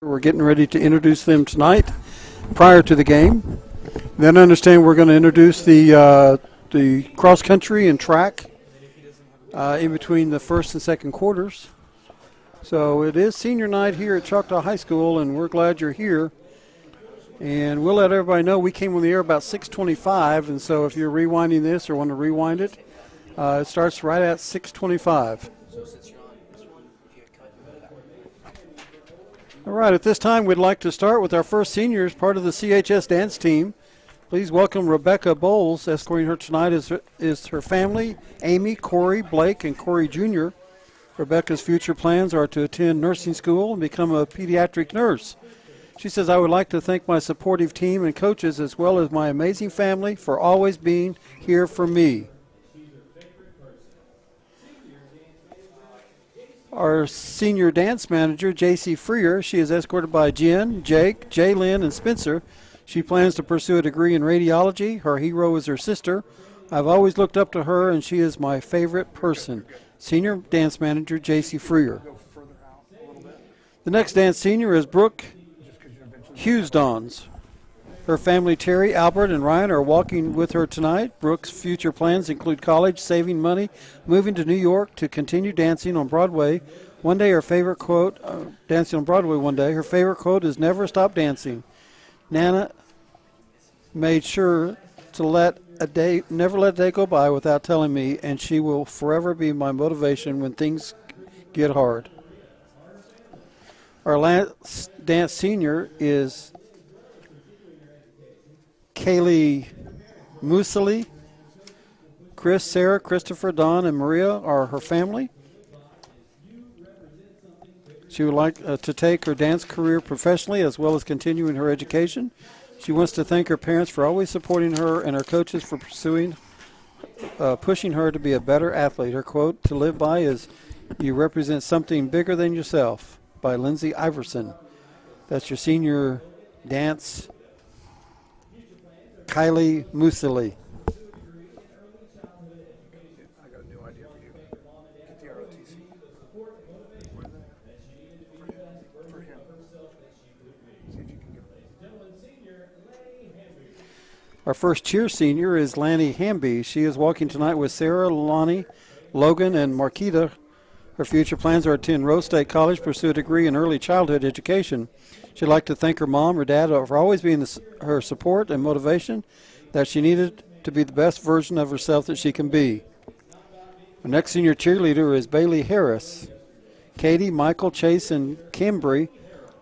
We're getting ready to introduce them tonight prior to the game. Then understand we're going to introduce the cross country and track in between the first and second quarters. So it is senior night here at Choctaw High School, and we're glad you're here. And we'll let everybody know we came on the air about 6:25, and so if you're rewinding this or want to rewind it, it starts right at 6:25. All right, at this time, we'd like to start with our first seniors, part of the CHS dance team. Please welcome Rebecca Bowles. Escorting her tonight is her family, Amy, Corey, Blake, and Corey Jr. Rebecca's future plans are to attend nursing school and become a pediatric nurse. She says, I would like to thank my supportive team and coaches as well as my amazing family for always being here for me. Our senior dance manager, J.C. Freer, she is escorted by Jen, Jake, Jaylyn, and Spencer. She plans to pursue a degree in radiology. Her hero is her sister. I've always looked up to her, and she is my favorite person. Senior dance manager, J.C. Freer. The next dance senior is Brooke Hughes-Dons. Her family, Terry, Albert, and Ryan, are walking with her tonight. Brooke's future plans include college, saving money, moving to New York to continue dancing on Broadway. One day, her favorite quote, dancing on Broadway one day, her favorite quote is, never stop dancing. Nana made sure to never let a day go by without telling me, and she will forever be my motivation when things get hard. Our last dance senior is Kaylee Musili. Chris, Sarah, Christopher, Don, and Maria are her family. She would like to take her dance career professionally as well as continuing her education. She wants to thank her parents for always supporting her and her coaches for pushing her to be a better athlete. Her quote to live by is, you represent something bigger than yourself, by Lindsay Iverson. That's your senior dance, Kylie Musili. I got a new idea for you. Get the ROTC. For him. See if you can get Our first cheer senior is Lanny Hamby. She is walking tonight with Sarah, Lonnie, Logan, and Marquita. Her future plans are to attend Rose State College, pursue a degree in early childhood education. She'd like to thank her mom or dad for always being her support and motivation, that she needed to be the best version of herself that she can be. Our next senior cheerleader is Bailey Harris. Katie, Michael, Chase, and Cambry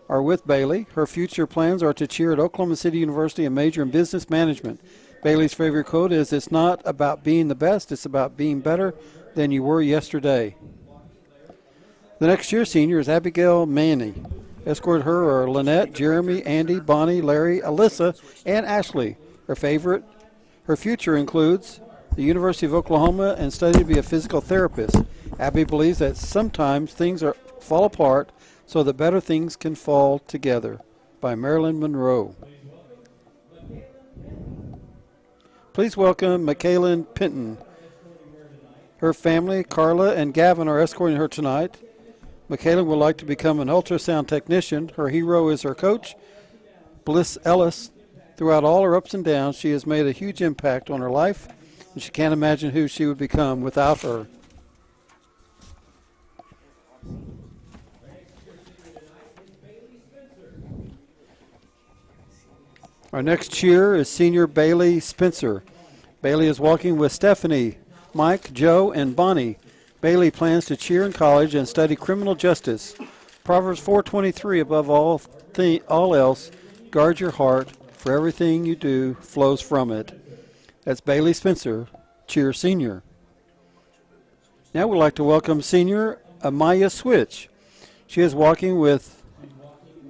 are with Bailey. Her future plans are to cheer at Oklahoma City University and major in business management. Bailey's favorite quote is, it's not about being the best, it's about being better than you were yesterday. The next year senior is Abigail Manny. Escort her are Lynette, Jeremy, Andy, Bonnie, Larry, Alyssa, and Ashley. Her future includes the University of Oklahoma and study to be a physical therapist. Abby believes that sometimes things fall apart so that better things can fall together. By Marilyn Monroe. Please welcome Michaelin Pinton. Her family, Carla and Gavin, are escorting her tonight. Michaela would like to become an ultrasound technician. Her hero is her coach, Bliss Ellis. Throughout all her ups and downs, she has made a huge impact on her life, and she can't imagine who she would become without her. Our next cheer is senior Bailey Spencer. Bailey is walking with Stephanie, Mike, Joe, and Bonnie. Bailey plans to cheer in college and study criminal justice. Proverbs 4:23, above all else, guard your heart, for everything you do flows from it. That's Bailey Spencer, cheer senior. Now we'd like to welcome senior Amaya Switch. She is walking with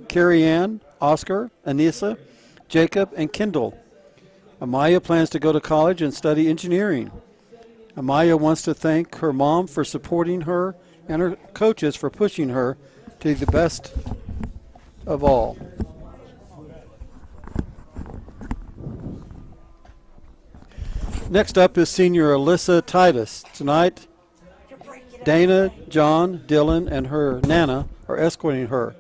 Carrie Ann, Oscar, Anissa, Jacob, and Kendall. Amaya plans to go to college and study engineering. Amaya wants to thank her mom for supporting her and her coaches for pushing her to the best of all. Next up is senior Alyssa Titus. Tonight, Dana, John, Dylan, and her Nana are escorting her.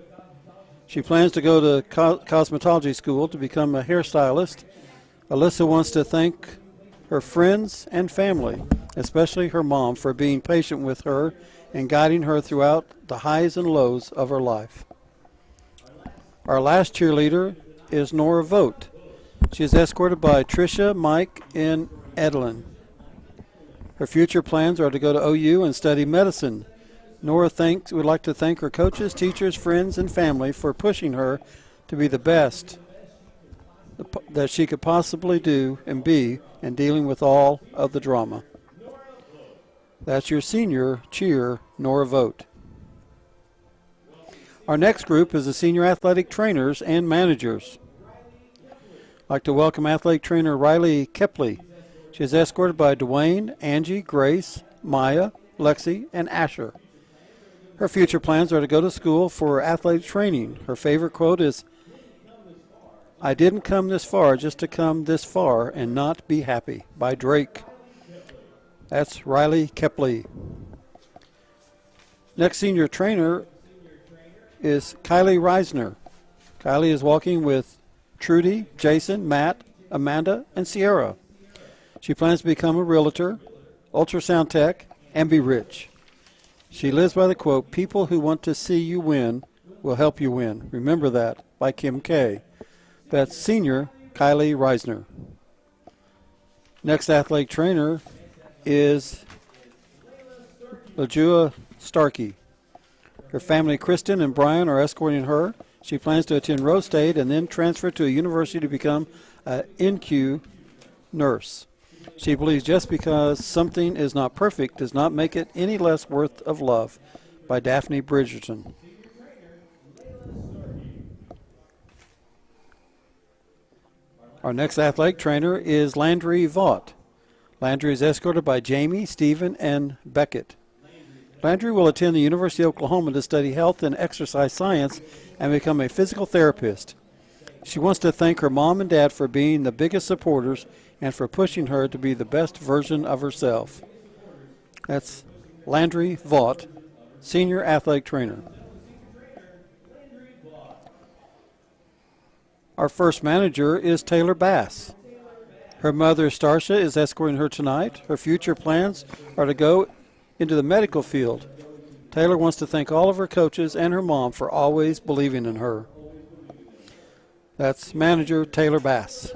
She plans to go to cosmetology school to become a hairstylist. Alyssa wants to thank her friends and family, especially her mom, for being patient with her and guiding her throughout the highs and lows of her life. Our last cheerleader is Nora Vogt. She is escorted by Tricia, Mike, and Edelyn. Her future plans are to go to OU and study medicine. Nora would like to thank her coaches, teachers, friends, and family for pushing her to be the best that she could possibly do and be, and dealing with all of the drama. That's your senior cheer, Nora Vogt. Our next group is the senior athletic trainers and managers. I'd like to welcome athletic trainer Riley Kepley. She is escorted by Dwayne, Angie, Grace, Maya, Lexi, and Asher. Her future plans are to go to school for athletic training. Her favorite quote is, "I didn't come this far just to come this far and not be happy," by Drake. That's Riley Kepley. Next senior trainer is Kylie Reisner. Kylie is walking with Trudy, Jason, Matt, Amanda, and Sierra. She plans to become a realtor, ultrasound tech, and be rich. She lives by the quote, "People who want to see you win will help you win. Remember that," by Kim K. That's senior Kylie Reisner. Next athletic trainer is LaJua Starkey. Her family, Kristen and Brian, are escorting her. She plans to attend Rose State and then transfer to a university to become an NQ nurse. She believes just because something is not perfect does not make it any less worth of love, by Daphne Bridgerton. Our next athletic trainer is Landry Vaught. Landry is escorted by Jamie, Stephen, and Beckett. Landry will attend the University of Oklahoma to study health and exercise science and become a physical therapist. She wants to thank her mom and dad for being the biggest supporters and for pushing her to be the best version of herself. That's Landry Vaught, senior athletic trainer. Our first manager is Taylor Bass. Her mother, Starsha, is escorting her tonight. Her future plans are to go into the medical field. Taylor wants to thank all of her coaches and her mom for always believing in her. That's manager Taylor Bass.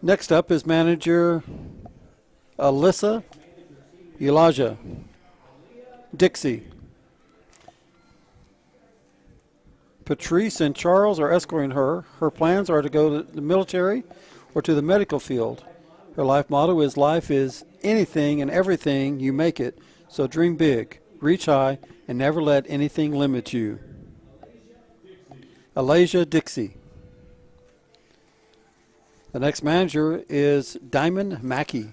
Next up is manager Alyssa Elijah Dixie. Patrice and Charles are escorting her. Her plans are to go to the military or to the medical field. Her life motto is, "Life is anything and everything you make it, so dream big, reach high, and never let anything limit you." Elijah Dixie. The next manager is Diamond Mackey.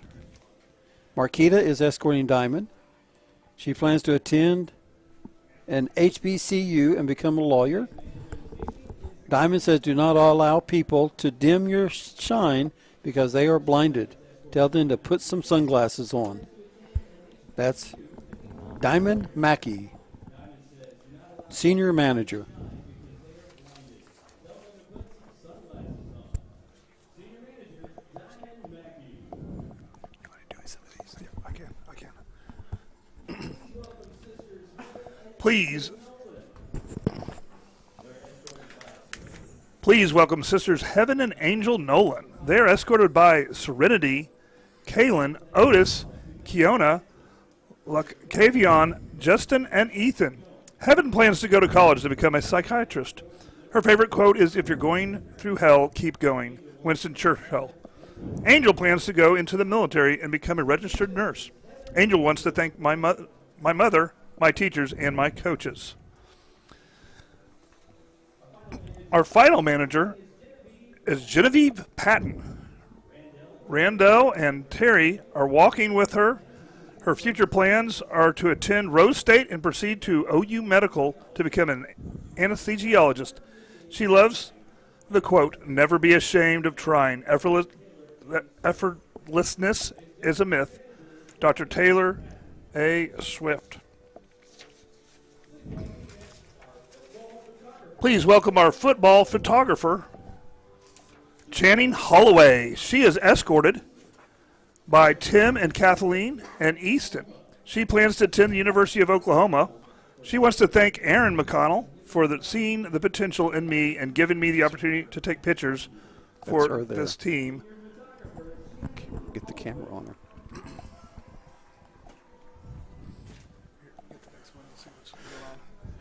Marquita is escorting Diamond. She plans to attend an HBCU and become a lawyer. Diamond says, "Do not allow people to dim your shine because they are blinded. Tell them to put some sunglasses on." That's Diamond Mackey, senior manager. Please welcome Sisters Heaven and Angel Nolan. They are escorted by Serenity, Kaylin, Otis, Kiona, Cavion, Justin, and Ethan. Heaven plans to go to college to become a psychiatrist. Her favorite quote is, "If you're going through hell, keep going," Winston Churchill. Angel plans to go into the military and become a registered nurse. Angel wants to thank my mother, my teachers, and my coaches. Our final manager is Genevieve Patton. Randall and Terry are walking with her. Her future plans are to attend Rose State and proceed to OU Medical to become an anesthesiologist. She loves the quote, "Never be ashamed of trying. Effortlessness is a myth." Dr. Taylor A. Swift. Please welcome our football photographer, Channing Holloway. She is escorted by Tim and Kathleen and Easton. She plans to attend the University of Oklahoma. She wants to thank Aaron McConnell for seeing the potential in me and giving me the opportunity to take pictures for this team. Get the camera on her.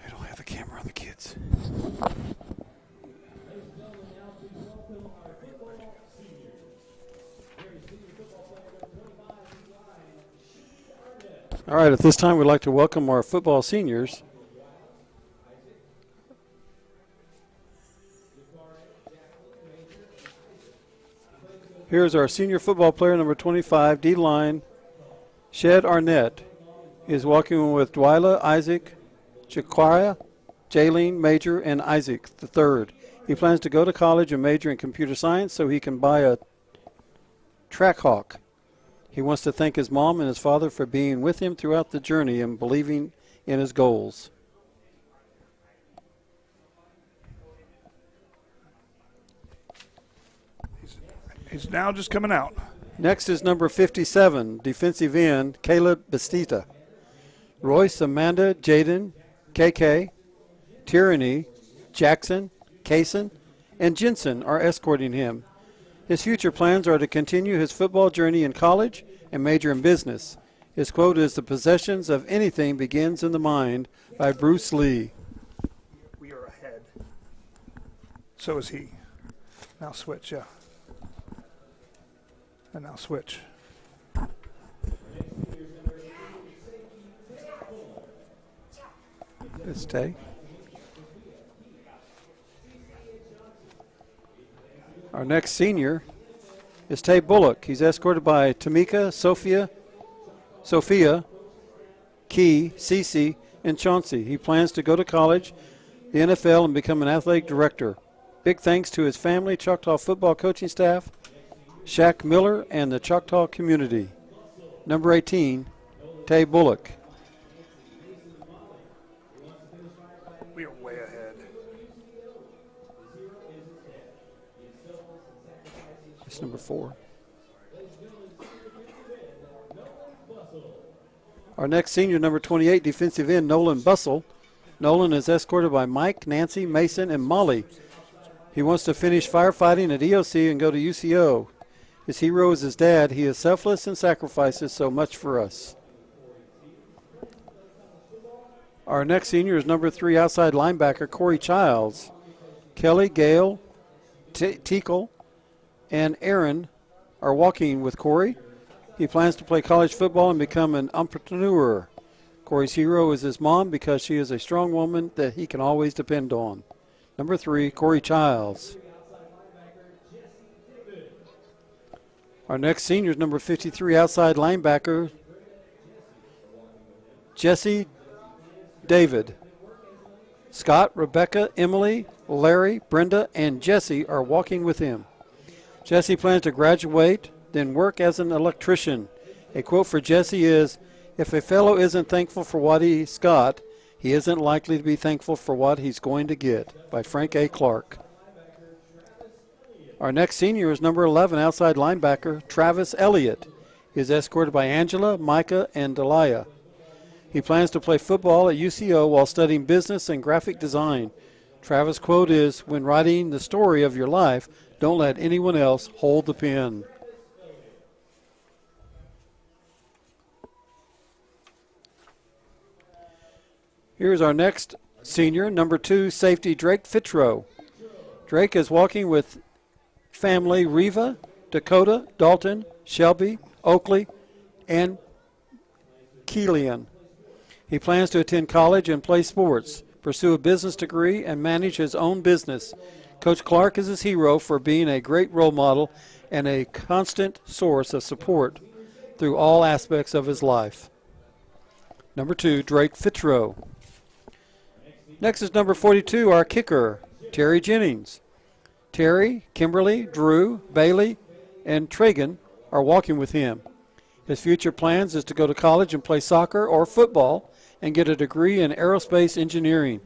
I don't have the camera on the kids. All right, at this time, we'd like to welcome our football seniors. Here's our senior football player, number 25, D-line, Shed Arnett. He is walking with Dwyla, Isaac, Jaquia, Jaylene, Major, and Isaac III. He plans to go to college and major in computer science so he can buy a Trackhawk. He wants to thank his mom and his father for being with him throughout the journey and believing in his goals. He's now just coming out. Next is number 57, defensive end, Caleb Bastita. Royce, Amanda, Jaden, KK, Tyranny, Jackson, Kaysen, and Jensen are escorting him. His future plans are to continue his football journey in college and major in business. His quote is, "The possessions of anything begins in the mind," by Bruce Lee. We are ahead. So is he. Now switch, yeah. And now switch. Stay. Our next senior is Tay Bullock. He's escorted by Tamika, Sophia, Key, Cece, and Chauncey. He plans to go to college, the NFL, and become an athletic director. Big thanks to his family, Choctaw football coaching staff, Shaq Miller, and the Choctaw community. Number 18, Tay Bullock. We are way ahead. It's number 4. Our next senior, number 28, defensive end, Nolan Bussell. Nolan is escorted by Mike, Nancy, Mason, and Molly. He wants to finish firefighting at EOC and go to UCO. His hero is his dad. He is selfless and sacrifices so much for us. Our next senior is number 3, outside linebacker, Corey Childs. Kelly, Gale, Teakle, and Aaron are walking with Corey. He plans to play college football and become an entrepreneur. Corey's hero is his mom because she is a strong woman that he can always depend on. Number 3, Corey Childs. Our next senior is number 53, outside linebacker, Jesse David. Scott, Rebecca, Emily, Larry, Brenda, and Jesse are walking with him. Jesse plans to graduate, then work as an electrician. A quote for Jesse is, "If a fellow isn't thankful for what he's got, he isn't likely to be thankful for what he's going to get," by Frank A. Clark. Our next senior is number 11, outside linebacker, Travis Elliott. He is escorted by Angela, Micah, and Delia. He plans to play football at UCO while studying business and graphic design. Travis' quote is, "When writing the story of your life, don't let anyone else hold the pen." Here's our next senior, number 2, safety, Drake Fitro. Drake is walking with family Reva, Dakota, Dalton, Shelby, Oakley, and Keelian. He plans to attend college and play sports, pursue a business degree, and manage his own business. Coach Clark is his hero for being a great role model and a constant source of support through all aspects of his life. Number 2, Drake Fitro. Next is number 42, our kicker, Terry Jennings. Terry, Kimberly, Drew, Bailey, and Tragan are walking with him. His future plans is to go to college and play soccer or football and get a degree in aerospace engineering.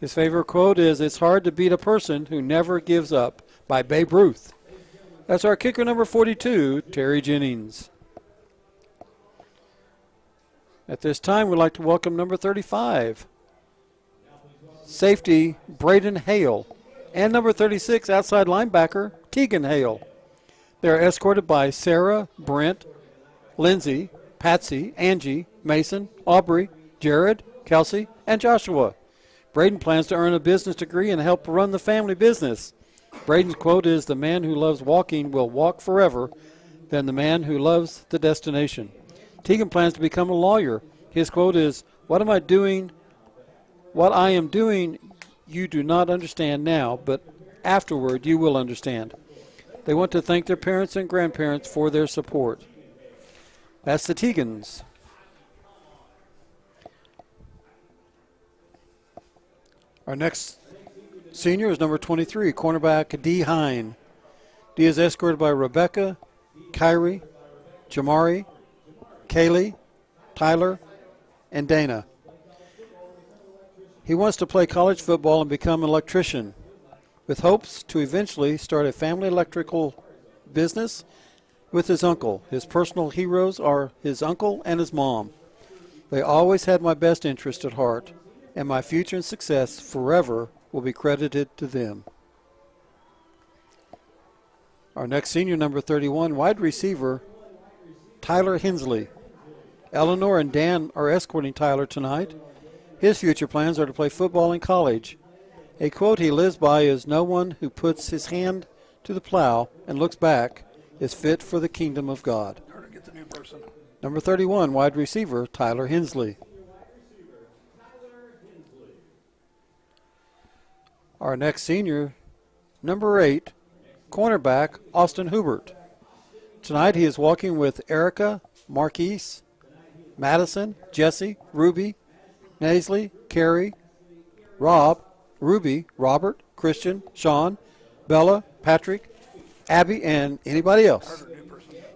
His favorite quote is, "It's hard to beat a person who never gives up," by Babe Ruth. That's our kicker number 42, Terry Jennings. At this time, we'd like to welcome number 35, safety Braden Hale, and number 36, outside linebacker Tegan Hale. They're escorted by Sarah, Brent, Lindsay, Patsy, Angie, Mason, Aubrey, Jared, Kelsey, and Joshua. Braden plans to earn a business degree and help run the family business. Braden's quote is, "The man who loves walking will walk forever than the man who loves the destination." Tegan plans to become a lawyer. His quote is, What I am doing, you do not understand now, but afterward you will understand." They want to thank their parents and grandparents for their support. That's the Tegans. Our next senior is number 23, cornerback Dee Hine. Dee is escorted by Rebecca, Kyrie, Jamari, Kaylee, Tyler, and Dana. He wants to play college football and become an electrician, with hopes to eventually start a family electrical business with his uncle. His personal heroes are his uncle and his mom. They always had my best interest at heart, and my future and success forever will be credited to them. Our next senior, number 31, wide receiver Tyler Hensley. Eleanor and Dan are escorting Tyler tonight. His future plans are to play football in college. A quote he lives by is, "No one who puts his hand to the plow and looks back is fit for the kingdom of God." Number 31, wide receiver Tyler Hensley. Our next senior, number 8, cornerback Austin Hubert. Tonight he is walking with Erica, Marquise, Madison, Jesse, Ruby, Naisley, Carrie, Rob, Ruby, Robert, Christian, Sean, Bella, Patrick, Abby, and anybody else.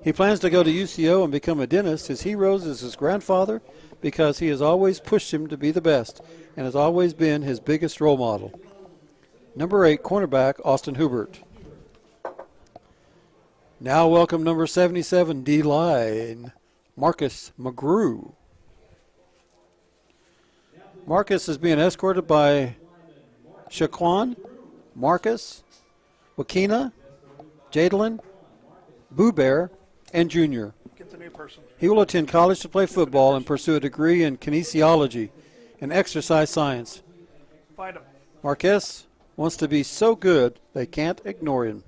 He plans to go to UCO and become a dentist. His heroes is his grandfather because he has always pushed him to be the best and has always been his biggest role model. Number 8, cornerback Austin Hubert. Now welcome number 77, D-line, Marcus McGrew. Marcus is being escorted by Shaquan, Marcus, Wakina, Jadalyn, Boo Bear, and Junior. He will attend college to play football and pursue a degree in kinesiology and exercise science. Marcus wants to be so good they can't ignore him.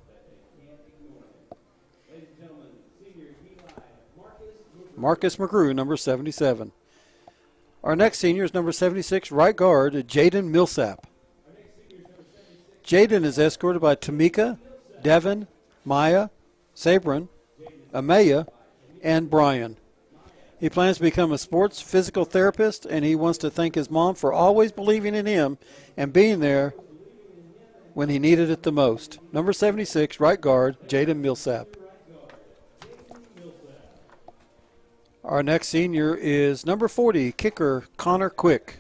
Marcus McGrew, number 77. Our next senior is number 76, right guard, Jaden Millsap. Jaden is escorted by Tamika, Devin, Maya, Sabrin, Amaya, and Brian. He plans to become a sports physical therapist, and he wants to thank his mom for always believing in him and being there when he needed it the most. Number 76, right guard, Jaden Millsap. Our next senior is number 40, kicker Connor Quick.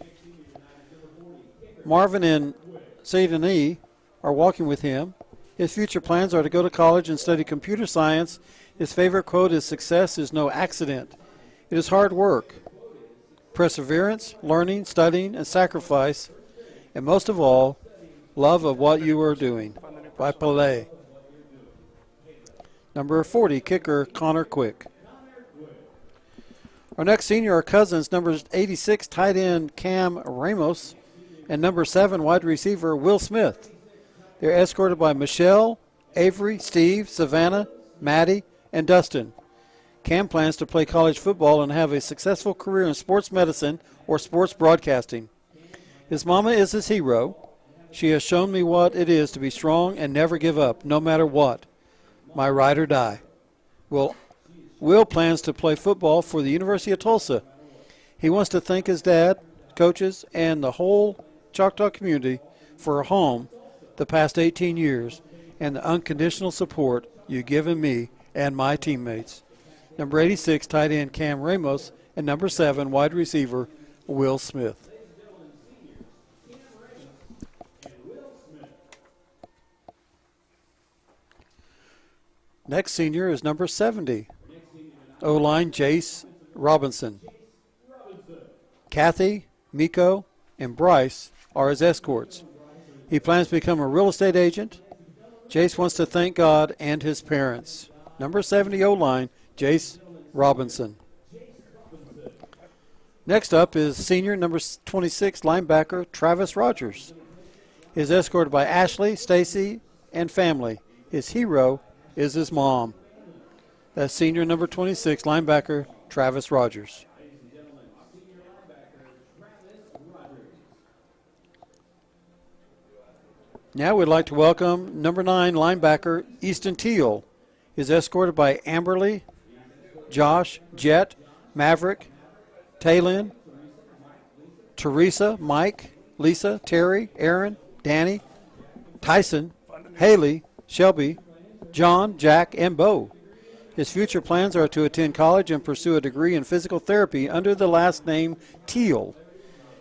Marvin and Saidani are walking with him. His future plans are to go to college and study computer science. His favorite quote is, "Success is no accident. It is hard work, perseverance, learning, studying, and sacrifice, and most of all, love of what you are doing." By Pelé. Number 40, kicker Connor Quick. Our next senior are cousins, number 86, tight end Cam Ramos, and number 7, wide receiver Will Smith. They're escorted by Michelle, Avery, Steve, Savannah, Maddie, and Dustin. Cam plans to play college football and have a successful career in sports medicine or sports broadcasting. His mama is his hero. She has shown me what it is to be strong and never give up, no matter what. My ride or die. Will plans to play football for the University of Tulsa. He wants to thank his dad, coaches, and the whole Choctaw community for a home the past 18 years and the unconditional support you've given me and my teammates. Number 86, tight end Cam Ramos, and number 7, wide receiver Will Smith. Next senior is number 70, O-line Jace Robinson. Kathy, Miko, and Bryce are his escorts. He plans to become a real estate agent. Jace wants to thank God and his parents. Number 70 O-line, Jace Robinson. Next up is senior number 26 linebacker Travis Rogers. He is escorted by Ashley, Stacy, and family. His hero is his mom. That's senior number 26 linebacker Travis Rogers. Now we'd like to welcome number 9 linebacker Easton Teal. He is escorted by Amberly, Josh, Jet, Maverick, Taylin, Teresa, Mike, Lisa, Terry, Aaron, Danny, Tyson, Haley, Shelby, John, Jack, and Bo. His future plans are to attend college and pursue a degree in physical therapy under the last name Teal.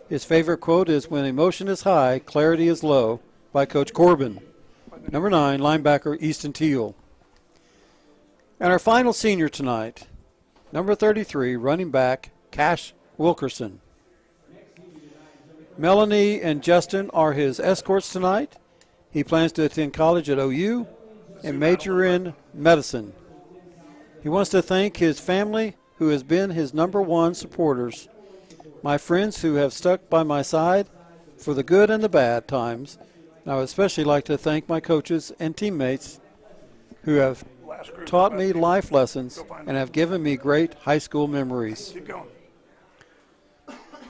His favorite quote is, "When emotion is high, clarity is low," by Coach Corbin. Number 9, linebacker Easton Teal. And our final senior tonight, number 33, running back Cash Wilkerson. Melanie and Justin are his escorts tonight. He plans to attend college at OU and major in medicine. He wants to thank his family, who has been his number 1 supporters, my friends who have stuck by my side for the good and the bad times. And I would especially like to thank my coaches and teammates who have taught me life lessons and have given me great high school memories. Keep going.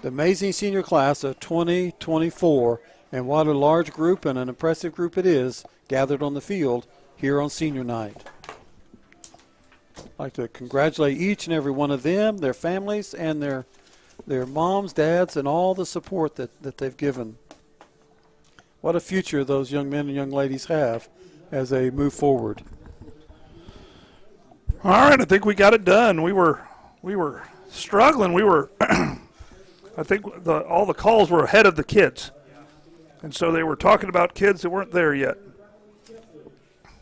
The amazing senior class of 2024, and what a large group and an impressive group it is gathered on the field here on senior night. I'd like to congratulate each and every one of them, their families, and their moms, dads, and all the support that they've given. What a future those young men and young ladies have as they move forward. All right, I think we got it done. We were struggling. We were I think all the calls were ahead of the kids. And so they were talking about kids that weren't there yet.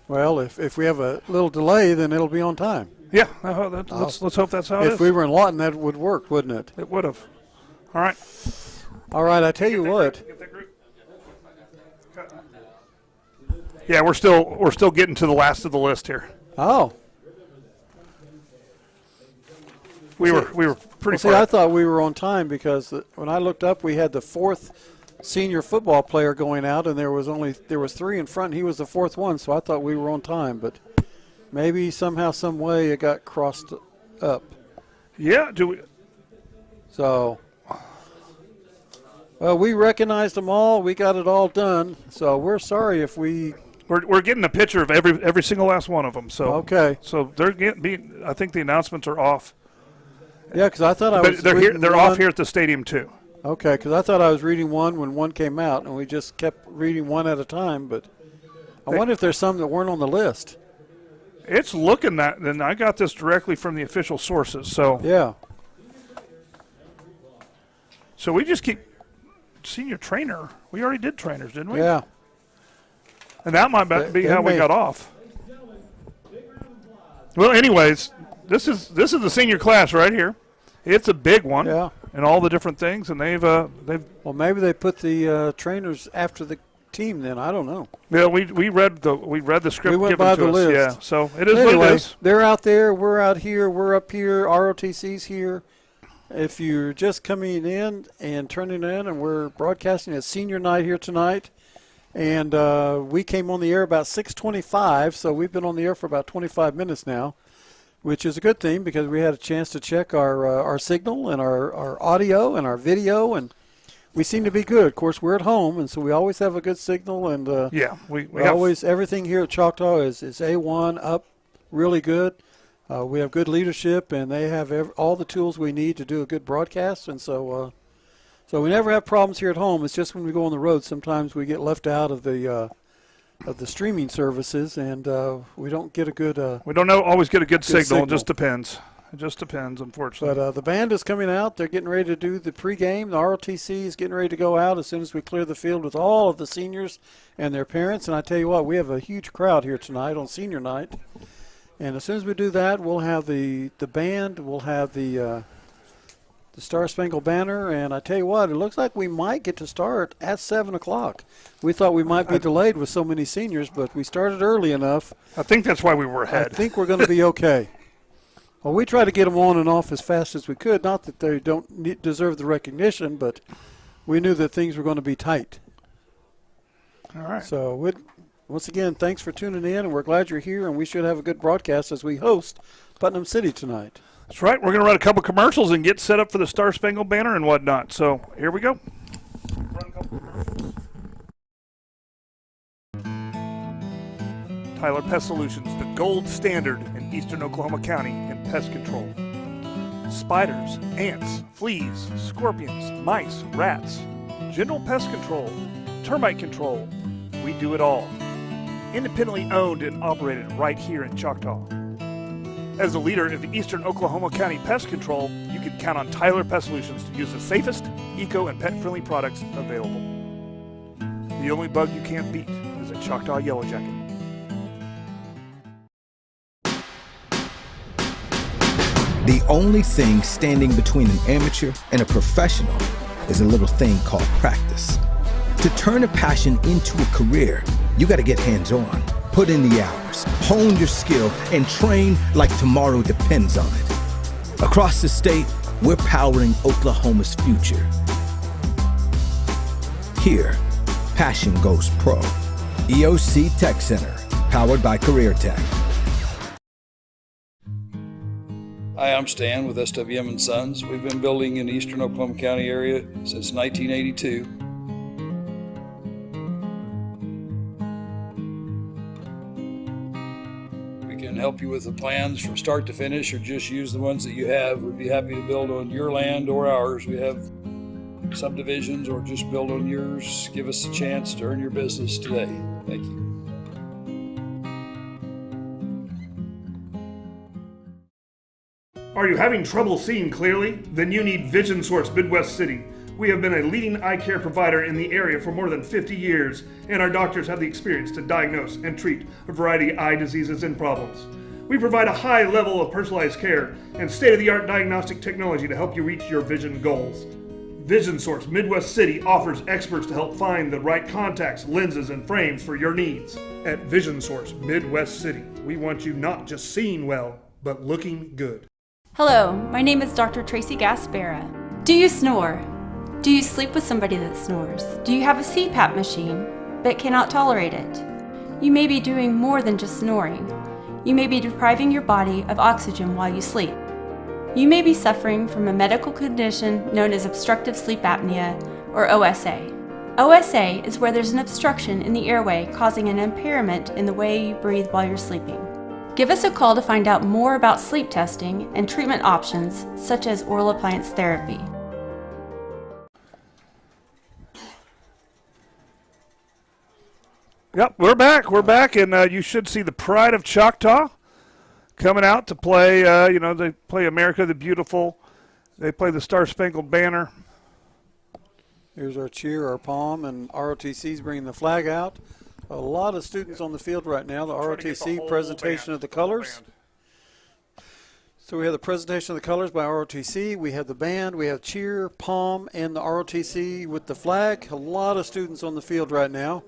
Well, if we have a little delay, then it'll be on time. Yeah, let's hope that's how it is. If we were in Lawton, that would work, wouldn't it? It would have. All right. All right, I tell you what. Yeah, we're still getting to the last of the list here. Oh. We were pretty far. See, I thought we were on time because when I looked up, we had the 4th senior football player going out, and there was 3 in front. And he was the 4th one, so I thought we were on time. But maybe somehow, some way, it got crossed up. Yeah. So, well, we recognized them all. We got it all done. So we're sorry if we. We're getting a picture of every single last one of them. So okay. So they're getting. I think the announcements are off. Yeah, because I thought I was. They're here. They're off here at the stadium too. Okay, because I thought I was reading one when one came out, and we just kept reading one at a time. But I wonder if there's some that weren't on the list. It's looking that, and I got this directly from the official sources. So yeah. So we just keep senior trainer. We already did trainers, didn't we? Yeah. And that might be how we got off. Well, anyways, this is the senior class right here. It's a big one. Yeah. And all the different things, and they've. Well, maybe they put the trainers after the team. Then I don't know. Yeah, we read the script. We went given by to the us. list. Yeah, so it is anyway, what it is. They're out there. We're out here. We're up here. ROTC's here. If you're just coming in and turning in, and we're broadcasting a senior night here tonight, and we came on the air about 6:25, so we've been on the air for about 25 minutes now, which is a good thing because we had a chance to check our signal and our audio and our video, and we seem to be good. Of course, we're at home, and so we always have a good signal. And yeah, we always everything here at Choctaw is A1 up, really good. We have good leadership, and they have all the tools we need to do a good broadcast, and so we never have problems here at home. It's just when we go on the road, sometimes we get left out of the streaming services, and we don't get a good. We don't always get a good signal. signal. It just depends. It just depends, unfortunately. But the band is coming out. They're getting ready to do the pregame. The ROTC is getting ready to go out as soon as we clear the field with all of the seniors and their parents. And I tell you what, we have a huge crowd here tonight on senior night. And as soon as we do that, we'll have the band, we'll have the Star Spangled Banner, and I tell you what, it looks like we might get to start at 7 o'clock. We thought we might be delayed with so many seniors, but we started early enough. I think that's why we were ahead. I think we're going to be okay. Well, we try to get them on and off as fast as we could. Not that they don't deserve the recognition, but we knew that things were going to be tight. All right. So, once again, thanks for tuning in, and we're glad you're here, and we should have a good broadcast as we host Putnam City tonight. That's right. We're going to run a couple commercials and get set up for the Star Spangled Banner and whatnot. So here we go. Run a couple commercials. Tyler Pest Solutions, the gold standard in eastern Oklahoma County in pest control. Spiders, ants, fleas, scorpions, mice, rats, general pest control, termite control. We do it all. Independently owned and operated right here in Choctaw. As a leader of eastern Oklahoma County pest control, you can count on Tyler Pest Solutions to use the safest, eco, and pet-friendly products available. The only bug you can't beat is a Choctaw Yellow Jacket. The only thing standing between an amateur and a professional is a little thing called practice. To turn a passion into a career, you got to get hands-on, put in the hours, hone your skill, and train like tomorrow depends on it. Across the state, we're powering Oklahoma's future. Here, passion goes pro. EOC Tech Center, powered by Career Tech. Hi, I'm Stan with SWM & Sons. We've been building in the eastern Oklahoma County area since 1982. We can help you with the plans from start to finish or just use the ones that you have. We'd be happy to build on your land or ours. We have subdivisions or just build on yours. Give us a chance to earn your business today. Thank you. Are you having trouble seeing clearly? Then you need Vision Source Midwest City. We have been a leading eye care provider in the area for more than 50 years, and our doctors have the experience to diagnose and treat a variety of eye diseases and problems. We provide a high level of personalized care and state-of-the-art diagnostic technology to help you reach your vision goals. Vision Source Midwest City offers experts to help find the right contacts, lenses, and frames for your needs. At Vision Source Midwest City, we want you not just seeing well, but looking good. Hello, my name is Dr. Tracy Gaspera. Do you snore? Do you sleep with somebody that snores? Do you have a CPAP machine but cannot tolerate it? You may be doing more than just snoring. You may be depriving your body of oxygen while you sleep. You may be suffering from a medical condition known as obstructive sleep apnea, or OSA. OSA is where there's an obstruction in the airway causing an impairment in the way you breathe while you're sleeping. Give us a call to find out more about sleep testing and treatment options such as oral appliance therapy. Yep, we're back, and you should see the pride of Choctaw coming out to play. They play America the Beautiful. They play the Star Spangled Banner. Here's our cheer, our palm, and ROTC's bringing the flag out. A lot of students on the field right now. The ROTC presentation of the colors. So we have the presentation of the colors by ROTC. We have the band. We have cheer, palm, and the ROTC with the flag. A lot of students on the field right now.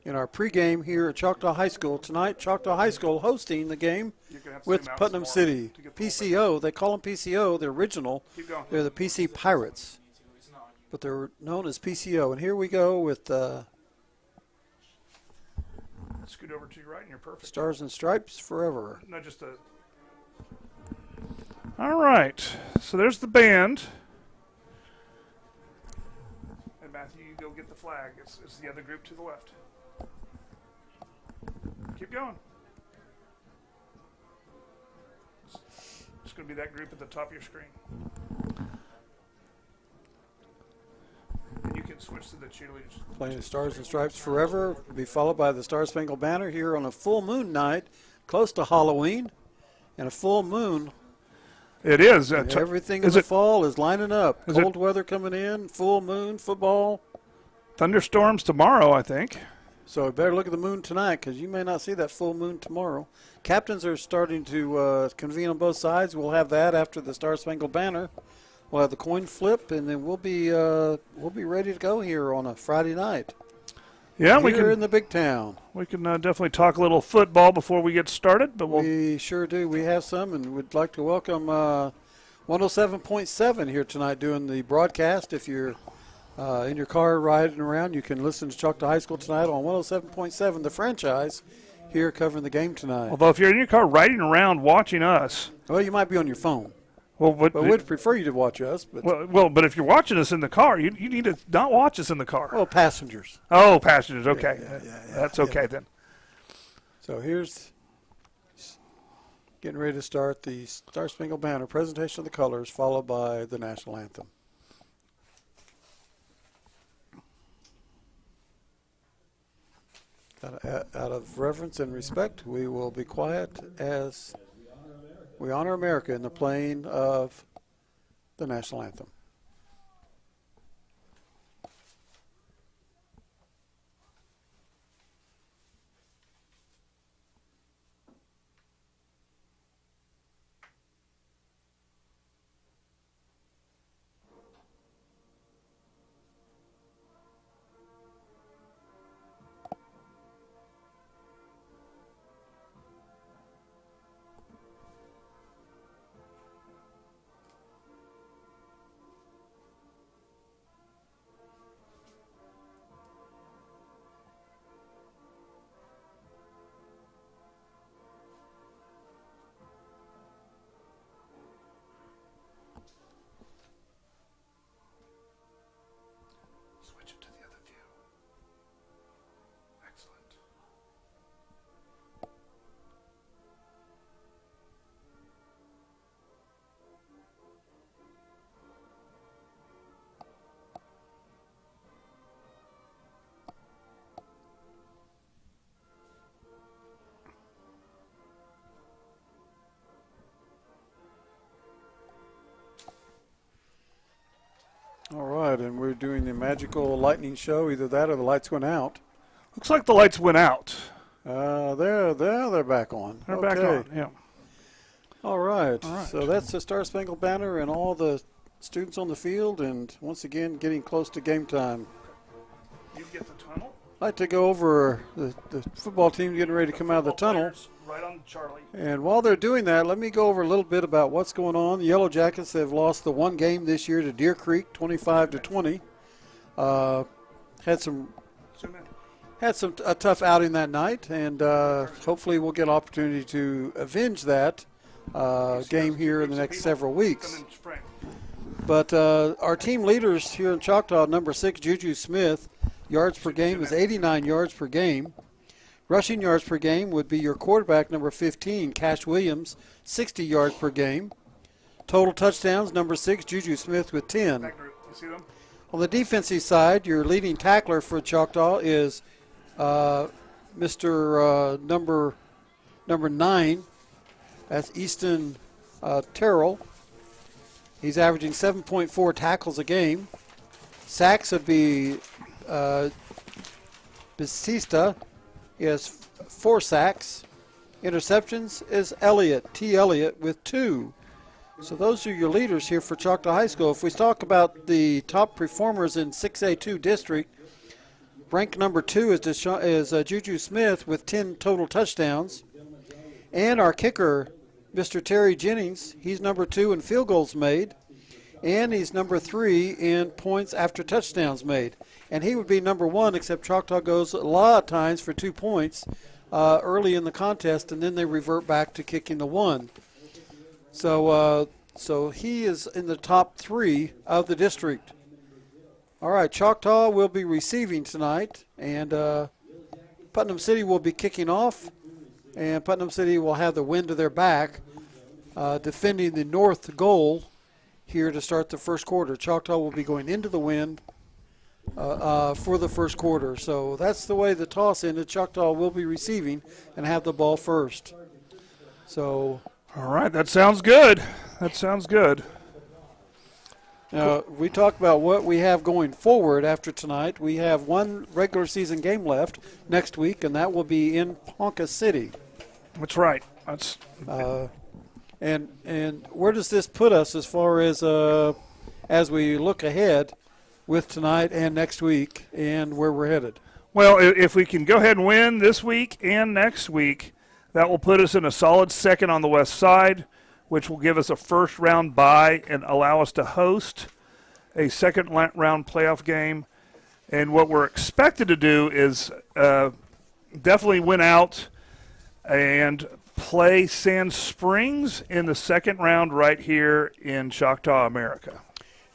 In our pregame here at Choctaw High School tonight, Choctaw High School hosting the game with Putnam City. PCO, they call them PCO, the original. They're the PC Pirates, but they're known as PCO. And here we go with scoot over to your right and you're perfect. Stars and Stripes Forever. Not just a... All right, so there's the band. And Matthew, you go get the flag. It's the other group to the left. Keep going. It's going to be that group at the top of your screen. And you can switch to the cheerleaders. Playing Stars and Stripes Forever will be followed by the Star Spangled Banner here on a full moon night, close to Halloween, and a full moon. It is. Everything in the fall is lining up. Cold weather coming in, full moon, football. Thunderstorms tomorrow, I think. So better look at the moon tonight because you may not see that full moon tomorrow. Captains are starting to convene on both sides. We'll have that after the Star Spangled Banner. We'll have the coin flip, and then we'll be ready to go here on a Friday night. Yeah, here in the big town. We can definitely talk a little football before we get started. But we sure do. We have some, and we'd like to welcome 107.7 here tonight doing the broadcast. If you're in your car riding around, you can listen to Choctaw High School tonight on 107.7, the franchise, here covering the game tonight. Although if you're in your car riding around watching us. Well, you might be on your phone. Well, but we'd prefer you to watch us. But but if you're watching us in the car, you need to not watch us in the car. Oh, passengers. Oh, passengers. Okay. Yeah, that's okay then. So here's getting ready to start the Star Spangled Banner presentation of the colors, followed by the national anthem. Out of reverence and respect, we will be quiet as we honor America in the playing of the national anthem. Switch it to the other view. Excellent. All right, and we're doing the magical lightning show. Either that or the lights went out. Looks like the lights went out. They're back on. They're back on, yeah. All right. So that's the Star Spangled Banner and all the students on the field, and once again getting close to game time. You get the tunnel? I'd like to go over the football team getting ready to come out of the tunnel. Right on Charlie. And while they're doing that, let me go over a little bit about what's going on. The Yellow Jackets have lost the one game this year to Deer Creek, 25-20. Had a tough outing that night, and hopefully we'll get an opportunity to avenge that game here in the next several weeks. But our team leaders here in Choctaw, number 6, Juju Smith, yards per game is 89 yards per game. Rushing yards per game would be your quarterback, number 15, Cash Williams, 60 yards per game. Total touchdowns, number 6, Juju Smith with 10. You see them? On the defensive side, your leading tackler for Choctaw is Mr. Number 9. That's Easton Terrell. He's averaging 7.4 tackles a game. Sacks would be Batista. He has 4 sacks. Interceptions is T. Elliott with 2. So those are your leaders here for Choctaw High School. If we talk about the top performers in 6A2 district, ranked number 2 is Juju Smith with 10 total touchdowns. And our kicker, Mr. Terry Jennings, he's number 2 in field goals made. And he's number 3 in points after touchdowns made. And he would be number 1, except Choctaw goes a lot of times for 2 points early in the contest, and then they revert back to kicking the 1. So he is in the top 3 of the district. All right, Choctaw will be receiving tonight, and Putnam City will be kicking off, and Putnam City will have the wind to their back, defending the north goal here to start the first quarter. Choctaw will be going into the wind for the first quarter. So that's the way the toss ended. Choctaw will be receiving and have the ball first. So, all right, that sounds good. We talked about what we have going forward after tonight. We have one regular season game left next week, and that will be in Ponca City. That's right. And where does this put us as far as we look ahead with tonight and next week and where we're headed? Well, if we can go ahead and win this week and next week, that will put us in a solid second on the west side, which will give us a first-round bye and allow us to host a second-round playoff game. And what we're expected to do is definitely win out and play Sand Springs in the second round right here in Choctaw, America.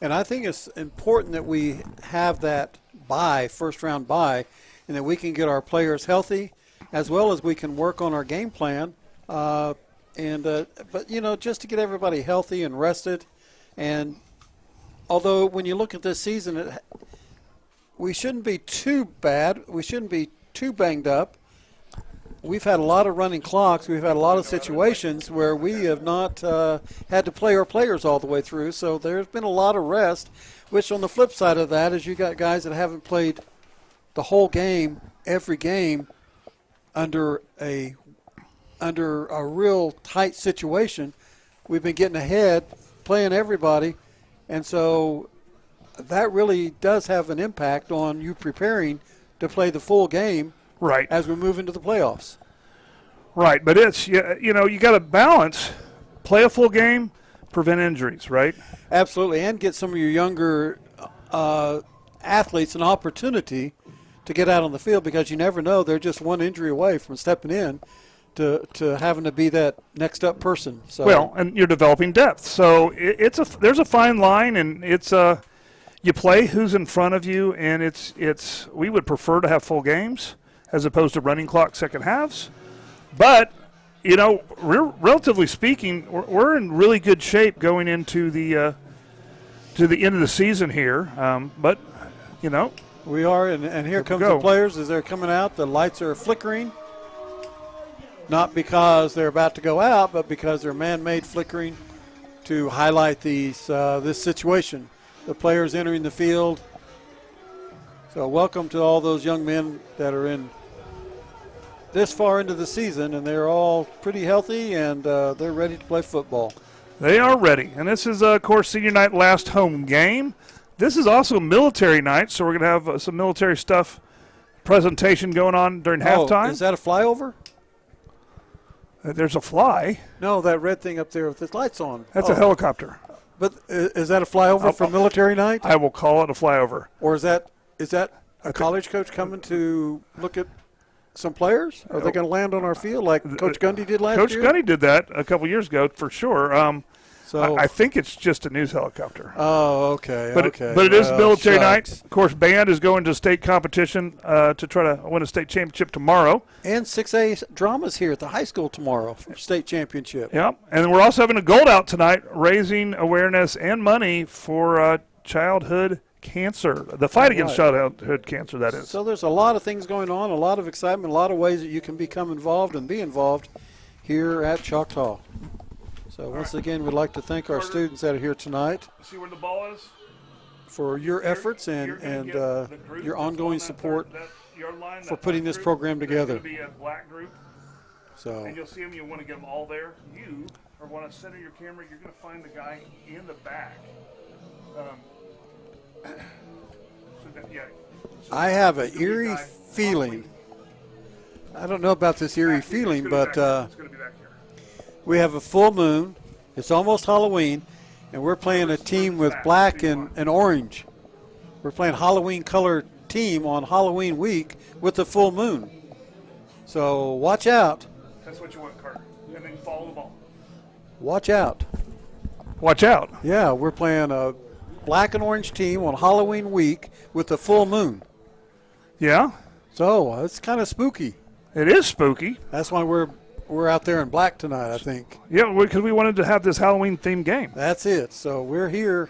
And I think it's important that we have that bye, first-round bye, and that we can get our players healthy as well as we can work on our game plan. But, just to get everybody healthy and rested. And although when you look at this season, we shouldn't be too bad. We shouldn't be too banged up. We've had a lot of running clocks. We've had a lot of situations where we have not had to play our players all the way through. So there's been a lot of rest, which on the flip side of that is you got guys that haven't played the whole game, every game, under a real tight situation. We've been getting ahead, playing everybody, and so that really does have an impact on you preparing to play the full game right as we move into the playoffs. Right, but it's, you got to balance, play a full game, prevent injuries, right? Absolutely, and get some of your younger athletes an opportunity to get out on the field, because you never know, they're just one injury away from stepping in to having to be that next up person. So. Well, and you're developing depth. So there's a fine line, and it's you play who's in front of you, and it's we would prefer to have full games as opposed to running clock second halves. But, relatively speaking, we're in really good shape going into the end of the season here. But. We are, and here comes the players as they're coming out. The lights are flickering. Not because they're about to go out, but because they're man-made flickering to highlight this situation. The players entering the field. So welcome to all those young men that are in this far into the season, and they're all pretty healthy, and they're ready to play football. They are ready, and this is, of course, senior night last home game. This is also military night, so we're going to have some military stuff presentation going on during halftime. Is that a flyover? There's a fly. No, that red thing up there with the lights on. That's a helicopter. But is that a flyover for military night? I will call it a flyover. Or is that a college coach coming to look at some players? Are they going to land on our field like Coach Gundy did last year? Coach Gundy did that a couple years ago for sure. So I think it's just a news helicopter. Oh, okay. But it is military night. Of course, band is going to state competition to try to win a state championship tomorrow. And 6A drama's here at the high school tomorrow for state championship. Yep. And we're also having a gold out tonight, raising awareness and money for childhood cancer, the fight against childhood cancer, that is. So there's a lot of things going on, a lot of excitement, a lot of ways that you can become involved and be involved here at Choctaw. So once again, we'd like to thank our students that are here tonight. See where the ball is? For your efforts and your ongoing support for putting this program together. It's going to be a black group. So. And you'll see them. You'll want to get them all there. You are want to center your camera. You're going to find the guy in the back. I have an eerie feeling. I don't know about this eerie feeling, but it's going to be back here. We have a full moon. It's almost Halloween, and we're playing a team with black and orange. We're playing Halloween colored team on Halloween week with the full moon. So watch out. That's what you want, Carter. And then follow the ball. Watch out. Watch out. Yeah, we're playing a black and orange team on Halloween week with the full moon. Yeah. So it's kind of spooky. It is spooky. That's why we're out there in black tonight, I think. Yeah, because we wanted to have this Halloween-themed game. That's it. So we're here,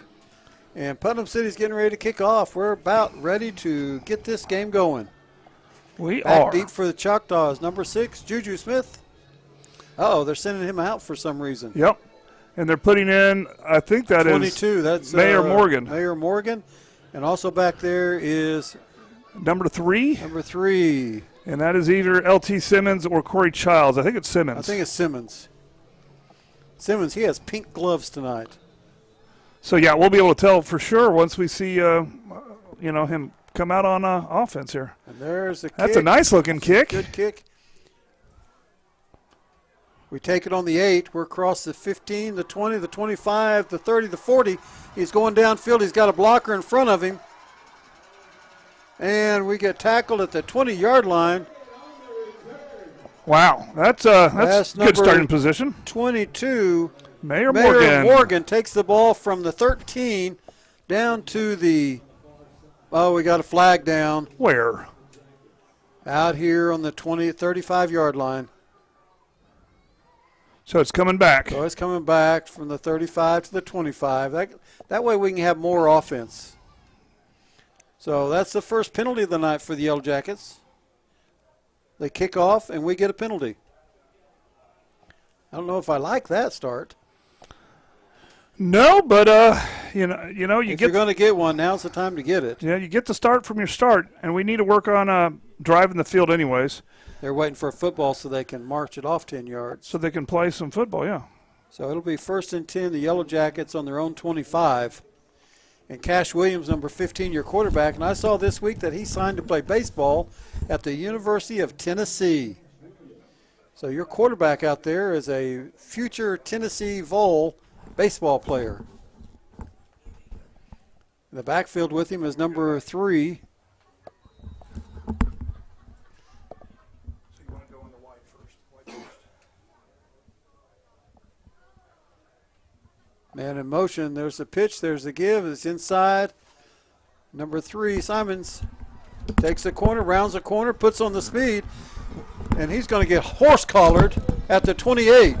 and Putnam City's getting ready to kick off. We're about ready to get this game going. We Back are. deep for the Choctaws, number 6, Juju Smith. Uh-oh, they're sending him out for some reason. Yep. And they're putting in, I think that 22. is That's Mayor Morgan. Mayor Morgan. And also back there is Number 3. number 3. And that is either L.T. Simmons or Corey Childs. I think it's Simmons. I think it's Simmons. Simmons, he has pink gloves tonight. So, yeah, we'll be able to tell for sure once we see, him come out on offense here. And there's the kick. That's a nice-looking kick. Good kick. We take it on the 8. We're across the 15, the 20, the 25, the 30, the 40. He's going downfield. He's got a blocker in front of him. And we get tackled at the 20-yard line. Wow, that's good starting position. 22. Mayor Morgan takes the ball from the 13 down to the, we got a flag down. Where? Out here on the 35-yard line. So it's coming back. So it's coming back from the 35 to the 25. That way we can have more offense. So that's the first penalty of the night for the Yellow Jackets. They kick off, and we get a penalty. I don't know if I like that start. No, but you if you're going to get one, now's the time to get it. Yeah, you get the start from your start, and we need to work on driving the field anyways. They're waiting for a football so they can march it off 10 yards. So they can play some football, yeah. So it'll be 1st and 10, the Yellow Jackets on their own 25. And Cash Williams, number 15, your quarterback. And I saw this week that he signed to play baseball at the University of Tennessee. So your quarterback out there is a future Tennessee Vol baseball player. In the backfield with him is number 3. Man in motion. There's the pitch. There's the give. It's inside. Number 3, Simons, takes the corner, rounds the corner, puts on the speed, and he's going to get horse-collared at the 28.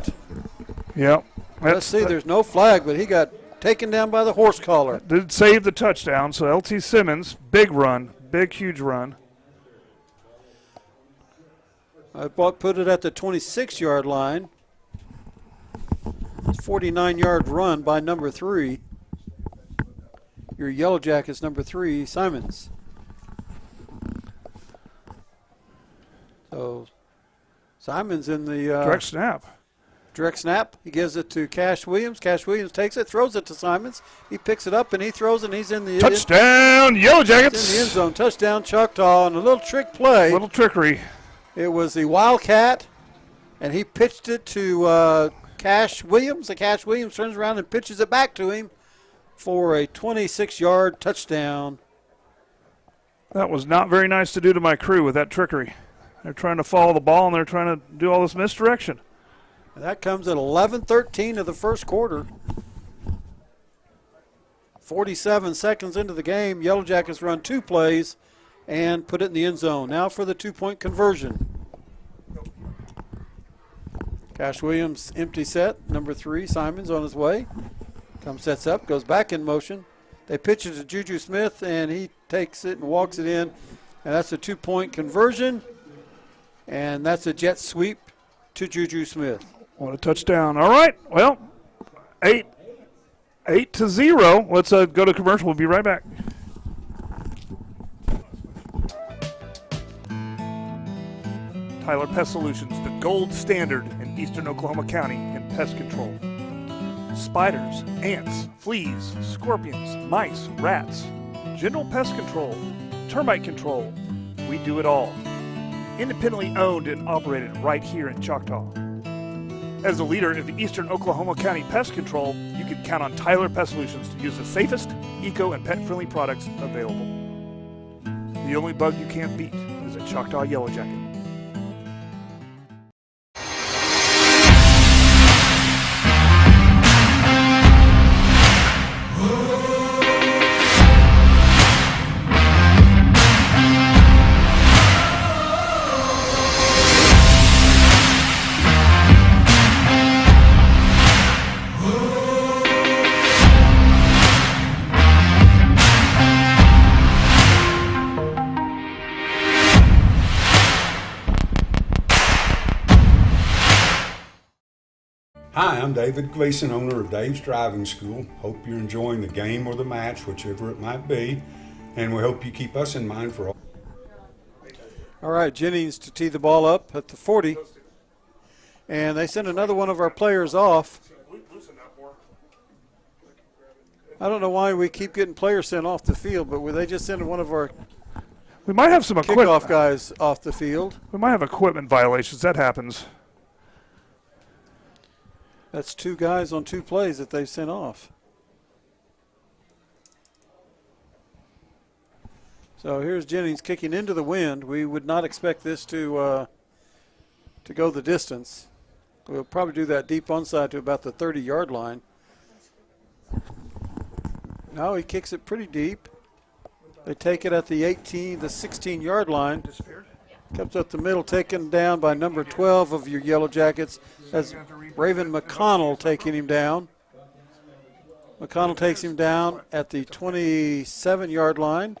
Yep. Let's see. There's no flag, but he got taken down by the horse collar. Did save the touchdown. So L.T. Simmons, big run, big, huge run. I put it at the 26-yard line. 49-yard run by number 3. Your Yellow Jackets, number 3, Simons. So Simons in the direct snap. Direct snap. He gives it to Cash Williams. Cash Williams takes it, throws it to Simons. He picks it up and he throws it. And he's in the touchdown, Yellow Jackets. In the end zone. Touchdown, Choctaw, and a little trick play. Little trickery. It was the Wildcat, and he pitched it to Cash Williams. The Cash Williams turns around and pitches it back to him for a 26-yard touchdown. That was not very nice to do to my crew with that trickery. They're trying to follow the ball, and they're trying to do all this misdirection. And that comes at 11:13 of the first quarter. 47 seconds into the game, Yellow Jackets run 2 plays and put it in the end zone. Now for the 2-point conversion. Cash Williams, empty set. Number 3, Simons on his way. Sets up, goes back in motion. They pitch it to Juju Smith, and he takes it and walks it in. And that's a 2-point conversion. And that's a jet sweep to Juju Smith. What a touchdown. All right, well, 8-0. Let's go to commercial. We'll be right back. Tyler Pest Solutions, the gold standard in eastern Oklahoma County in pest control. Spiders, ants, fleas, scorpions, mice, rats, general pest control, termite control. We do it all. Independently owned and operated right here in Choctaw. As a leader of eastern Oklahoma County pest control, you can count on Tyler Pest Solutions to use the safest, eco, and pet-friendly products available. The only bug you can't beat is a Choctaw Yellow Jacket. I'm David Gleason, owner of Dave's Driving School. Hope you're enjoying the game or the match, whichever it might be, and we hope you keep us in mind for all. All right, Jennings to tee the ball up at the 40. And they send another one of our players off. I don't know why we keep getting players sent off the field, but they just sent one of our We might have some kickoff guys off the field. We might have equipment violations. That happens. That's 2 guys on 2 plays that they sent off. So here's Jennings kicking into the wind. We would not expect this to go the distance. We'll probably do that deep onside to about the 30-yard line. No, he kicks it pretty deep. They take it at the 16-yard line. Comes up the middle, taken down by number 12 of your Yellow Jackets. That's Raven McConnell taking him down. McConnell takes him down at the 27-yard line,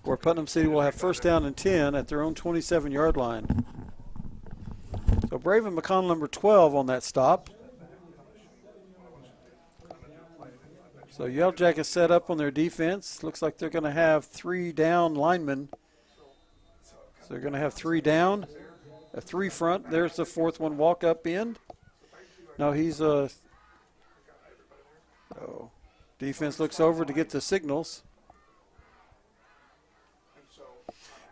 where Putnam City will have first down and 10 at their own 27-yard line. So Raven McConnell, number 12, on that stop. So Yellow Jackets set up on their defense. Looks like they're going to have 3 down linemen. So they're going to have 3 down, a 3 front. There's the 4th one, walk up end. No, he's a. Oh, defense looks over to get the signals.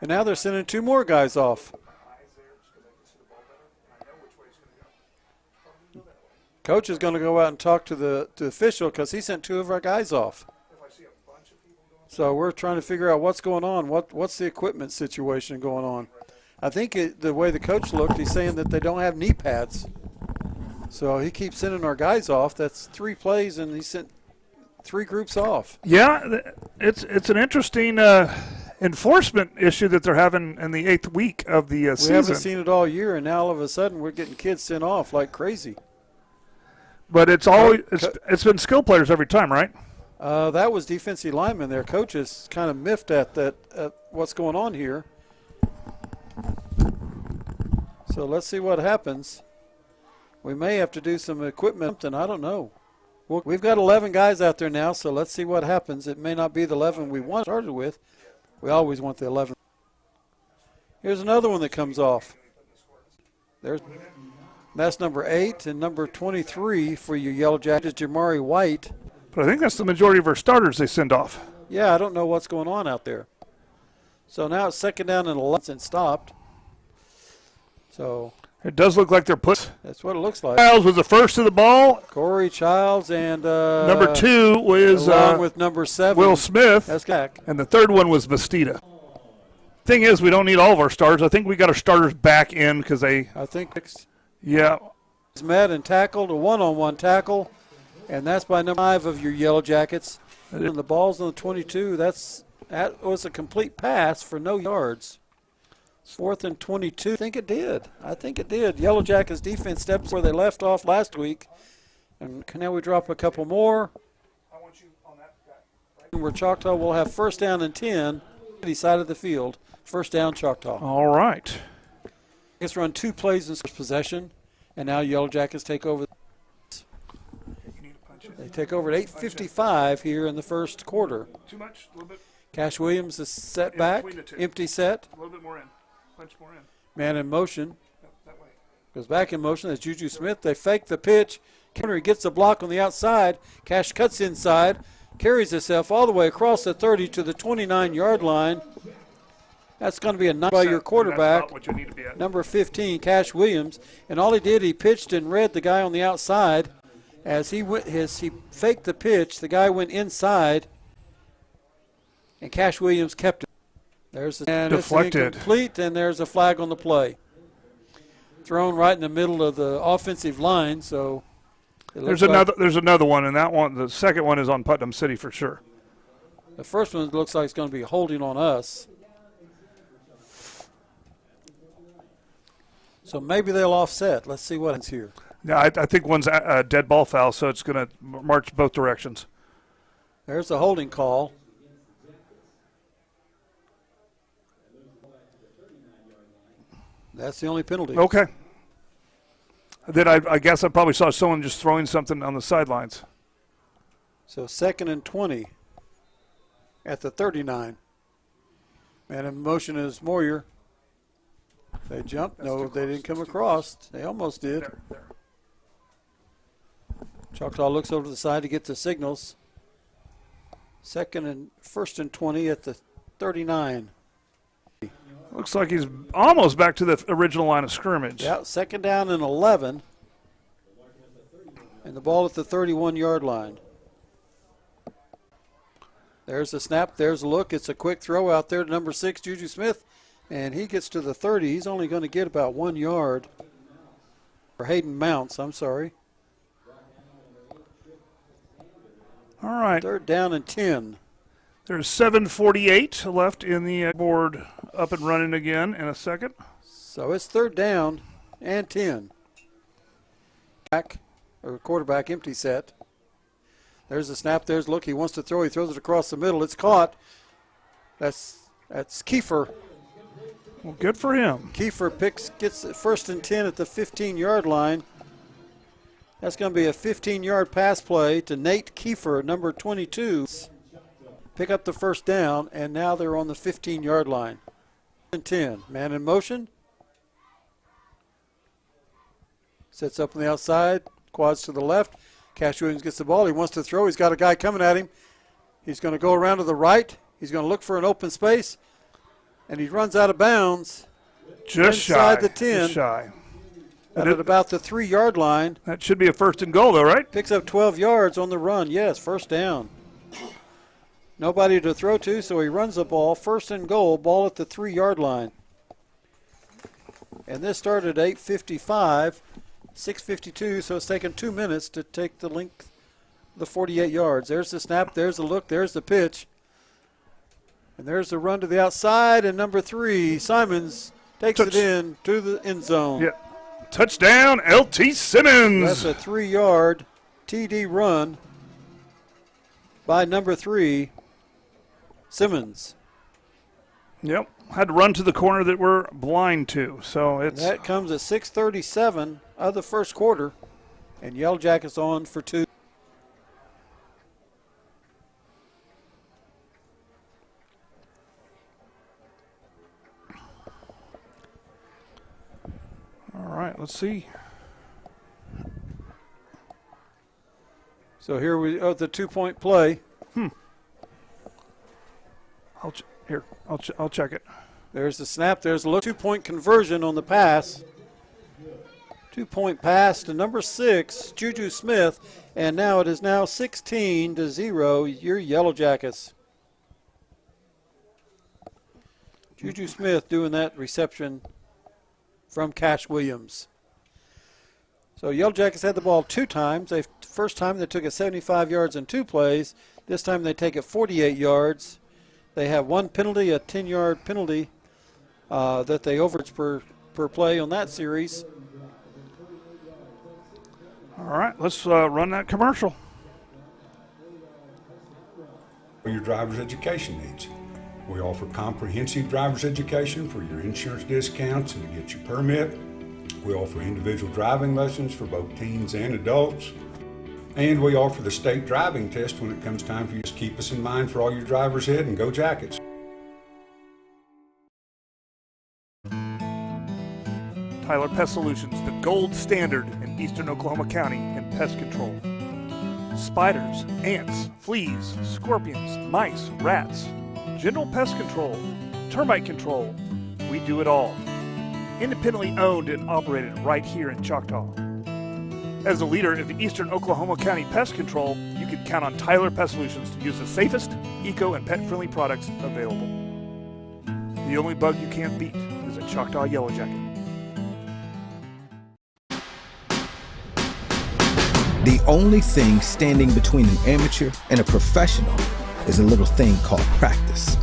And now they're sending 2 more guys off. Coach is going to go out and talk to the official because he sent 2 of our guys off. So we're trying to figure out what's going on. What's the equipment situation going on? I think the way the coach looked, he's saying that they don't have knee pads. So he keeps sending our guys off. That's 3 plays, and he sent 3 groups off. Yeah, it's an interesting enforcement issue that they're having in the 8th week of the season. We haven't seen it all year, and now all of a sudden we're getting kids sent off like crazy. But it's been skill players every time, right? That was defensive lineman. Their coach is kind of miffed at what's going on here. So let's see what happens. We may have to do some equipment, and I don't know. Well, we've got 11 guys out there now, so let's see what happens. It may not be the 11 we started with. We always want the 11. Here's another one that comes off. That's number 8 and number 23 for your Yellow Jackets, Jamari White. But I think that's the majority of our starters they send off. Yeah, I don't know what's going on out there. So now it's 2nd down and 11 and stopped. So it does look like they're put. That's what it looks like. Childs was the first to the ball. Corey Childs and number 2 was along with number 7, Will Smith. That's back. And the 3rd one was Bastida. Thing is, we don't need all of our starters. I think we got our starters back in because they. I think. Yeah. He's met and tackled a one-on-one tackle, and that's by number 5 of your Yellow Jackets. And the ball's on the 22. That was a complete pass for no yards. 4th and 22. I think it did. Yellow Jackets defense steps where they left off last week. And now we drop a couple more. Where Choctaw will have first down and 10. The side of the field. First down, Choctaw. All right. It's run 2 plays in possession, and now Yellow Jackets take over. They take over at 8:55 here in the first quarter. Too much? A little bit. Cash Williams is set back, empty set. A little bit more in. Punch more in. Man in motion. That way. Goes back in motion. That's Juju Smith. They fake the pitch. Henry gets the block on the outside. Cash cuts inside, carries himself all the way across the 30 to the 29-yard line. That's going to be a nice by your quarterback, number 15, Cash Williams. And all he did, he pitched and read the guy on the outside. As he faked the pitch, the guy went inside, and Cash Williams kept it. There's a deflected. It's incomplete, and there's a flag on the play. Thrown right in the middle of the offensive line. So there's another one, and that one, the second one is on Putnam City for sure. The first one looks like it's going to be holding on us. So maybe they'll offset. Let's see what happens here. Yeah, I think one's a dead ball foul, so it's going to march both directions. There's a holding call. That's the only penalty. Okay. Then I guess I probably saw someone just throwing something on the sidelines. So 2nd and 20 at the 39. Man in motion is Moyer. They jumped. No, they didn't come across. They almost did. There. Choctaw looks over to the side to get the signals. 1st and 20 at the 39. Looks like he's almost back to the original line of scrimmage. Yeah, 2nd down and 11. And the ball at the 31-yard line. There's the snap. There's a look. It's a quick throw out there to number 6, Juju Smith. And he gets to the 30. He's only going to get about 1 yard. For Hayden Mounts, I'm sorry. All right. 3rd down and 10. There's 7:48 left in the board, up and running again in a second. So it's 3rd down and 10. Quarterback empty set. There's the snap. There's a look. He wants to throw. He throws it across the middle. It's caught. That's Kiefer. Well, good for him. Kiefer gets it 1st and 10 at the 15-yard line. That's going to be a 15-yard pass play to Nate Kiefer, number 22. Pick up the 1st down, and now they're on the 15-yard line. 10. Man in motion. Sets up on the outside. Quads to the left. Cash Williams gets the ball. He wants to throw. He's got a guy coming at him. He's going to go around to the right. He's going to look for an open space. And he runs out of bounds. Just inside shy. the 10. Just shy. At about the 3-yard line. That should be a 1st and goal, though, right? Picks up 12 yards on the run. Yes, 1st down. Nobody to throw to, so he runs the ball. 1st and goal, ball at the 3-yard line. And this started at 8:55, 6:52, so it's taken 2 minutes to take the length, the 48 yards. There's the snap, there's the look, there's the pitch. And there's the run to the outside, and number 3, Simons, takes it in to the end zone. Yeah. Touchdown, L.T. Simmons. That's a 3-yard TD run by number 3, Simmons. Yep. Had to run to the corner that we're blind to. So it's That comes at 6:37 of the 1st quarter, and Yellow Jackets on for 2. all right. Let's see. So here we the 2-point play. I'll check it. There's the snap. There's the look. 2-point conversion on the pass. 2-point pass to number 6, Juju Smith, and now it is now 16-0. Your Yellow Jackets. Juju Smith doing that reception from Cash Williams. So Yellow Jackets had the ball 2 times. First time they took it 75 yards in 2 plays. This time they take it 48 yards. They have 1 penalty, a 10-yard penalty that they overage per play on that series. All right, let's run that commercial. For your driver's education needs. We offer comprehensive driver's education for your insurance discounts and to get your permit. We offer individual driving lessons for both teens and adults. And we offer the state driving test when it comes time for you. Just keep us in mind for all your drivers ahead and go Jackets. Tyler Pest Solutions, the gold standard in eastern Oklahoma County in pest control. Spiders, ants, fleas, scorpions, mice, rats, general pest control, termite control. We do it all. Independently owned and operated right here in Choctaw. As a leader of eastern Oklahoma County pest control, you can count on Tyler Pest Solutions to use the safest, eco, and pet-friendly products available. The only bug you can't beat is a Choctaw Yellow Jacket. The only thing standing between an amateur and a professional is a little thing called practice.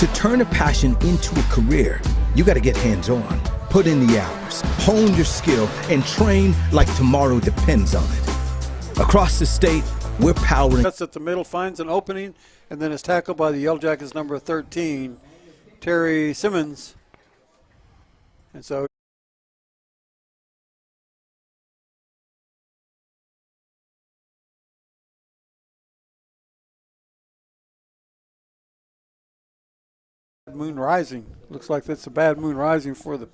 To turn a passion into a career, you got to get hands-on, put in the hours, hone your skill, and train like tomorrow depends on it. Across the state, we're powering. Cuts at the middle, finds an opening, and then is tackled by the Yellow Jackets number 13, Terry Simmons. And so Moon rising. Looks like that's a bad moon rising for the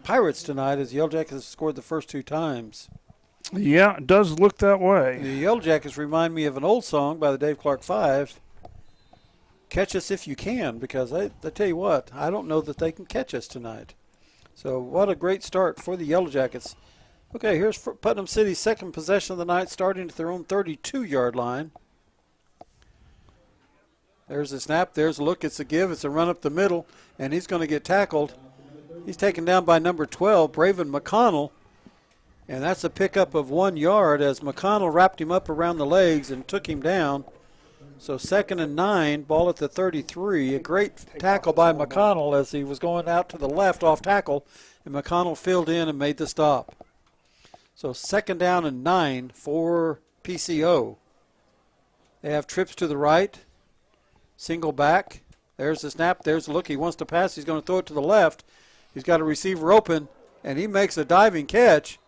Pirates tonight as the Yellow Jackets scored the first 2 times. Yeah, it does look that way. The Yellow Jackets remind me of an old song by the Dave Clark Five, Catch Us If You Can, because I tell you what, I don't know that they can catch us tonight. So what a great start for the Yellow Jackets. Okay, here's Putnam City's second possession of the night, starting at their own 32-yard line. There's a snap, there's a look, it's a give, it's a run up the middle, and he's going to get tackled. He's taken down by number 12, Braven McConnell, and that's a pickup of 1 yard as McConnell wrapped him up around the legs and took him down. So 2nd and 9, ball at the 33. A great tackle by McConnell as he was going out to the left off tackle, and McConnell filled in and made the stop. So 2nd down and 9 for PCO. They have trips to the right, single back. There's the snap, there's the look. He wants to pass, he's going to throw it to the left. He's got a receiver open, and he makes a diving catch,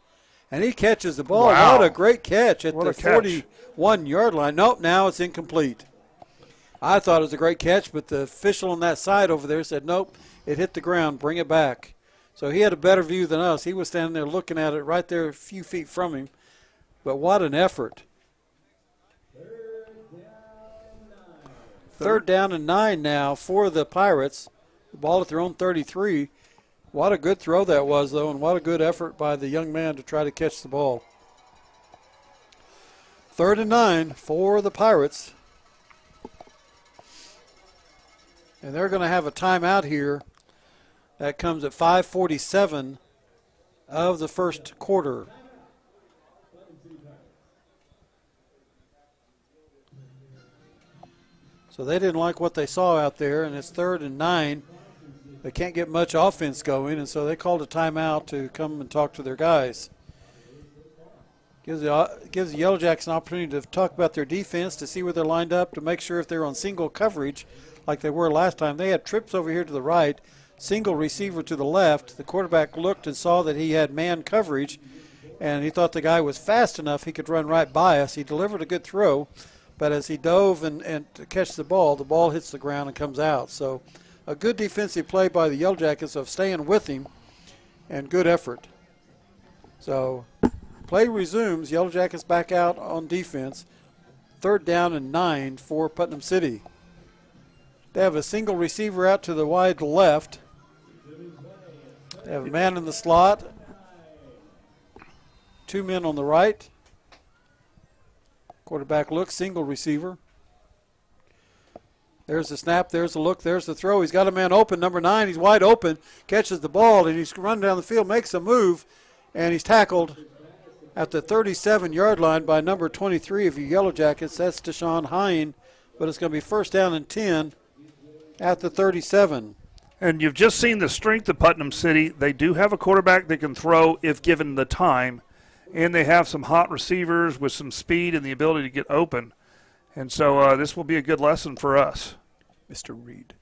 and he catches the ball. Wow. What a great catch at the 41-yard line. Nope, now it's incomplete. I thought it was a great catch, but the official on that side over there said, nope, it hit the ground, bring it back. So he had a better view than us. He was standing there looking at it right there a few feet from him. But what an effort. 3rd down and 9 now for the Pirates. The ball at their own 33. What a good throw that was, though, and what a good effort by the young man to try to catch the ball. 3rd and 9 for the Pirates. And they're going to have a timeout here. That comes at 5:47 of the first quarter. So they didn't like what they saw out there, and it's 3rd and 9. They can't get much offense going, and so they called a timeout to come and talk to their guys. Gives the Yellow Jackets an opportunity to talk about their defense, to see where they're lined up, to make sure if they're on single coverage like they were last time. They had trips over here to the right, single receiver to the left. The quarterback looked and saw that he had man coverage, and he thought the guy was fast enough he could run right by us. He delivered a good throw, but as he dove and to catch the ball hits the ground and comes out. So a good defensive play by the Yellow Jackets of staying with him, and good effort. So play resumes. Yellow Jackets back out on defense. 3rd down and 9 for Putnam City. They have a single receiver out to the wide left. They have a man in the slot. 2 men on the right. Quarterback looks, single receiver. There's the snap, there's the look, there's the throw. He's got a man open, number 9. He's wide open, catches the ball, and he's running down the field, makes a move, and he's tackled at the 37-yard line by number 23 of your Yellow Jackets. That's Deshaun Hine, but it's going to be 1st down and 10 at the 37. And you've just seen the strength of Putnam City. They do have a quarterback that can throw if given the time, and they have some hot receivers with some speed and the ability to get open. And so this will be a good lesson for us. Mr. Reed.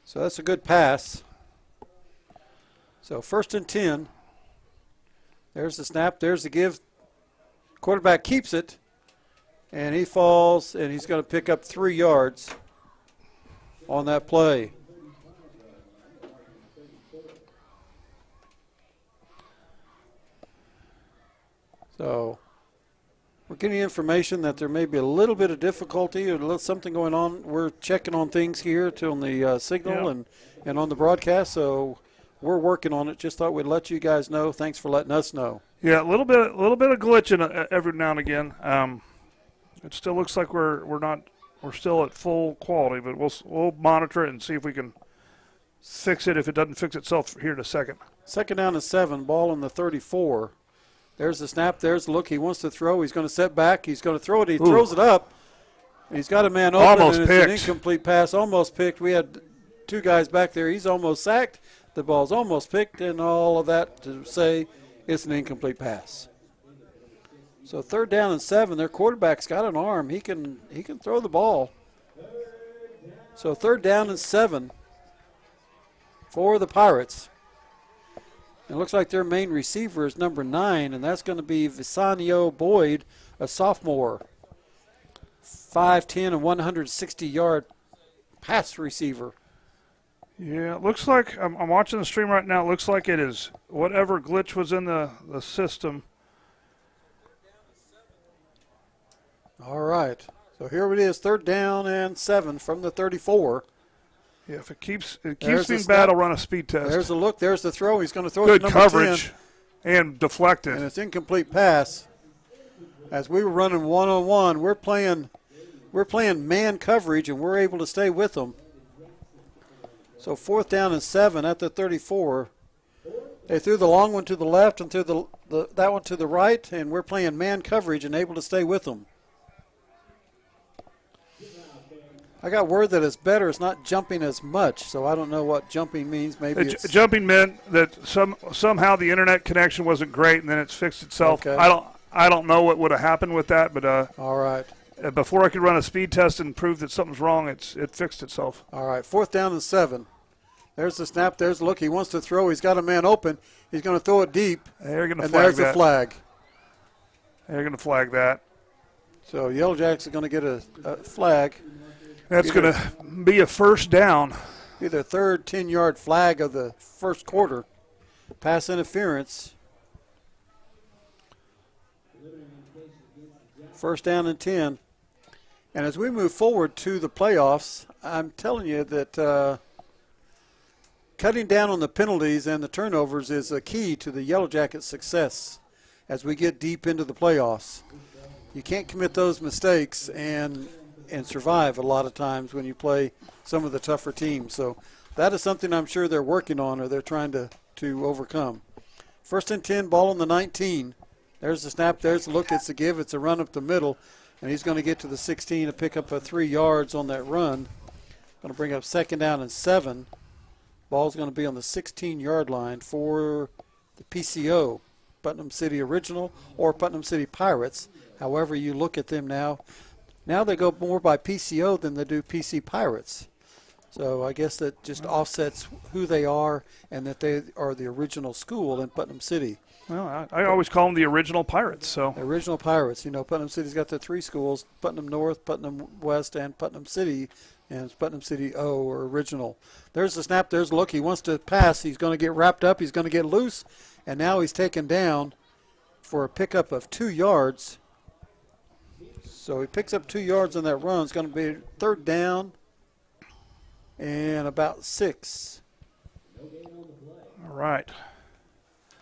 So that's a good pass. So 1st and 10. There's the snap, there's the give. Quarterback keeps it, and he falls, and he's going to pick up 3 yards on that play. So we're getting information that there may be a little bit of difficulty or a little something going on. We're checking on things here on the signal and on the broadcast, so we're working on it. Just thought we'd let you guys know. Thanks for letting us know. Yeah, a little bit of glitching every now and again. It still looks like we're still at full quality, but we'll monitor it and see if we can fix it if it doesn't fix itself here in a second. 2nd down and 7, ball in the 34. There's the snap, there's the look. He wants to throw. He's going to set back. He's going to throw it. He throws it up. He's got a man open, almost and it's picked. an incomplete pass. Almost picked. We had 2 guys back there. He's almost sacked. The ball's almost picked, and all of that to say it's an incomplete pass. So 3rd down and 7. Their quarterback's got an arm. He can throw the ball. So 3rd down and 7 for the Pirates. It looks like their main receiver is number 9, and that's going to be Visanio Boyd, a sophomore. 5'10", and 160-yard pass receiver. Yeah, it looks like I'm watching the stream right now. It looks like it is whatever glitch was in the system. All right. So here it is, 3rd down and 7 from the 34. Yeah, if it keeps There's being the bad, snap. I'll run a speed test. There's the look. There's the throw. He's going to throw Good it to number coverage 10, and deflected. and it's incomplete pass. As we were running one-on-one, we're playing man coverage, and we're able to stay with them. So 4th down and 7 at the 34. They threw the long one to the left and threw that one to the right, and we're playing man coverage and able to stay with them. I got word that it's better. It's not jumping as much, so I don't know what jumping means. Maybe it's jumping meant that somehow the internet connection wasn't great, and then it's fixed itself. Okay. I don't know what would have happened with that, but all right. Before I could run a speed test and prove that something's wrong, it fixed itself. All right, 4th down and 7. There's the snap. There's the look. He wants to throw. He's got a man open. He's going to throw it deep. They're going to and flag there's that. the flag. They're going to flag that. So Yellow Jacks are going to get a flag. That's going to be a 1st down. Be their 3rd 10-yard flag of the 1st quarter. Pass interference. 1st down and 10. And as we move forward to the playoffs, I'm telling you that cutting down on the penalties and the turnovers is a key to the Yellow Jackets' success as we get deep into the playoffs. You can't commit those mistakes and survive a lot of times when you play some of the tougher teams. So that is something I'm sure they're working on or they're trying to overcome. 1st and 10, ball on the 19. There's the snap. There's the look. It's a give. It's a run up the middle. And he's going to get to the 16 to pick up 3 yards on that run. Going to bring up 2nd down and 7. Ball's going to be on the 16-yard line for the PCO, Putnam City Original or Putnam City Pirates. However you look at them now. Now they go more by PCO than they do PC Pirates. So I guess that just offsets who they are and that they are the original school in Putnam City. Well, I always call them the original Pirates. So the original Pirates. You know, Putnam City's got the 3 schools, Putnam North, Putnam West, and Putnam City. And it's Putnam City O or original. There's the snap. There's the look. He wants to pass. He's going to get wrapped up. He's going to get loose. And now he's taken down for a pickup of 2 yards. So he picks up 2 yards on that run. It's going to be 3rd down and about 6. all right.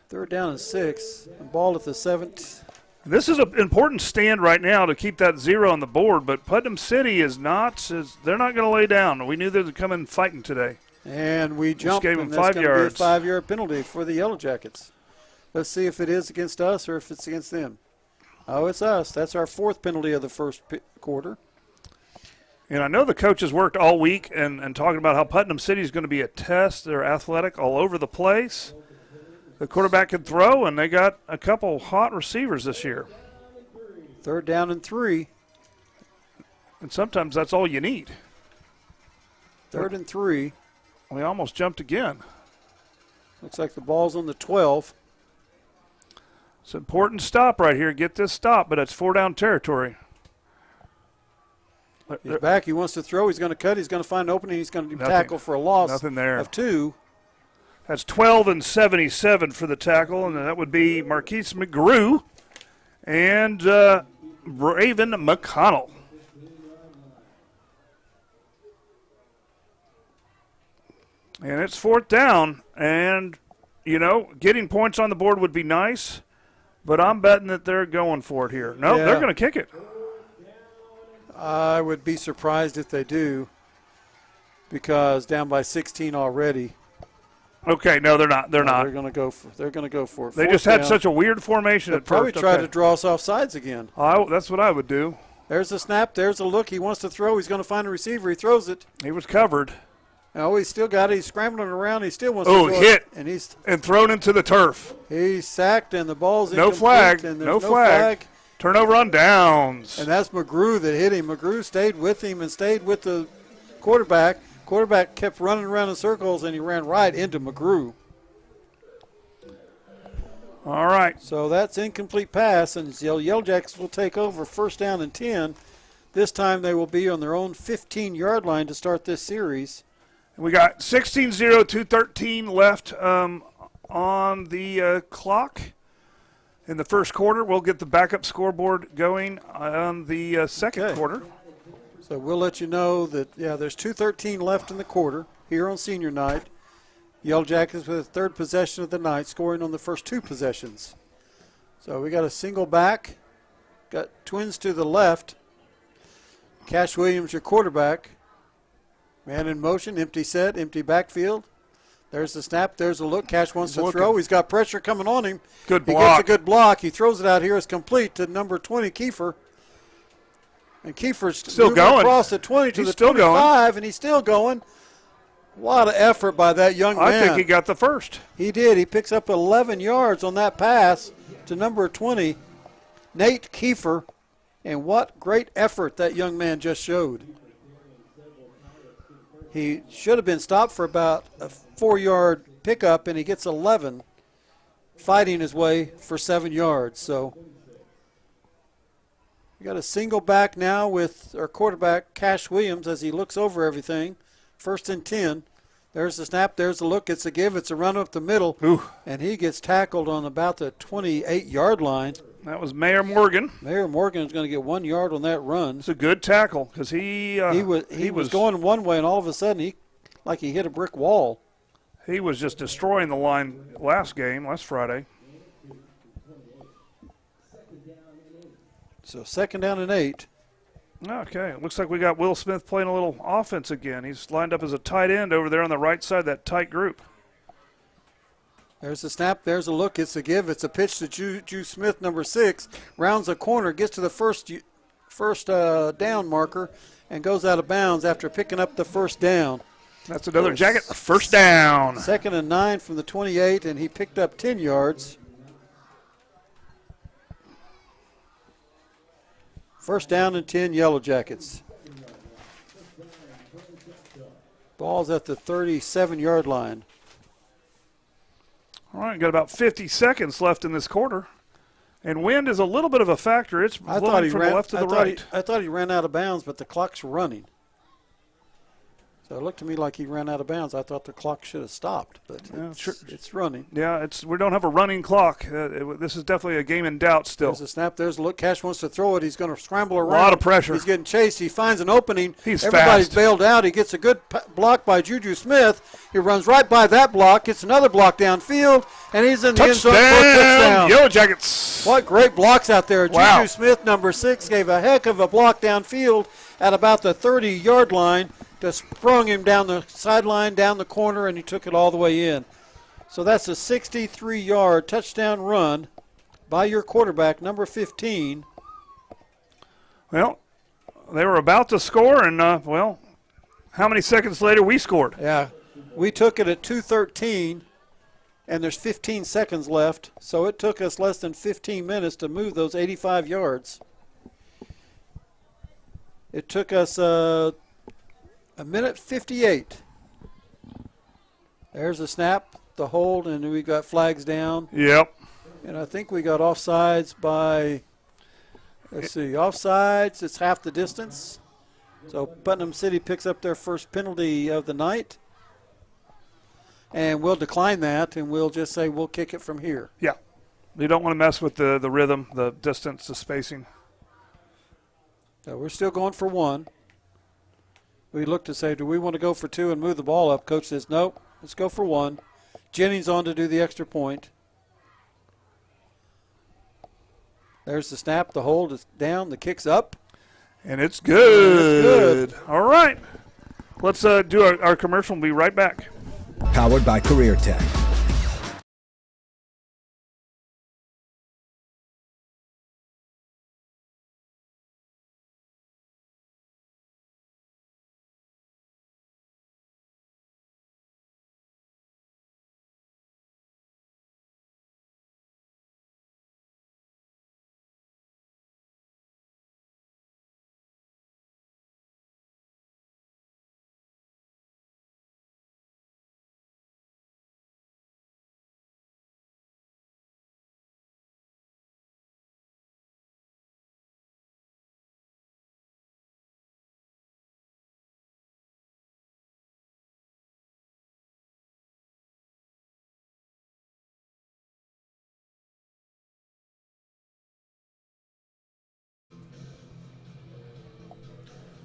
3rd down and 6. And ball at the 7th. This is an important stand right now to keep that 0 on the board, but Putnam City is not. They're not going to lay down. We knew they would come in fighting today. And we jumped, gave him and that's 5 going to be a yards. 5-yard penalty for the Yellow Jackets. Let's see if it is against us or if it's against them. Oh, it's us. That's our 4th penalty of the 1st quarter. And I know the coaches worked all week and talking about how Putnam City is going to be a test. They're athletic all over the place. The quarterback can throw, and they got a couple hot receivers this year. 3rd down and 3. And sometimes that's all you need. 3rd and 3. We almost jumped again. Looks like the ball's on the 12. It's an important stop right here. Get this stop, but it's 4-down territory. He's back. He wants to throw. He's going to cut. He's going to find an opening. He's going to tackle for a loss Nothing there. of 2. That's 12 and 77 for the tackle, and that would be Marquise McGrew and Raven McConnell. And it's 4th down, and, you know, getting points on the board would be nice, but I'm betting that they're going for it here. No, they're going to kick it. I would be surprised if they do because down by 16 already. Okay, no, they're not. They're not. They're going to go for. They're going to go for it. They 4th just had down. such a weird formation. They'll at probably first. try Okay. to draw us off sides again. That's what I would do. There's the snap. There's the look. He wants to throw. He's going to find a receiver. He throws it. He was covered. Oh, he's still got it. He's scrambling around. He still wants Oh, to throw hit. it. And thrown into the turf. He's sacked, and the ball's No incomplete, flag. and there's No flag. Turnover on downs. And that's McGrew that hit him. McGrew stayed with him and stayed with the quarterback. Quarterback kept running around in circles, and he ran right into McGrew. All right. So that's incomplete pass, and Yellow Jackets will take over 1st down and 10. This time they will be on their own 15-yard line to start this series. We got 16-0, 2:13 left on the clock in the first quarter. We'll get the backup scoreboard going on the second quarter. So we'll let you know that, there's 2:13 left in the quarter here on senior night. Yellow Jackets with the third possession of the night, scoring on the first two possessions. So we got a single back, got twins to the left. Cash Williams, your quarterback. Man in motion, empty set, empty backfield. There's the snap, there's a look. Cash wants to throw. He's got pressure coming on him. Good block. He gets a good block. He throws it out here. It's complete to number 20, Kiefer. And Kiefer's still going across the 20 to the 25, and he's still going. A lot of effort by that young man. I think he got the first. He did. He picks up 11 yards on that pass to number 20, Nate Kiefer. And what great effort that young man just showed. He should have been stopped for about a 4-yard pickup, and he gets 11, fighting his way for 7 yards. So we got a single back now with our quarterback, Cash Williams, as he looks over everything. 1st and 10. There's the snap. There's the look. It's a give. It's a run up the middle. Ooh. And he gets tackled on about the 28-yard line. That was Mayor Morgan. Mayor Morgan is going to get 1 yard on that run. It's a good tackle because he was going one way, and all of a sudden he hit a brick wall. He was just destroying the line last Friday. So 2nd down and 8. Okay, it looks like we got Will Smith playing a little offense again. He's lined up as a tight end over there on the right side of that tight group. There's the snap. There's a look. It's a give. It's a pitch to Juice Smith, number 6. Rounds a corner, gets to the first down marker, and goes out of bounds after picking up the first down. That's another Jacket. First down. 2nd and 9 from the 28, and he picked up 10 yards. 1st down and 10, Yellow Jackets. Ball's at the 37-yard line. All right, got about 50 seconds left in this quarter. And wind is a little bit of a factor. It's blowing from the left to the right. I thought he ran out of bounds, but the clock's running. So it looked to me like he ran out of bounds. I thought the clock should have stopped, but it's running. Yeah, we don't have a running clock. This is definitely a game in doubt still. There's a snap. There's a look. Cash wants to throw it. He's going to scramble around. A lot of pressure. He's getting chased. He finds an opening. Everybody's fast. Bailed out. He gets a good block by Juju Smith. He runs right by that block, gets another block downfield, and he's in the end zone for a touchdown. Yellow Jackets. What great blocks out there. Wow. Juju Smith, number 6, gave a heck of a block downfield at about the 30-yard line. Just sprung him down the sideline, down the corner, and he took it all the way in. So that's a 63-yard touchdown run by your quarterback, number 15. Well, they were about to score, and, how many seconds later we scored? Yeah, we took it at 2:13, and there's 15 seconds left. So it took us less than 15 minutes to move those 85 yards. It took us a minute 58. There's a snap, the hold, and we got flags down. Yep. And I think we got offsides by, offsides, it's half the distance. So Putnam City picks up their first penalty of the night. And we'll decline that, and we'll just say we'll kick it from here. Yeah. You don't want to mess with the rhythm, the distance, the spacing. So we're still going for 1. We look to say, do we want to go for 2 and move the ball up? Coach says, nope, let's go for 1. Jennings on to do the extra point. There's the snap. The hold is down. The kick's up. And it's good. All right. Let's do our commercial and be right back. Powered by Career Tech.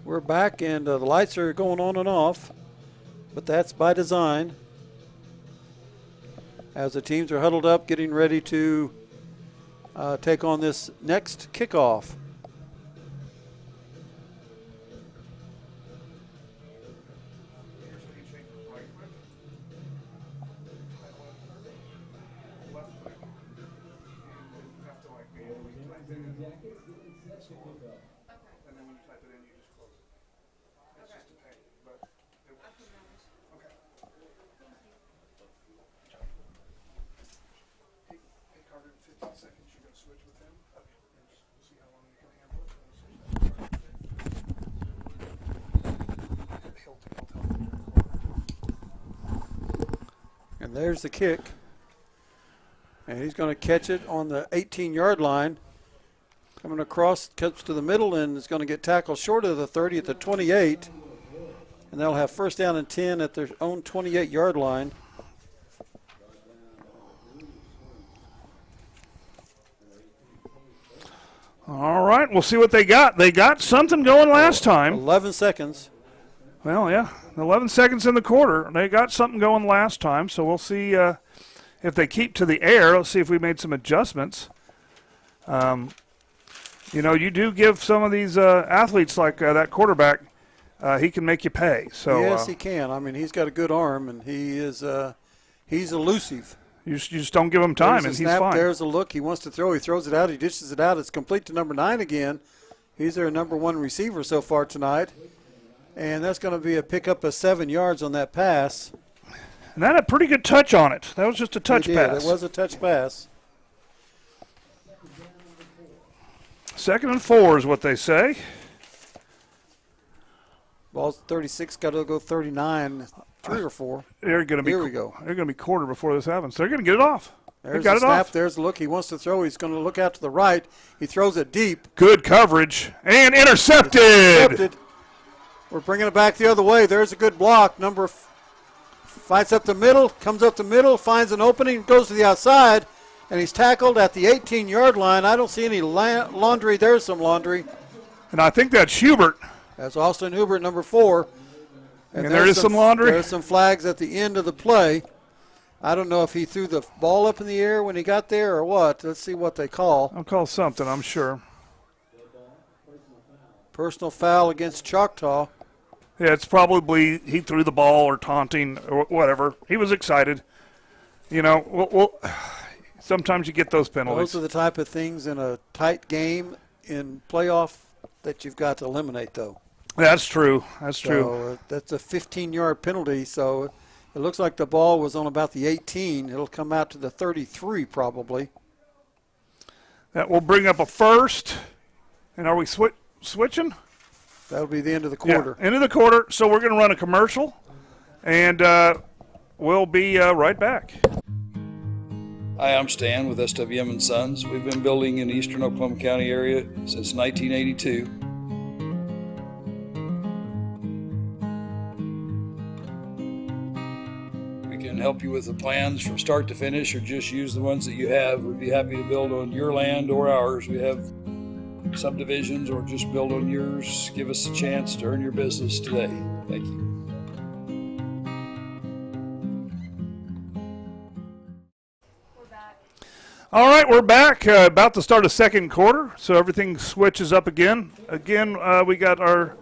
We're back, and the lights are going on and off, but that's by design. As the teams are huddled up, getting ready to take on this next kickoff. And there's the kick. And he's going to catch it on the 18-yard line. Coming across, cuts to the middle, and is going to get tackled short of the 30 at the 28. And they'll have first down and 10 at their own 28-yard line. All right, we'll see what they got. They got something going last time. 11 seconds. Well, yeah, 11 seconds in the quarter. They got something going last time, so we'll see if they keep to the air. Let's see if we made some adjustments. You know, you do give some of these athletes like that quarterback, he can make you pay. So yes, he can. I mean, he's got a good arm, and he is he's elusive. You just don't give him time, and he's fine. There's a look. He wants to throw. He throws it out. He dishes it out. It's complete to number 9 again. He's their number 1 receiver so far tonight. And that's going to be a pickup of 7 yards on that pass. And that had a pretty good touch on it. That was just a touch pass. It was a touch pass. 2nd and 4 is what they say. Ball's 36, got to go 39, 3 or 4. They're going to be. Here we go. They're going to be quarter before this happens. They're going to get it off. There's they got the it snap. off. There's the look. He wants to throw. He's going to look out to the right. He throws it deep. Good coverage and intercepted. We're bringing it back the other way. There's a good block. Fights up the middle, comes up the middle, finds an opening, goes to the outside, and he's tackled at the 18-yard line. I don't see any laundry. There's some laundry. And I think that's Hubert. That's Austin Hubert, number 4. And there is some laundry. There's some flags at the end of the play. I don't know if he threw the ball up in the air when he got there or what. Let's see what they call. I'll call something, I'm sure. Personal foul against Choctaw. Yeah, it's probably he threw the ball or taunting or whatever. He was excited. You know, sometimes you get those penalties. Those are the type of things in a tight game in playoff that you've got to eliminate, though. That's true. That's true. So that's a 15-yard penalty, so it looks like the ball was on about the 18. It'll come out to the 33 probably. That will bring up a first. And are we switching? That'll be the end of the quarter. Yeah, end of the quarter. So we're going to run a commercial, and we'll be right back. Hi, I'm Stan with SWM & Sons. We've been building in the eastern Oklahoma County area since 1982. We can help you with the plans from start to finish or just use the ones that you have. We'd be happy to build on your land or ours. We have subdivisions or just build on yours. Give us a chance to earn your business today. Thank you. All right, we're back. About to start a second quarter, so everything switches up again. We got our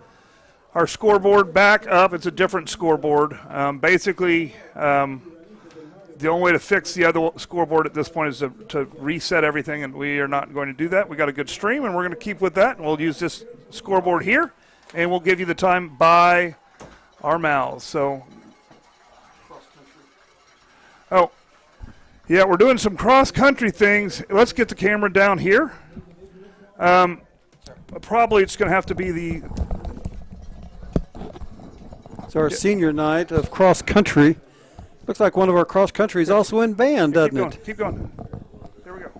scoreboard back up. It's a different scoreboard. Basically, the only way to fix the other scoreboard at this point is to reset everything, and we are not going to do that. We got a good stream, and we're going to keep with that. And we'll use this scoreboard here, and we'll give you the time by our mouths. So, yeah, we're doing some cross-country things. Let's get the camera down here. Probably it's going to have to be It's our senior night of cross-country. Looks like one of our cross-country is also in band, doesn't it? Keep going. There we go.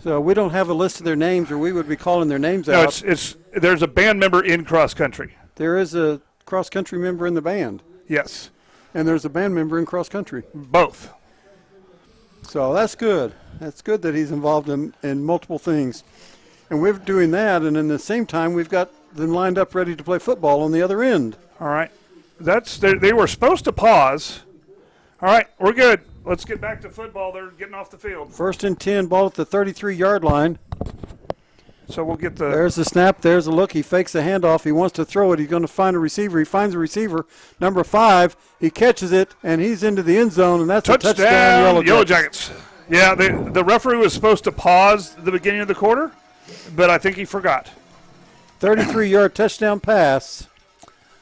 So we don't have a list of their names, or we would be calling their names out. No, there's a band member in cross-country. There is a cross-country member in the band. Yes. And there's a band member in cross-country. Both. So that's good. That's good that he's involved in multiple things. And we're doing that, and in the same time, we've got them lined up ready to play football on the other end. All right. They were supposed to pause. All right, we're good. Let's get back to football. They're getting off the field. 1st and 10, ball at the 33-yard line. So we'll get the... There's the snap. There's a look. He fakes the handoff. He wants to throw it. He's going to find a receiver. He finds a receiver, number 5. He catches it, and he's into the end zone, and that's a touchdown, Yellow Jackets. Yeah, the referee was supposed to pause the beginning of the quarter, but I think he forgot. 33-yard touchdown pass.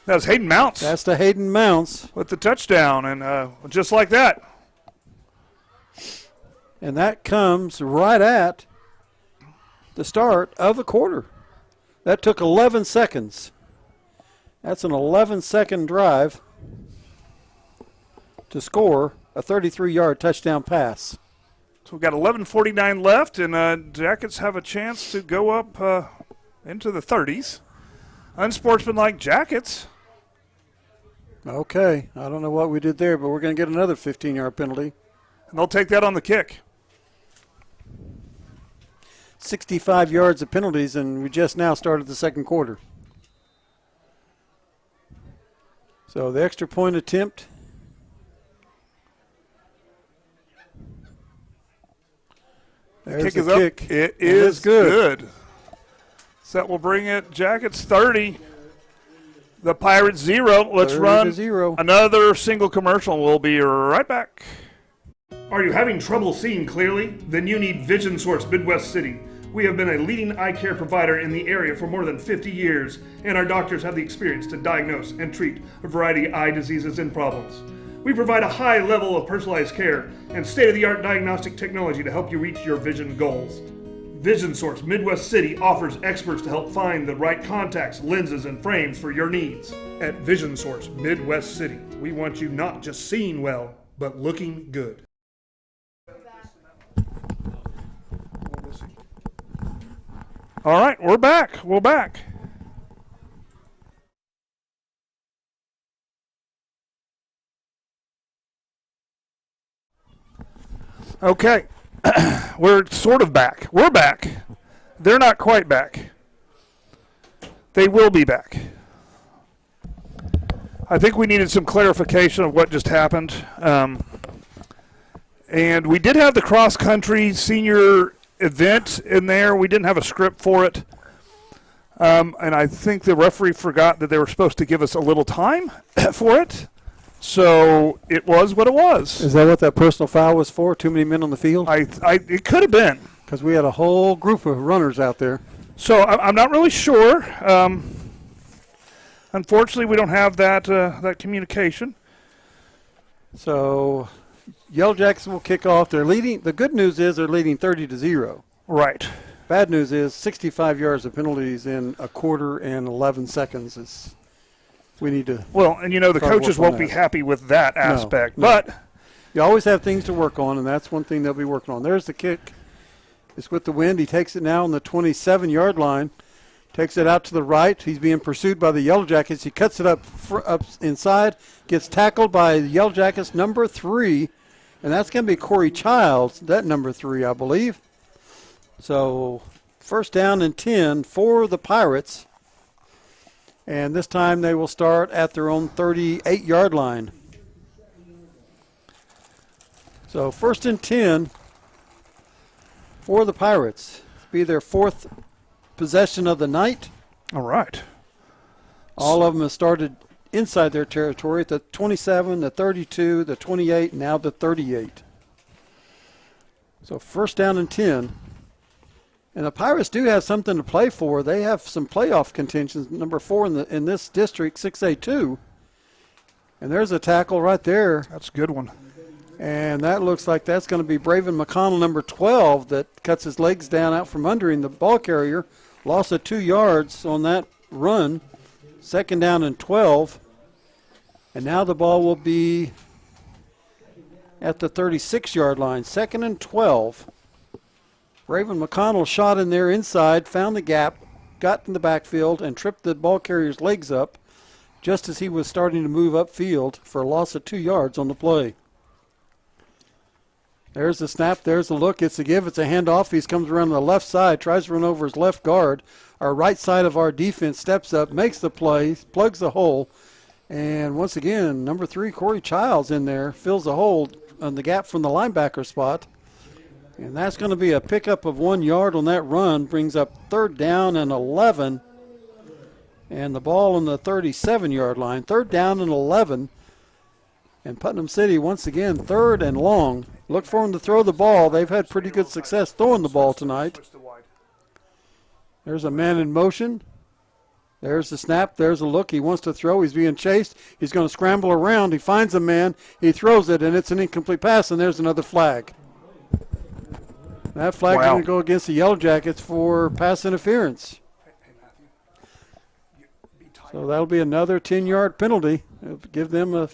That was Hayden Mounts. That's to Hayden Mounts. With the touchdown, and just like that. And that comes right at the start of the quarter. That took 11 seconds. That's an 11-second drive to score a 33-yard touchdown pass. So we've got 11:49 left, and Jackets have a chance to go up into the 30s. Unsportsmanlike Jackets. Okay, I don't know what we did there, but we're going to get another 15-yard penalty. And they'll take that on the kick. 65 yards of penalties, and we just now started the second quarter. So the extra point attempt. There's Kick the is kick. up. It is good. So that will bring it Jackets 30. The Pirates 0. Let's run 0. Another single commercial. We'll be right back. Are you having trouble seeing clearly? Then you need Vision Source Midwest City. We have been a leading eye care provider in the area for more than 50 years, and our doctors have the experience to diagnose and treat a variety of eye diseases and problems. We provide a high level of personalized care and state-of-the-art diagnostic technology to help you reach your vision goals. Vision Source Midwest City offers experts to help find the right contacts, lenses, and frames for your needs. At Vision Source Midwest City, we want you not just seeing well, but looking good. All right, we're back. We're back. Okay, we're sort of back. We're back. They're not quite back. They will be back. I think we needed some clarification of what just happened. And we did have the cross-country senior event in there. We didn't have a script for it. And I think the referee forgot that they were supposed to give us a little time for it. So it was what it was. Is that what that personal foul was for? Too many men on the field? It could have been. Because we had a whole group of runners out there. So I'm not really sure. Unfortunately, we don't have that communication. So Yellow Jackets will kick off. They're leading. The good news is they're leading 30-0. Right. Bad news is 65 yards of penalties in a quarter and 11 seconds. We need to. Well, and the coaches won't be happy with that aspect. No. But you always have things to work on, and that's one thing they'll be working on. There's the kick. It's with the wind. He takes it now on the 27-yard line. Takes it out to the right. He's being pursued by the Yellow Jackets. He cuts it up inside. Gets tackled by the Yellow Jackets, number 3. And that's going to be Corey Childs, that number 3, I believe. So first down and 10 for the Pirates. And this time they will start at their own 38-yard line. So first and 10 for the Pirates. It'll be their 4th possession of the night. All right. All of them have started inside their territory at the 27, the 32, the 28, now the 38. So first down and 10. And the Pirates do have something to play for. They have some playoff contentions, number 4 in this district, 6A2. And there's a tackle right there. That's a good one. And that looks like that's going to be Braven McConnell, number 12, that cuts his legs down out from under him. The ball carrier loss of 2 yards on that run. Second down and 12. And now the ball will be at the 36-yard line. Second and 12. Braven McConnell shot in there inside, found the gap, got in the backfield, and tripped the ball carrier's legs up just as he was starting to move upfield for a loss of 2 yards on the play. There's the snap. There's the look. It's a give. It's a handoff. He comes around the left side, tries to run over his left guard. Our right side of our defense steps up, makes the play, plugs the hole. And once again, number 3, Corey Childs in there, fills the hole on the gap from the linebacker spot. And that's going to be a pickup of 1 yard on that run, brings up 3rd down and 11. And the ball on the 37-yard line, 3rd down and 11. And Putnam City, once again, 3rd and long. Look for them to throw the ball. They've had pretty good success throwing the ball tonight. There's a man in motion. There's the snap. There's a look. He wants to throw. He's being chased. He's going to scramble around. He finds a man. He throws it, and it's an incomplete pass, and there's another flag. That flag is going to go against the Yellow Jackets for pass interference. So that'll be another 10-yard penalty. It'll give them a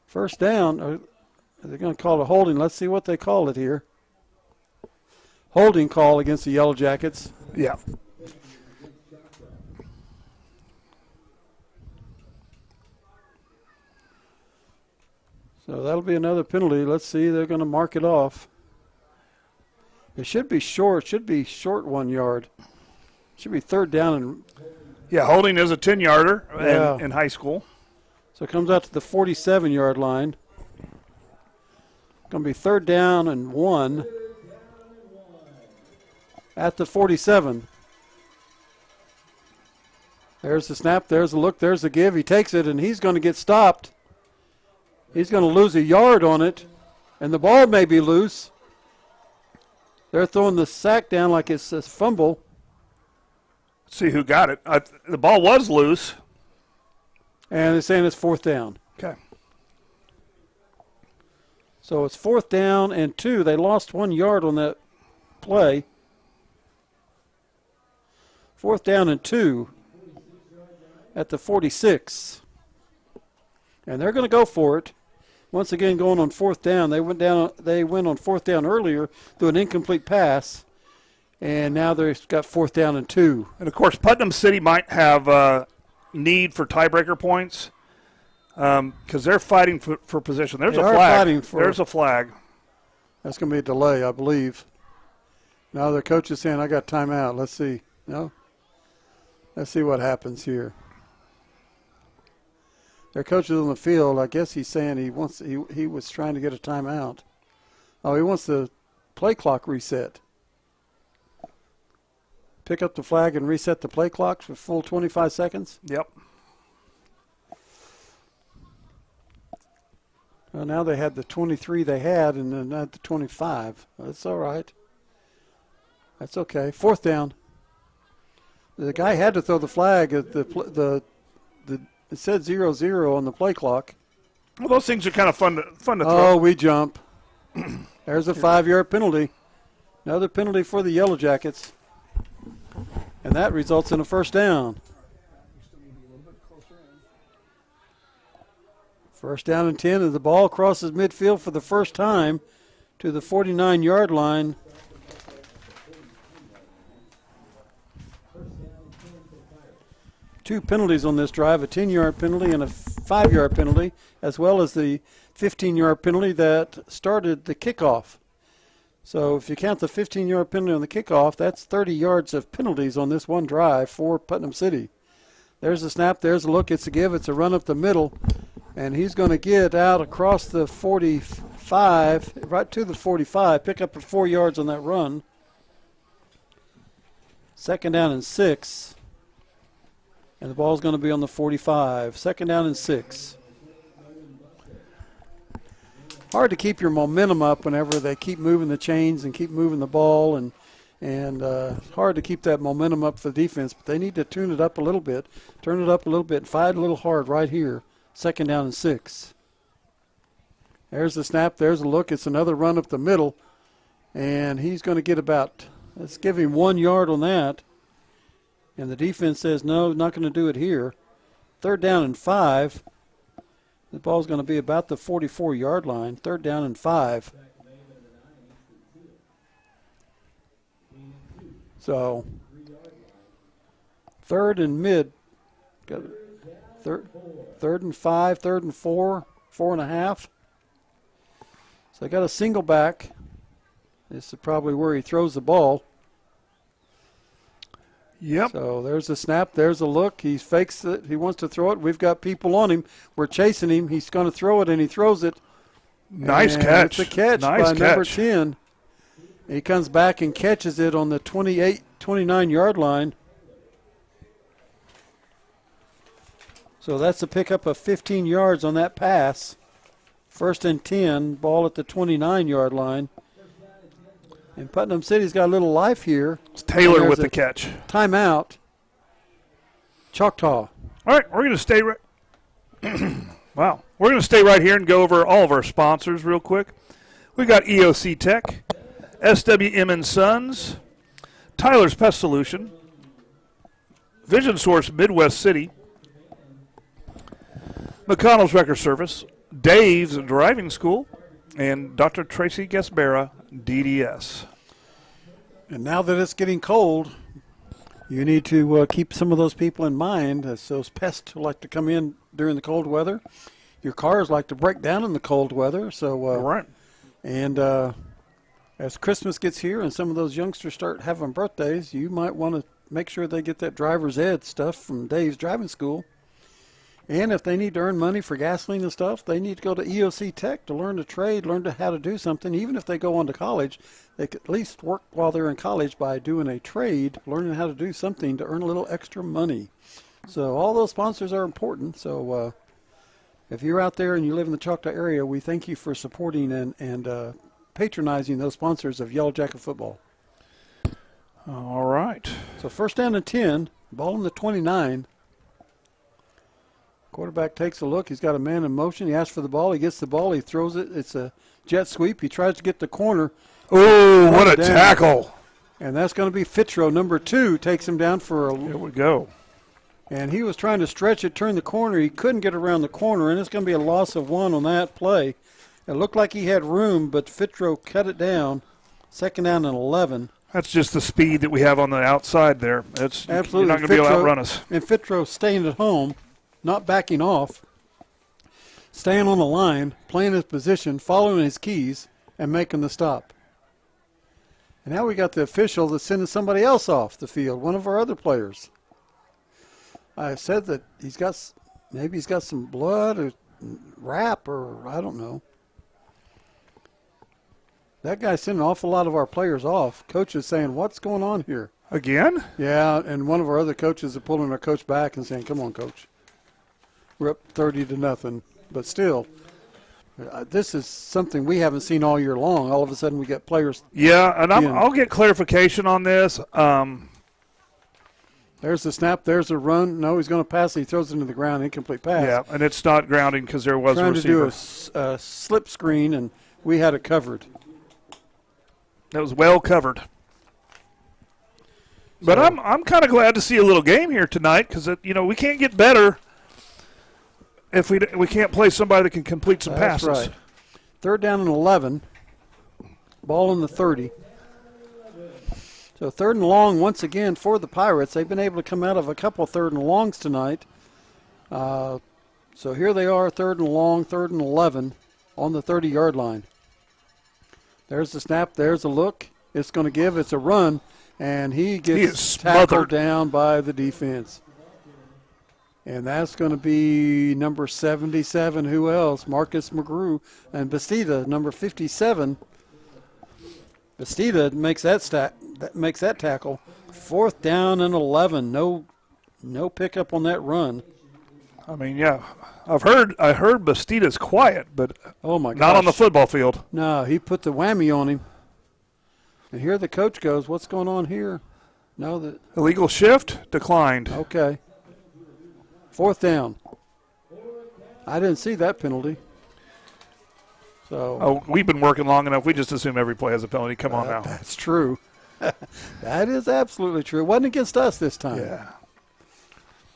first down. They're going to call it a holding. Let's see what they call it here. Holding call against the Yellow Jackets. Yeah. So that'll be another penalty. Let's see. They're going to mark it off. It should be short. Should be short 1 yard. Should be 3rd down. And yeah, holding is a 10-yarder in high school. So it comes out to the 47-yard line. Going to be 3rd down and 1 at the 47. There's the snap. There's the look. There's the give. He takes it, and he's going to get stopped. He's going to lose a yard on it, and the ball may be loose. They're throwing the sack down like it's a fumble. Let's see who got it. The ball was loose. And they're saying it's 4th down. Okay. So it's 4th down and 2. They lost 1 yard on that play. 4th down and 2 at the 46. And they're going to go for it. Once again, going on 4th down. They went on 4th down earlier through an incomplete pass. And now they've got 4th down and 2. And, of course, Putnam City might have need for tiebreaker points because they're fighting for position. There's a flag. There's a flag. That's going to be a delay, I believe. Now the coach is saying, I got timeout. Let's see. No? Let's see what happens here. Their coach is on the field. I guess he's saying he was trying to get a timeout. Oh, he wants the play clock reset. Pick up the flag and reset the play clock for full 25 seconds? Yep. Well, now they had the 23 they had and then not the 25. That's all right. That's okay. 4th down. The guy had to throw the flag at it said 0-0 on the play clock. Well, those things are kind of fun to throw. Oh, we jump. There's a 5-yard penalty. Another penalty for the Yellow Jackets. And that results in a first down. First down and 10, and the ball crosses midfield for the first time to the 49-yard line. Two penalties on this drive, a 10-yard penalty and a 5-yard penalty, as well as the 15-yard penalty that started the kickoff. So if you count the 15-yard penalty on the kickoff, that's 30 yards of penalties on this one drive for Putnam City. There's the snap, there's the look, it's a give, it's a run up the middle, and he's going to get out across the 45, right to the 45, pick up 4 yards on that run. 2nd down and 6. And the ball's going to be on the 45. 2nd down and 6. Hard to keep your momentum up whenever they keep moving the chains and keep moving the ball, and hard to keep that momentum up for the defense. But they need to tune it up a little bit, turn it up a little bit, fight a little hard right here. 2nd down and 6. There's the snap. There's the look. It's another run up the middle, and he's going to get about. Let's give him 1 yard on that. And the defense says, no, not going to do it here. 3rd down and 5. The ball's going to be about the 44-yard line. 3rd down and 5. So, 3rd and mid. Got 3rd and 5, 3rd and 4, 4.5. So they got a single back. This is probably where he throws the ball. Yep. So there's a snap. There's a look. He fakes it. He wants to throw it. We've got people on him. We're chasing him. He's going to throw it, and he throws it. Nice and catch. It's a catch by number 10. He comes back and catches it on the 29-yard line. So that's a pickup of 15 yards on that pass. 1st and 10, ball at the 29-yard line. And Putnam City's got a little life here. It's Taylor with the catch. Timeout. Choctaw. All right, we're going to stay right. Wow. We're going to stay right here and go over all of our sponsors real quick. We got EOC Tech, SWM and Sons, Tyler's Pest Solution, Vision Source Midwest City, McConnell's Record Service, Dave's Driving School, and Dr. Tracy Gasbera, DDS. And now that it's getting cold, you need to keep some of those people in mind, as those pests like to come in during the cold weather. Your cars like to break down in the cold weather. So, Right. And as Christmas gets here and some of those youngsters start having birthdays, you might want to make sure they get that driver's ed stuff from Dave's Driving School. And if they need to earn money for gasoline and stuff, they need to go to EOC Tech to learn a trade, learn how to do something. Even if they go on to college, they could at least work while they're in college by doing a trade, learning how to do something to earn a little extra money. So all those sponsors are important. So if you're out there and you live in the Choctaw area, we thank you for supporting and patronizing those sponsors of Yellow Jacket football. All right. So 1st down and 10, ball in the 29. Quarterback takes a look. He's got a man in motion. He asks for the ball. He gets the ball. He throws it. It's a jet sweep. He tries to get the corner. Oh, what a tackle. And that's going to be Fitro. Number 2 takes him down for a. Here we go. And he was trying to stretch it, turn the corner. He couldn't get around the corner, and it's going to be a loss of 1 on that play. It looked like he had room, but Fitro cut it down. 2nd down and 11. That's just the speed that we have on the outside there. It's Absolutely. You're not going to be able to outrun us. And Fitro staying at home, not backing off, staying on the line, playing his position, following his keys, and making the stop. And now we got the official that's sending somebody else off the field, one of our other players. I said that maybe he's got some blood or wrap or I don't know. That guy's sending an awful lot of our players off. Coach is saying, what's going on here? Again? Yeah, and one of our other coaches is pulling our coach back and saying, come on, coach. We're up 30-0. But still, this is something we haven't seen all year long. All of a sudden we get players. Yeah, and I'll get clarification on this. There's the snap. There's a run. No, he's going to pass. He throws it into the ground. Incomplete pass. Yeah, and it's not grounding because there was a receiver. Trying to do a slip screen, and we had it covered. That was well covered. But So- I'm kind of glad to see a little game here tonight because we can't get better if we can't play somebody that can complete some That's passes. right. 3rd down and 11. Ball in the 30. So 3rd and long once again for the Pirates. They've been able to come out of a couple of 3rd and longs tonight. So here they are, 3rd and long, 3rd and 11 on the 30-yard line. There's the snap. There's a look. It's going to give. It's a run. And he gets tackled down by the defense. And that's going to be number 77. Who else? Marcus McGrew and Bastida, number 57. Bastida makes that tackle. 4th down and 11. No pickup on that run. I mean, yeah, I heard Bastida's quiet, but Oh my gosh. not on the football field. No, he put the whammy on him. And here the coach goes, what's going on here? No, that Illegal shift declined. okay. 4th down. I didn't see that penalty. So Oh, we've been working long enough. We just assume every play has a penalty. Come on now. that's true. That is absolutely true. It wasn't against us this time. Yeah.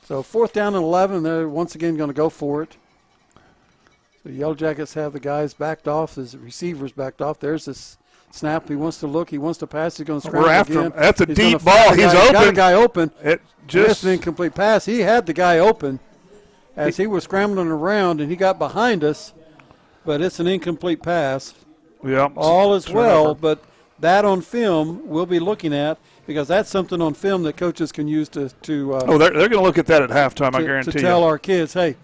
So 4th down and 11. They're once again going to go for it. So Yellow Jackets have the guys backed off, the receivers backed off. There's this snap. He wants to look. He wants to pass. He's going to scramble We're after again. him. That's a He's deep gonna find ball. the He's guy. Got a open. guy open. It That's just an incomplete pass. He had the guy open as he was scrambling around, and he got behind us. But it's an incomplete pass. Yeah. all is turn well, over. but that on film we'll be looking at because that's something on film that coaches can use to They're going to look at that at halftime, I guarantee to tell you. our kids, hey,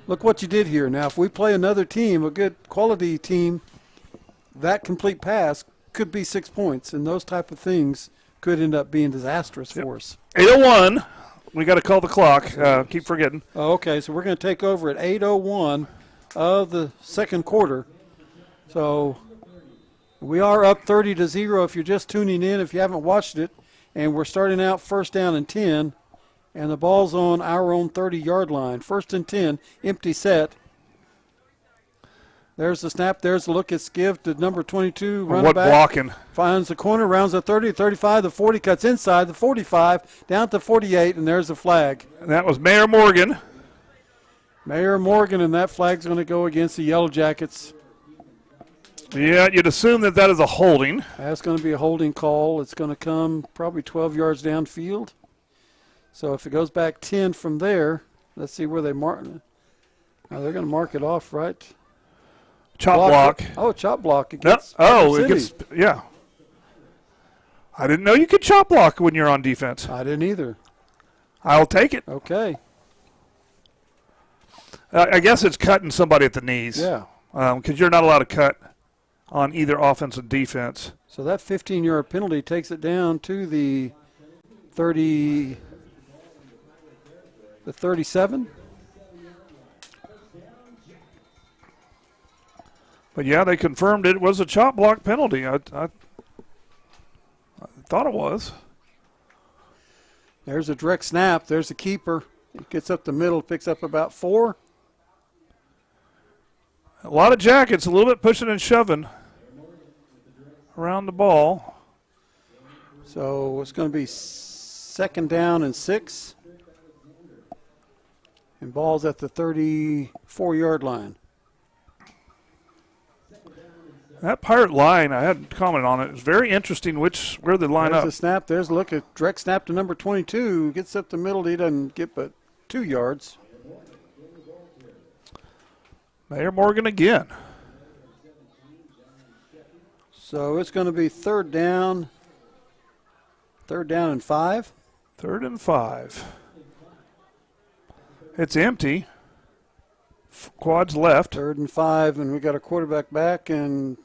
look what you did here. Now, if we play another team, a good quality team, that complete pass could be 6 points, and those type of things could end up being disastrous for us. 8:01. We got to call the clock. Keep forgetting. Oh, okay, so we're going to take over at 8:01 of the second quarter. So we are up 30-0 if you're just tuning in, if you haven't watched it, and we're starting out first down and 10, and the ball's on our own 30-yard line. First and 10, empty set. There's the snap. There's the look. It's give to number 22. Running What back. blocking? Finds the corner, rounds the 30, 35, the 40, cuts inside, the 45, down to 48, and there's the flag. And that was Mayor Morgan. Mayor Morgan, and that flag's going to go against the Yellow Jackets. Yeah, you'd assume that is a holding. That's going to be a holding call. It's going to come probably 12 yards downfield. So if it goes back 10 from there, let's see where they mark it. Now they're going to mark it off, right? Chop block. Oh, chop block No, against it City. gets, yeah. I didn't know you could chop block when you're on defense. I didn't either. I'll take it. Okay. I guess it's cutting somebody at the knees. Yeah. Because you're not allowed to cut on either offense and defense. So that 15-yard penalty takes it down to the 37. But, yeah, they confirmed it was a chop block penalty. I thought it was. There's a direct snap. There's a keeper. He gets up the middle, picks up about 4. A lot of Jackets, a little bit pushing and shoving around the ball. So it's going to be second down and 6. And ball's at the 34-yard line. That Pirate line, I hadn't commented on it. It's very interesting where they line There's up. a snap. There's a look at direct snap to number 22. Gets up the middle. He doesn't get but 2 yards. Mayor Morgan again. So it's going to be third down and 5. 3rd and 5. It's empty. Quads left. 3rd and 5, and we got a quarterback back, and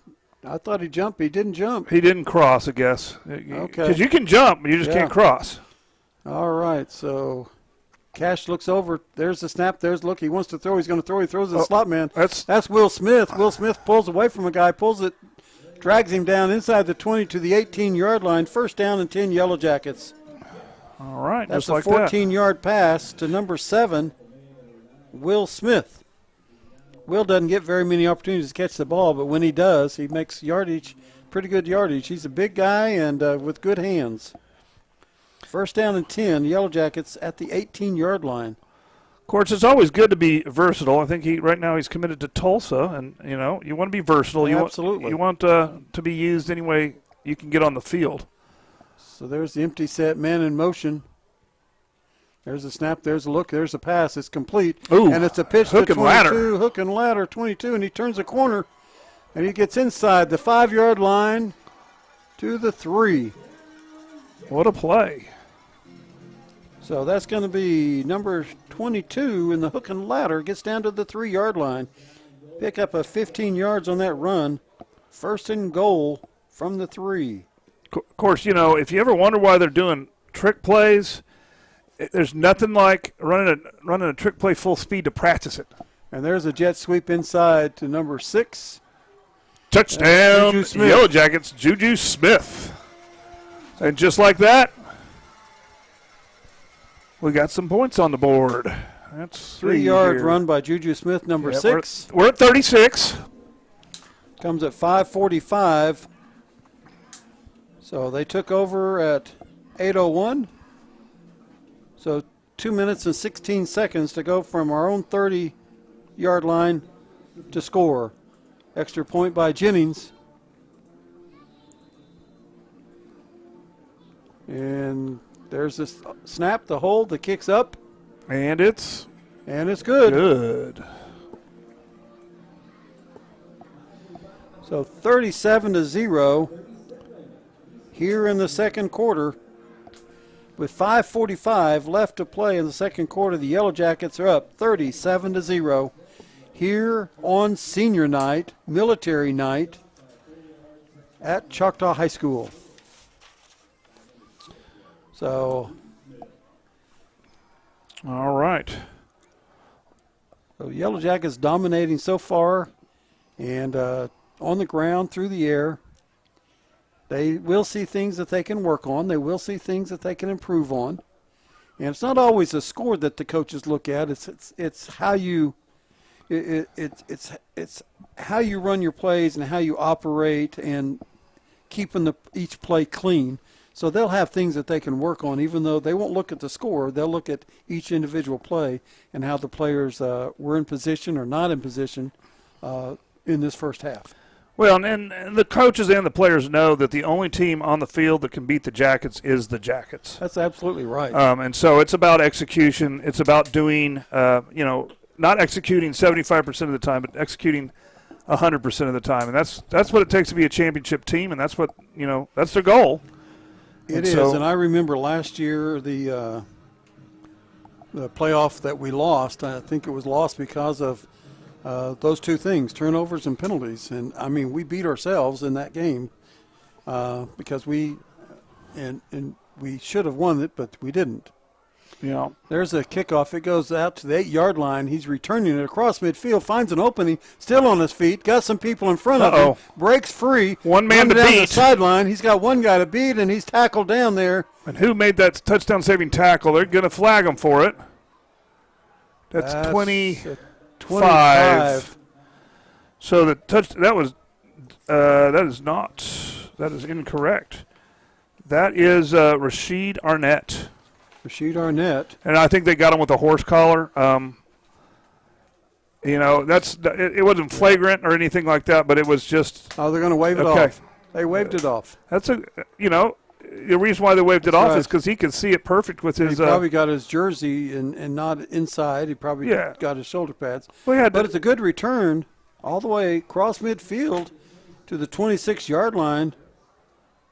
I thought he jumped. He didn't jump. He didn't cross, I guess. Okay. Because you can jump, but you just can't cross. All right, so Cash looks over. There's the snap. There's the look. He wants to throw. He's going to throw. He throws the slot man. That's Will Smith. Will Smith pulls away from a guy, pulls it, drags him down inside the 20 to the 18-yard line. First down and 10 Yellow Jackets. All right, That's just like a 14-yard pass to number 7, Will Smith. Will doesn't get very many opportunities to catch the ball, but when he does, he makes yardage, pretty good yardage. He's a big guy and with good hands. First down and 10, Yellow Jackets at the 18-yard line. Of course, it's always good to be versatile. I think right now he's committed to Tulsa, and, you want to be versatile. Absolutely. You want to be used any way you can get on the field. So there's the empty set, man in motion. There's a snap, there's a look, there's a pass. It's complete. Ooh, and it's a pitch hook to and 22, ladder. hook and ladder, 22, and he turns a corner, and he gets inside the 5-yard line to the 3. What a play. So that's going to be number 22 in the hook and ladder, gets down to the 3-yard line. Pick up a 15 yards on that run. First and goal from the 3. Of course, if you ever wonder why they're doing trick plays, there's nothing like running a trick play full speed to practice it. And there's a jet sweep inside to number 6. Touchdown, Juju Smith. Yellow Jackets, Juju Smith. And just like that, we got some points on the board. That's 3-yard run by Juju Smith, number 6. We're at 36. Comes at 5:45. So they took over at 8:01. So 2 minutes and 16 seconds to go from our own 30-yard line to score. Extra point by Jennings. And there's this snap, the hold, the kick's up. And it's good. Good. So 37-0 here in the second quarter. With 5:45 left to play in the second quarter, the Yellow Jackets are up 37-0 here on senior night, military night at Choctaw High School. So, all right. So Yellow Jackets dominating so far, and on the ground, through the air. They will see things that they can work on. They will see things that they can improve on. And it's not always a score that the coaches look at. It's how you it's how you run your plays and how you operate and keeping each play clean. So they'll have things that they can work on, even though they won't look at the score. They'll look at each individual play and how the players were in position or not in position in this first half. Well, and the coaches and the players know that the only team on the field that can beat the Jackets is the Jackets. That's absolutely right. And so it's about execution. It's about doing, not executing 75% of the time, but executing 100% of the time. And that's what it takes to be a championship team, and that's what, that's their goal. It is, and I remember last year the playoff that we lost. I think it was lost because of those two things, turnovers and penalties. And, I mean, we beat ourselves in that game because we should have won it, but we didn't. There's a kickoff. It goes out to the 8-yard line. He's returning it across midfield, finds an opening, still on his feet, got some people in front of him, breaks free. One man to down beat. The sideline. He's got one guy to beat, and he's tackled down there. And who made that touchdown-saving tackle? They're going to flag him for it. That's 25. So the that is incorrect. That is Rashid Arnett. Rashid Arnett. And I think they got him with a horse collar. It wasn't flagrant or anything like that, but it was just. Oh, they're going to wave it off. They waved it off. That's the reason why they waved it off is because he could see it perfect with his. He probably got his jersey and not inside. He probably got his shoulder pads. But it's a good return all the way across midfield to the 26-yard line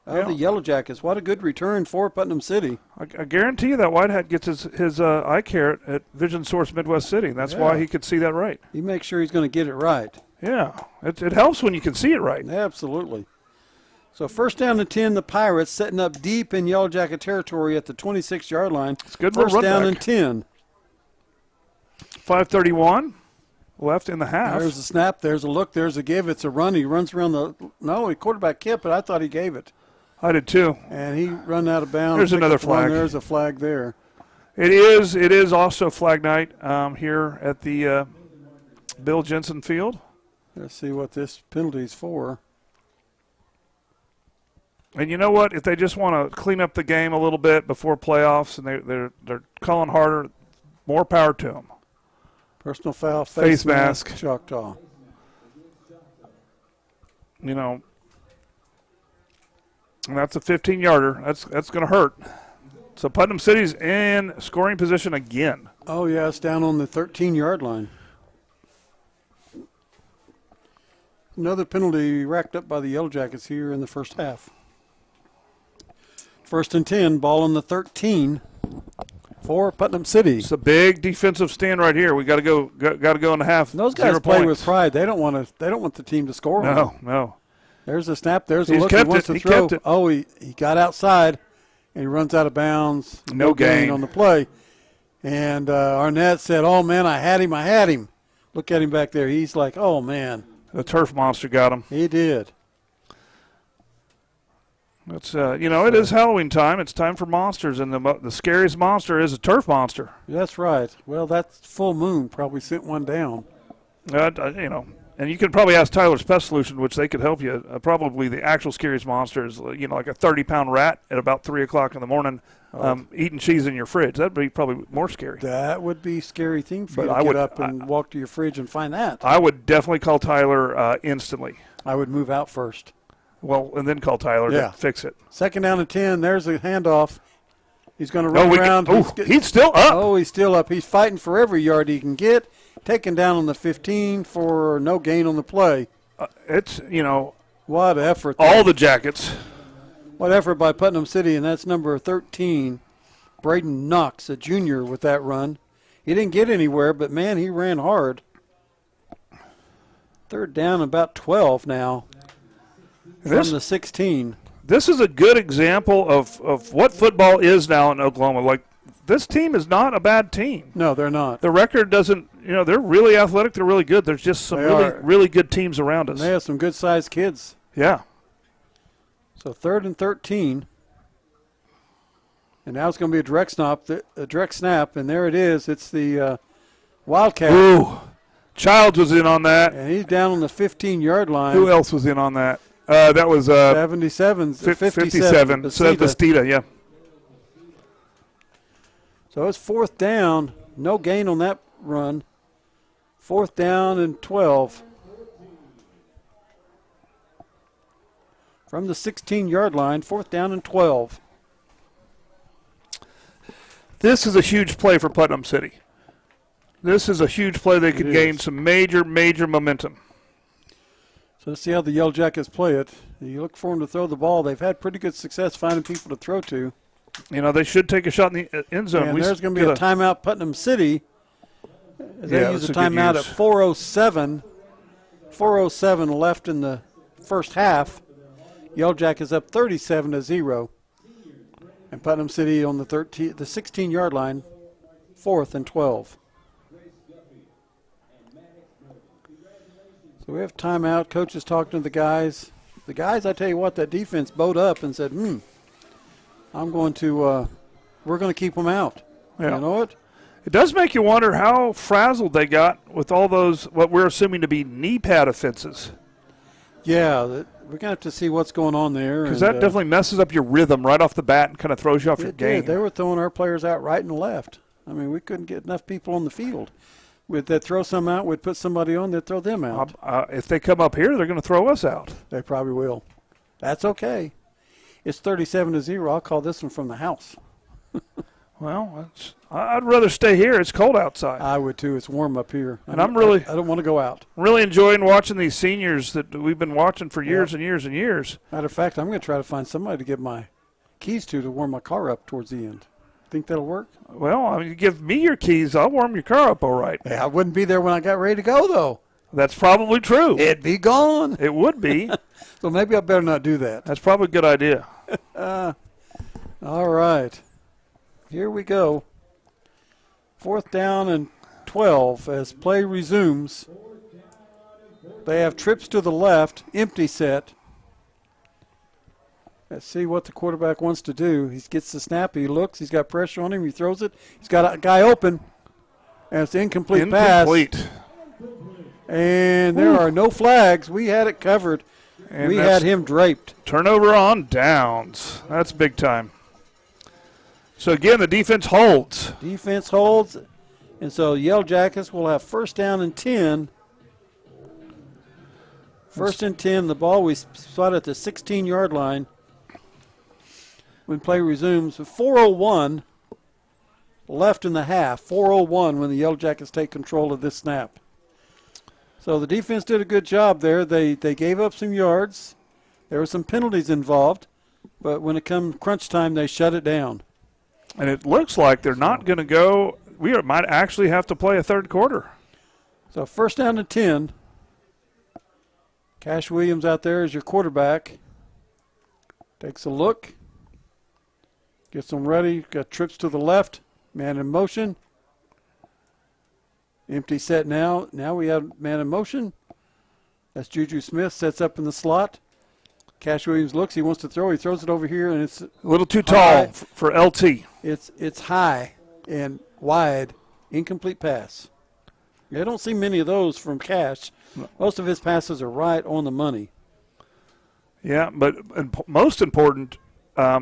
of the Yellow Jackets. What a good return for Putnam City. I guarantee you that Whitehead gets his eye care at Vision Source Midwest City. And that's why he could see that right. He makes sure he's going to get it right. Yeah, it helps when you can see it right. Absolutely. So first down and 10, the Pirates setting up deep in Yellow Jacket territory at the 26-yard line. It's good. First down and 10. 5:31 left in the half. There's a snap. There's a look. There's a give. It's a run. He runs around the quarterback kept, but I thought he gave it. I did too. And he run out of bounds. There's another flag. There's a flag there. It is also flag night here at the Bill Jensen Field. Let's see what this penalty's for. And you know what? If they just want to clean up the game a little bit before playoffs, and they're calling harder, more power to them. Personal foul, face mask, Choctaw. And that's a 15-yarder. That's going to hurt. So Putnam City's in scoring position again. Oh yeah, it's down on the 13-yard line. Another penalty racked up by the Yellow Jackets here in the first half. First and 10, ball on the 13 for Putnam City. It's a big defensive stand right here. We got to go in the half. And those guys play with pride. They don't want the team to score. No. There's a snap. There's a look. He wants to throw. Oh, he got outside, and he runs out of bounds. No gain on the play. And Arnett said, "Oh man, I had him. Look at him back there. He's like, oh man." The turf monster got him. He did. It's it is Halloween time. It's time for monsters, and the scariest monster is a turf monster. That's right. Well, that's full moon probably sent one down. And you can probably ask Tyler's Pest Solution, which they could help you. Probably the actual scariest monster is like a 30-pound rat at about 3 o'clock in the morning, eating cheese in your fridge. That'd be probably more scary. That would be a scary thing for you to get up and walk to your fridge and find that. I would definitely call Tyler instantly. I would move out first. Well, and then call Tyler to fix it. Second down and 10. There's a handoff. He's going to run around. He's still up. Oh, he's still up. He's fighting for every yard he can get. Taken down on the 15 for no gain on the play. it's, What effort. all the Jackets. What effort by Putnam City, and that's number 13, Braden Knox, a junior, with that run. He didn't get anywhere, but, man, he ran hard. Third down, about 12 now from the 16. This is a good example of what football is now in Oklahoma. Like, this team is not a bad team. No, they're not. The record doesn't, they're really athletic. They're really good. There's just some really good teams around us. And they have some good-sized kids. Yeah. So 3rd and 13. And now it's going to be a direct snap, and there it is. It's the Wildcat. Ooh. Childs was in on that. And he's down on the 15-yard line. Who else was in on that? That was 57. 57. So that's Bastida, yeah. So it's 4th down. No gain on that run. 4th down and 12. From the 16-yard line, 4th down and 12. This is a huge play for Putnam City. This is a huge play. They could gain some major momentum. So let's see how the Yellow Jackets play it. You look for them to throw the ball. They've had pretty good success finding people to throw to. They should take a shot in the end zone. And there's going to be a timeout, Putnam City. They use a timeout at 4:07. 4:07 left in the first half. Yellow Jackets up 37-0. And Putnam City on the 16-yard line, 4th and 12. So we have timeout. Coach is talking to the guys. The guys, I tell you what, that defense bowed up and said, we're going to keep them out. Yeah. You know what? It does make you wonder how frazzled they got with all those, what we're assuming to be knee pad offenses. Yeah, we're going to have to see what's going on there. Because that definitely messes up your rhythm right off the bat and kind of throws you off your game. They were throwing our players out right and left. I mean, we couldn't get enough people on the field. They'd throw some out, we'd put somebody on, they'd throw them out. If they come up here, they're going to throw us out. They probably will. That's okay. It's 37-0. I'll call this one from the house. Well, I'd rather stay here. It's cold outside. I would too. It's warm up here. And I don't want to go out. Really enjoying watching these seniors that we've been watching for years and years and years. Matter of fact, I'm going to try to find somebody to give my keys to warm my car up towards the end. Think that'll work? Well, you give me your keys, I'll warm your car up all right. Yeah, I wouldn't be there when I got ready to go, though. That's probably true. It'd be gone. It would be. So maybe I better not do that. That's probably a good idea. All right. Here we go. 4th down and 12 as play resumes. They have trips to the left, empty set. Let's see what the quarterback wants to do. He gets the snap. He looks. He's got pressure on him. He throws it. He's got a guy open. And it's an incomplete pass. And there are no flags. We had it covered. And we had him draped. Turnover on downs. That's big time. So, again, the defense holds. Defense holds. And so Yellow Jackets will have 1st down and 10. 1st and 10. The ball we spot at the 16-yard line. When play resumes, 4:01 left in the half. 4:01 when the Yellow Jackets take control of this snap. So the defense did a good job there. They gave up some yards. There were some penalties involved. But when it comes crunch time, they shut it down. And it looks like they're not going to go. We might actually have to play a third quarter. So 1st down and 10. Cash Williams out there is your quarterback. Takes a look. Gets them ready. Got trips to the left. Man in motion. Empty set now. Now we have man in motion. That's Juju Smith. Sets up in the slot. Cash Williams looks. He wants to throw. He throws it over here, and it's a little too tall for LT. It's high and wide. Incomplete pass. I don't see many of those from Cash. Most of his passes are right on the money. Yeah, but most important,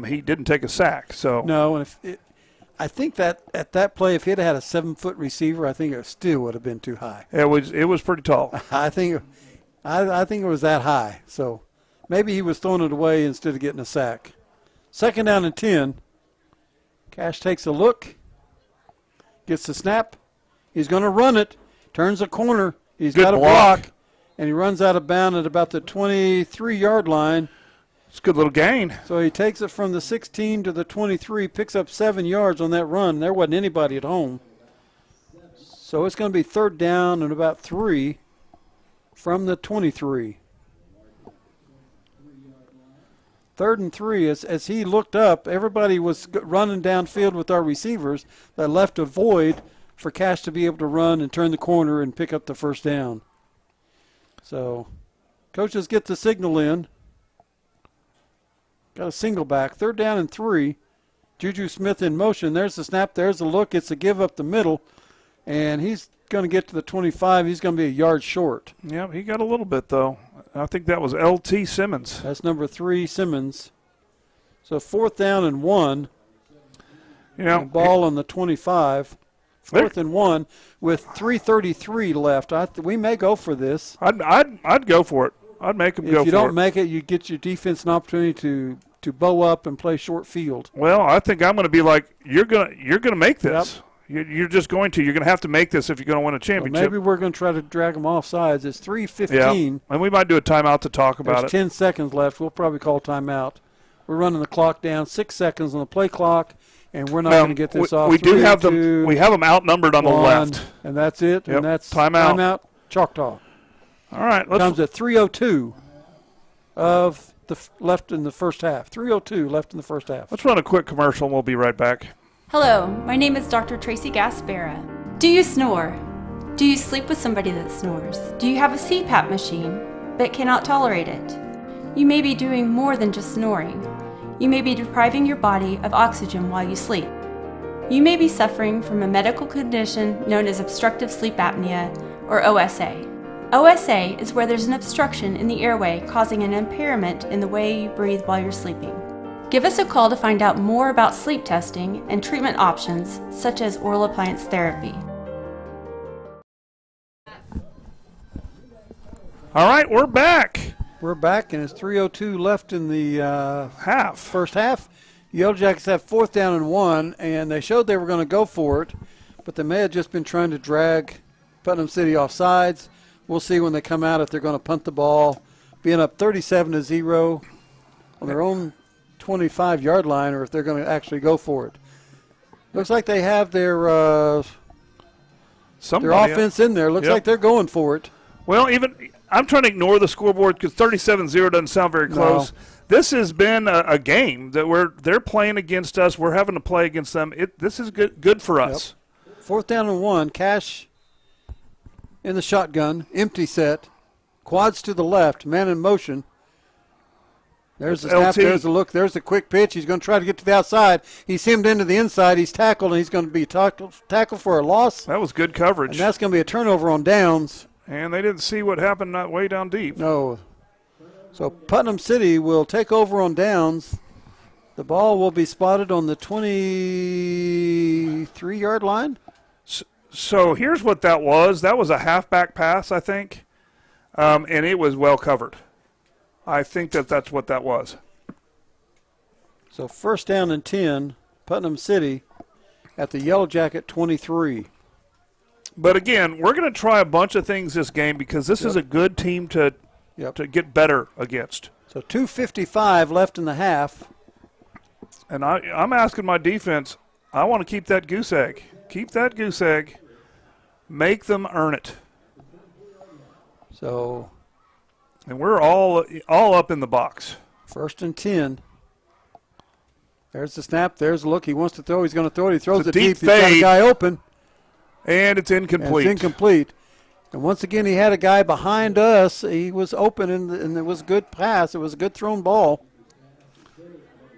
he didn't take a sack. So no, and I think that at that play, if he'd had a 7-foot receiver, I think it still would have been too high. It was pretty tall. I think it was that high. So maybe he was throwing it away instead of getting a sack. 2nd down and 10. Cash takes a look, gets the snap. He's going to run it. Turns the corner. He's got a block, and he runs out of bounds at about the 23-yard line. It's a good little gain. So he takes it from the 16 to the 23, picks up 7 yards on that run. There wasn't anybody at home. So it's going to be 3rd down and about 3 from the 23. 3rd and 3, as he looked up, everybody was running downfield with our receivers. That left a void for Cash to be able to run and turn the corner and pick up the 1st down. So coaches get the signal in. Got a single back. 3rd down and 3. Juju Smith in motion. There's the snap. There's the look. It's a give up the middle. And he's going to get to the 25. He's going to be a yard short. Yeah, he got a little bit, though. I think that was L.T. Simmons. That's number 3, Simmons. So 4th down and 1. You know, ball on the 25. 4th and 1 with 3:33 left. We may go for this. I'd go for it. I'd make him go for it. If you don't make it, you get your defense an opportunity to bow up and play short field. Well, I think I'm going to be like, you're gonna make this. Yep. You're just going to. You're going to have to make this if you're going to win a championship. Well, maybe we're going to try to drag them off sides. It's 3:15. Yeah. And we might do a timeout to talk about There's 10 seconds left. We'll probably call timeout. We're running the clock down. 6 seconds on the play clock, and we're not going to get this off. We do have them. We have them outnumbered on the left, and that's it. Yep. And that's timeout. Choctaw. All right. Comes at 3:02 of the left in the first half. 3:02 left in the first half. Let's run a quick commercial, and we'll be right back. Hello, my name is Dr. Tracy Gaspera. Do you snore? Do you sleep with somebody that snores? Do you have a CPAP machine but cannot tolerate it? You may be doing more than just snoring. You may be depriving your body of oxygen while you sleep. You may be suffering from a medical condition known as obstructive sleep apnea, or OSA. OSA is where there's an obstruction in the airway causing an impairment in the way you breathe while you're sleeping. Give us a call to find out more about sleep testing and treatment options such as oral appliance therapy. All right, we're back. We're back, and it's 3:02 left in the first half. Yellow Jackets have 4th down and 1, and they showed they were going to go for it, but they may have just been trying to drag Putnam City off sides. We'll see when they come out if they're going to punt the ball, being up 37-0 on their own 25-yard line, or if they're going to actually go for it. Looks like they have their offense in there. Looks like they're going for it. Well, I'm trying to ignore the scoreboard because 37-0 doesn't sound very close. No. This has been a game that they're playing against us. We're having to play against them. This is good for us. Yep. 4th down and 1. Cash in the shotgun. Empty set. Quads to the left. Man in motion. There's the snap, there's the look, there's the quick pitch. He's going to try to get to the outside. He's hemmed into the inside. He's tackled, and he's going to be tackled for a loss. That was good coverage. And that's going to be a turnover on downs. And they didn't see what happened that way down deep. No. So Putnam City will take over on downs. The ball will be spotted on the 23-yard line. So here's what that was. That was a halfback pass, I think, and it was well covered. I think that's what that was. So 1st down and 10, Putnam City at the Yellow Jacket 23. But again, we're going to try a bunch of things this game because this is a good team to get better against. So 2:55 left in the half. And I'm asking my defense, I want to keep that goose egg. Keep that goose egg. Make them earn it. So... And we're all up in the box. 1st and 10. There's the snap. There's the look. He wants to throw. He's going to throw it. He throws it deep. He's got a guy open. And it's incomplete. And once again, he had a guy behind us. He was open, and it was a good pass. It was a good thrown ball.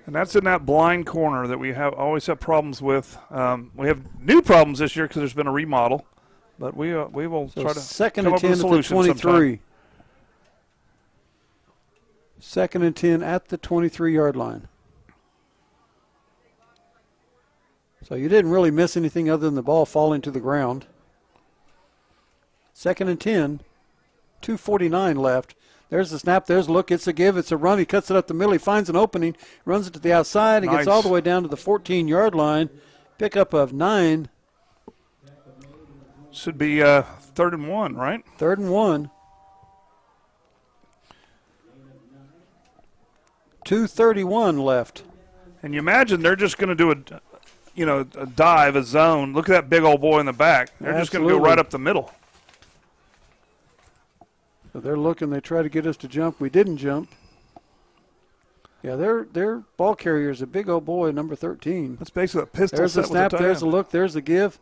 And that's in that blind corner that we always have problems with. We have new problems this year because there's been a remodel. But we will try to 2nd come and up 10 with a solution at the 23. sometime. 2nd and 10 at the 23-yard line. So you didn't really miss anything other than the ball falling to the ground. 2nd and 10, 2:49 left. There's the snap. There's the look. It's a give. It's a run. He cuts it up the middle. He finds an opening, runs it to the outside. He gets all the way down to the 14-yard line. Pickup of 9. Should be 3rd and 1, right? 3rd and 1. 2:31 left. And you imagine they're just going to do a dive, a zone. Look at that big old boy in the back. They're just going to go Absolutely. right up the middle. So they're looking. They try to get us to jump. We didn't jump. Yeah, their ball carrier is a big old boy, number 13. That's basically a pistol. There's set a snap. with There's a end. look. There's a give.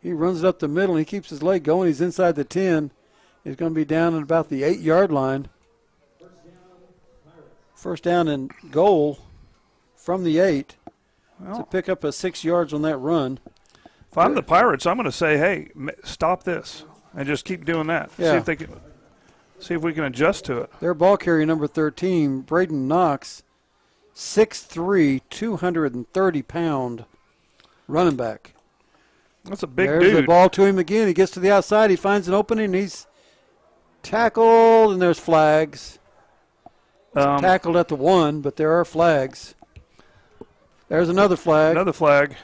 He runs it up the middle. He keeps his leg going. He's inside the 10. He's going to be down at about the 8-yard line. First down and goal from the 8 to pick up a 6 yards on that run. If I'm the Pirates, I'm going to say, hey, stop this and just keep doing that. Yeah. See if we can adjust to it. Their ball carrier, number 13, Braden Knox, 6'3", 230-pound running back. That's a big There's dude. the ball to him again. He gets to the outside. He finds an opening. He's tackled, and there's flags. Tackled at the 1, but there are flags. There's another flag. Another flag.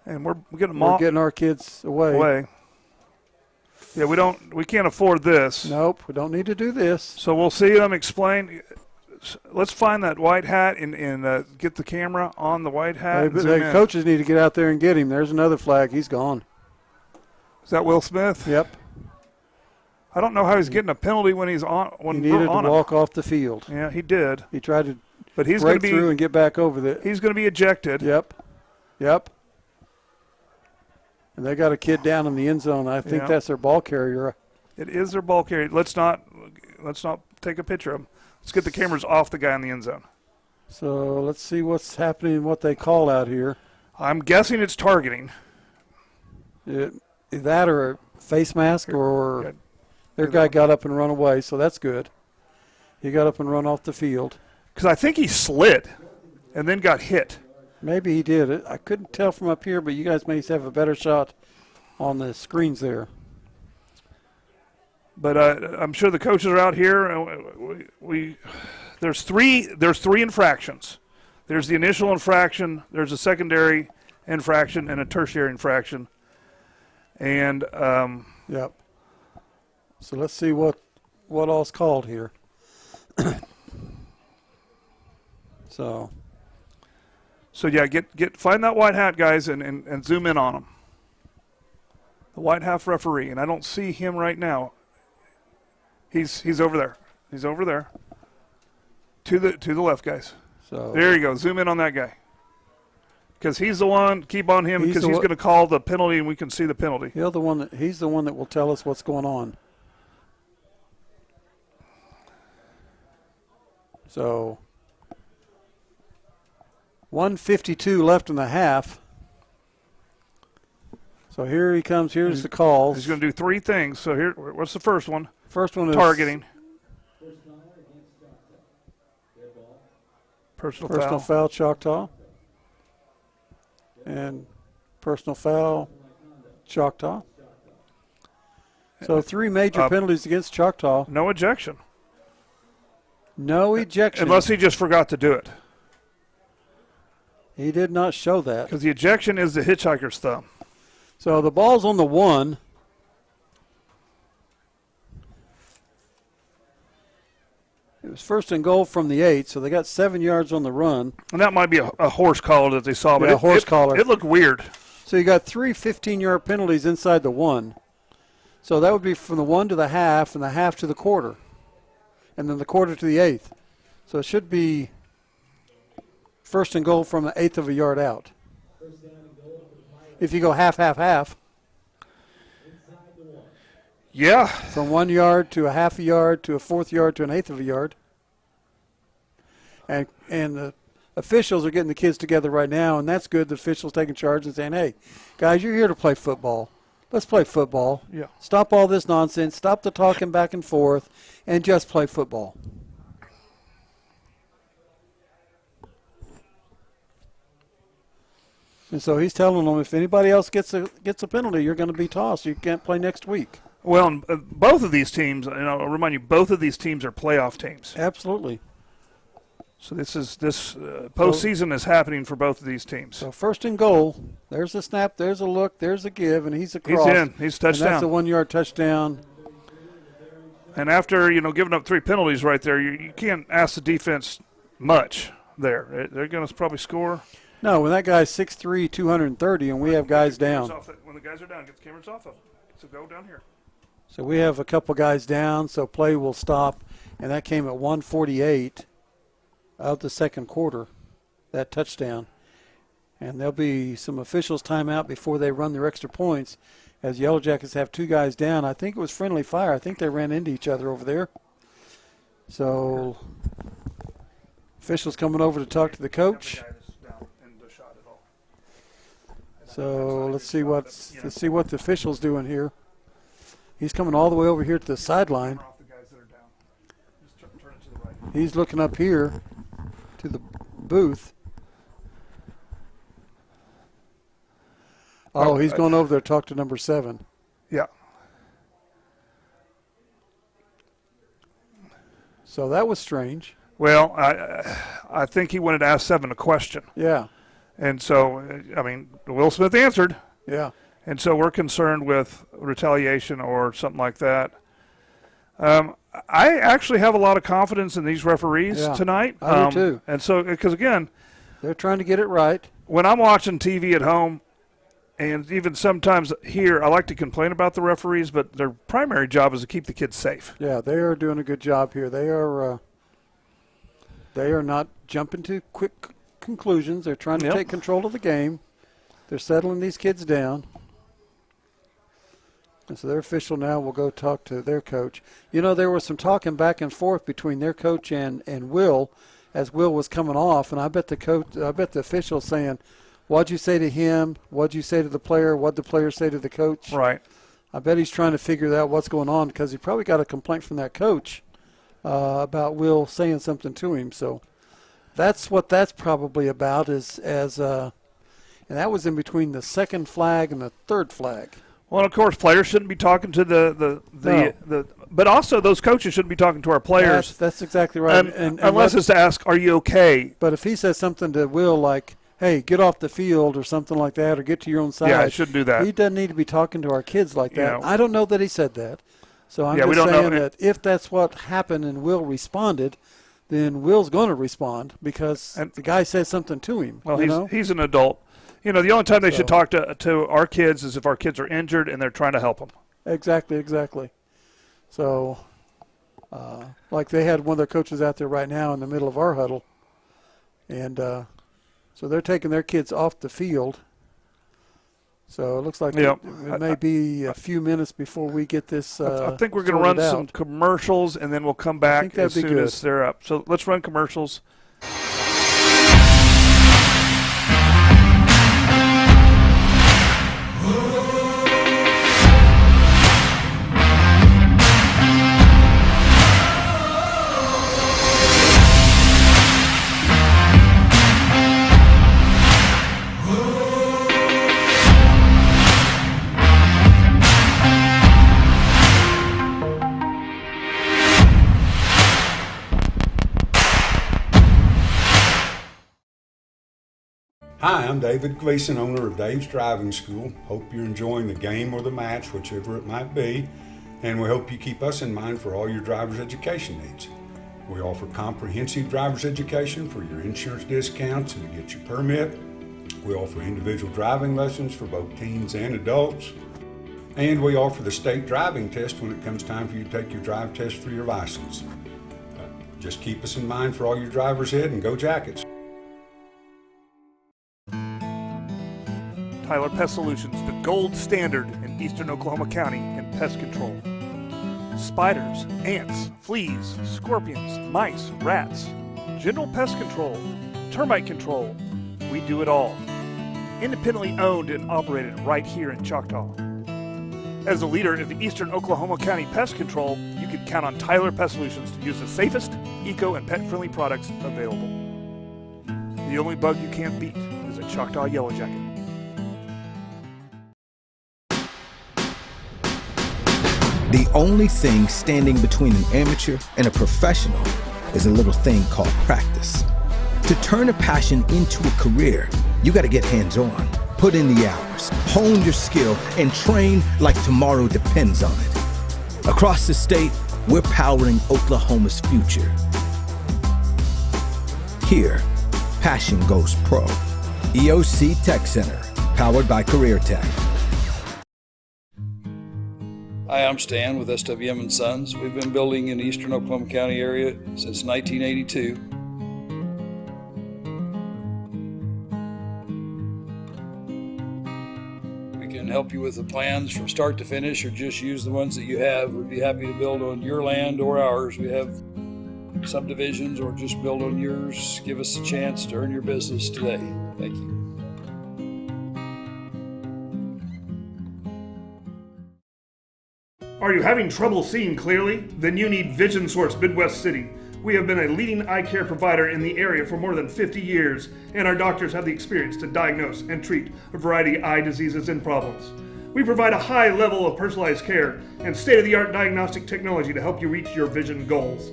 And we're getting We're getting our kids away. Yeah, we can't afford this. Nope, we don't need to do this. So we'll see them explain. Let's find that white hat and get the camera on the white hat. The coaches need to get out there and get him. There's another flag. He's gone. Is that Will Smith? Yep. I don't know how he's getting a penalty when he's on. When He needed we're to on him. walk off the field. Yeah, he did. He tried to But he's going break to through be. and get back over there. He's going to be ejected. Yep. And they got a kid down in the end zone. I think that's their ball carrier. It is their ball carrier. Let's not take a picture of him. Let's get the cameras off the guy in the end zone. So let's see what's happening and what they call out here. I'm guessing it's targeting. That or a face mask or their guy got up and run away, so that's good. He got up and run off the field. Because I think he slid and then got hit. Maybe he did. I couldn't tell from up here, but you guys may have a better shot on the screens there. But I'm sure the coaches are out here. There's three infractions. There's the initial infraction. There's a secondary infraction and a tertiary infraction. And yep. So let's see what all's called here. So yeah, find that white hat, guys, and zoom in on him. The white hat referee, and I don't see him right now. He's over there. He's over there. To the left, guys. So there you go. Zoom in on that guy. Because he's the one. Keep on him because he's going to call the penalty, and we can see the penalty. He's the one that will tell us what's going on. So 1:52 left in the half. So here he comes. Here's the calls. He's going to do three things. So here, what's the first one? First one is targeting. Personal foul, Choctaw. And personal foul, Choctaw. So three major penalties against Choctaw. No ejection. No ejection. Unless he just forgot to do it. He did not show that. Because the ejection is the hitchhiker's thumb. So the ball's on the 1. It was first and goal from the 8, so they got 7 yards on the run. And that might be a horse collar that they saw. But yeah, horse collar. It looked weird. So you got 3 15-yard penalties inside the 1. So that would be from the 1 to the half and the half to the quarter. And then the quarter to the 8th. So it should be first and goal from the 1/8 of a yard out. If you go half, half, half. Yeah. From 1 yard to a half a yard to a 4th yard to an 1/8 of a yard. And the officials are getting the kids together right now, and that's good. The officials taking charge and saying, hey, guys, you're here to play football. Let's play football. Yeah. Stop all this nonsense. Stop the talking back and forth and just play football. And so he's telling them if anybody else gets a penalty, you're going to be tossed. You can't play next week. Well, both of these teams, and I'll remind you, both of these teams are playoff teams. Absolutely. So this postseason is happening for both of these teams. So first and goal. There's a snap. There's a look. There's a give, and he's across. He's in. He's touchdown. And that's a 1 yard touchdown. And after, giving up 3 penalties right there, you can't ask the defense much there. They're going to probably score. No, when that guy's 6'3", 230, and we have guys down. When the guys are down, get the cameras off of them. So go down here. So we have a couple guys down, so play will stop. And that came at 1:48 of the second quarter, that touchdown. And there'll be some officials timeout before they run their extra points, as Yellow Jackets have 2 guys down. I think it was friendly fire. I think they ran into each other over there. So officials coming over to talk to the coach. So let's see what the official's doing here. He's coming all the way over here to the sideline. He's looking up here to the booth. Oh, he's going over there to talk to number 7. Yeah. So that was strange. Well, I think he wanted to ask 7 a question. Yeah. And so, Will Smith answered. Yeah. And so we're concerned with retaliation or something like that. I actually have a lot of confidence in these referees tonight. I do too. And so, because again, they're trying to get it right. When I'm watching TV at home, and even sometimes here, I like to complain about the referees, but their primary job is to keep the kids safe. Yeah, they are doing a good job here. They are not jumping to quick conclusions. They're trying to take control of the game. They're settling these kids down. And so their official now will go talk to their coach. There was some talking back and forth between their coach and Will as Will was coming off, and I bet the official saying, "What'd you say to him? What'd you say to the player? What'd the player say to the coach?" Right. I bet he's trying to figure out what's going on because he probably got a complaint from that coach about Will saying something to him. So that's what that's probably about. And that was in between the second flag and the third flag. Well, of course, players shouldn't be talking to but also those coaches shouldn't be talking to our players. That's exactly right. And unless it's to ask, "Are you okay?" But if he says something to Will like, "Hey, get off the field," or something like that, or "Get to your own side," yeah, I shouldn't do that. He doesn't need to be talking to our kids like that. I don't know that he said that. So I'm we just don't saying know. that if that's what happened and Will responded, then Will's going to respond because the guy said something to him. Well, he's an adult. The only time they should talk to our kids is if our kids are injured and they're trying to help them. Exactly. So, like they had one of their coaches out there right now in the middle of our huddle, and so they're taking their kids off the field. So it looks like it may be a few minutes before we get this. I think we're going to run some commercials, and then we'll come back as soon as they're up. So let's run commercials. Hi, I'm David Gleason, owner of Dave's Driving School. Hope you're enjoying the game or the match, whichever it might be, and we hope you keep us in mind for all your driver's education needs. We offer comprehensive driver's education for your insurance discounts and to get your permit. We offer individual driving lessons for both teens and adults. And we offer the state driving test when it comes time for you to take your drive test for your license. Just keep us in mind for all your drivers ed and go Jackets. Tyler Pest Solutions, the gold standard in eastern Oklahoma County in pest control. Spiders, ants, fleas, scorpions, mice, rats, general pest control, termite control. We do it all. Independently owned and operated right here in Choctaw. As a leader of the eastern Oklahoma County pest control, you can count on Tyler Pest Solutions to use the safest, eco, and pet-friendly products available. The only bug you can't beat is a Choctaw Yellow Jacket. The only thing standing between an amateur and a professional is a little thing called practice. To turn a passion into a career, you got to get hands-on, put in the hours, hone your skill, and train like tomorrow depends on it. Across the state, we're powering Oklahoma's future. Here, passion goes pro. EOC Tech Center, powered by Career Tech. Hi, I'm Stan with SWM & Sons. We've been building in the eastern Oklahoma County area since 1982. We can help you with the plans from start to finish or just use the ones that you have. We'd be happy to build on your land or ours. We have subdivisions or just build on yours. Give us a chance to earn your business today. Thank you. Are you having trouble seeing clearly? Then you need Vision Source Midwest City. We have been a leading eye care provider in the area for more than 50 years, and our doctors have the experience to diagnose and treat a variety of eye diseases and problems. We provide a high level of personalized care and state-of-the-art diagnostic technology to help you reach your vision goals.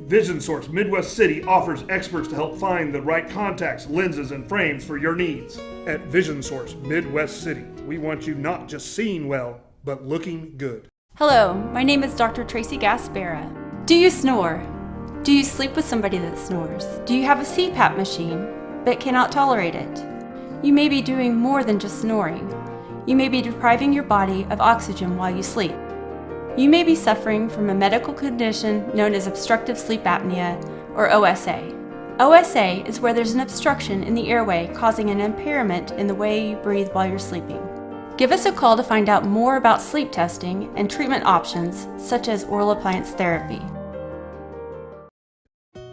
Vision Source Midwest City offers experts to help find the right contacts, lenses, and frames for your needs. At Vision Source Midwest City, we want you not just seeing well, but looking good. Hello, my name is Dr. Tracy Gaspera. Do you snore? Do you sleep with somebody that snores? Do you have a CPAP machine but cannot tolerate it? You may be doing more than just snoring. You may be depriving your body of oxygen while you sleep. You may be suffering from a medical condition known as obstructive sleep apnea, or OSA. OSA is where there's an obstruction in the airway causing an impairment in the way you breathe while you're sleeping. Give us a call to find out more about sleep testing and treatment options such as oral appliance therapy.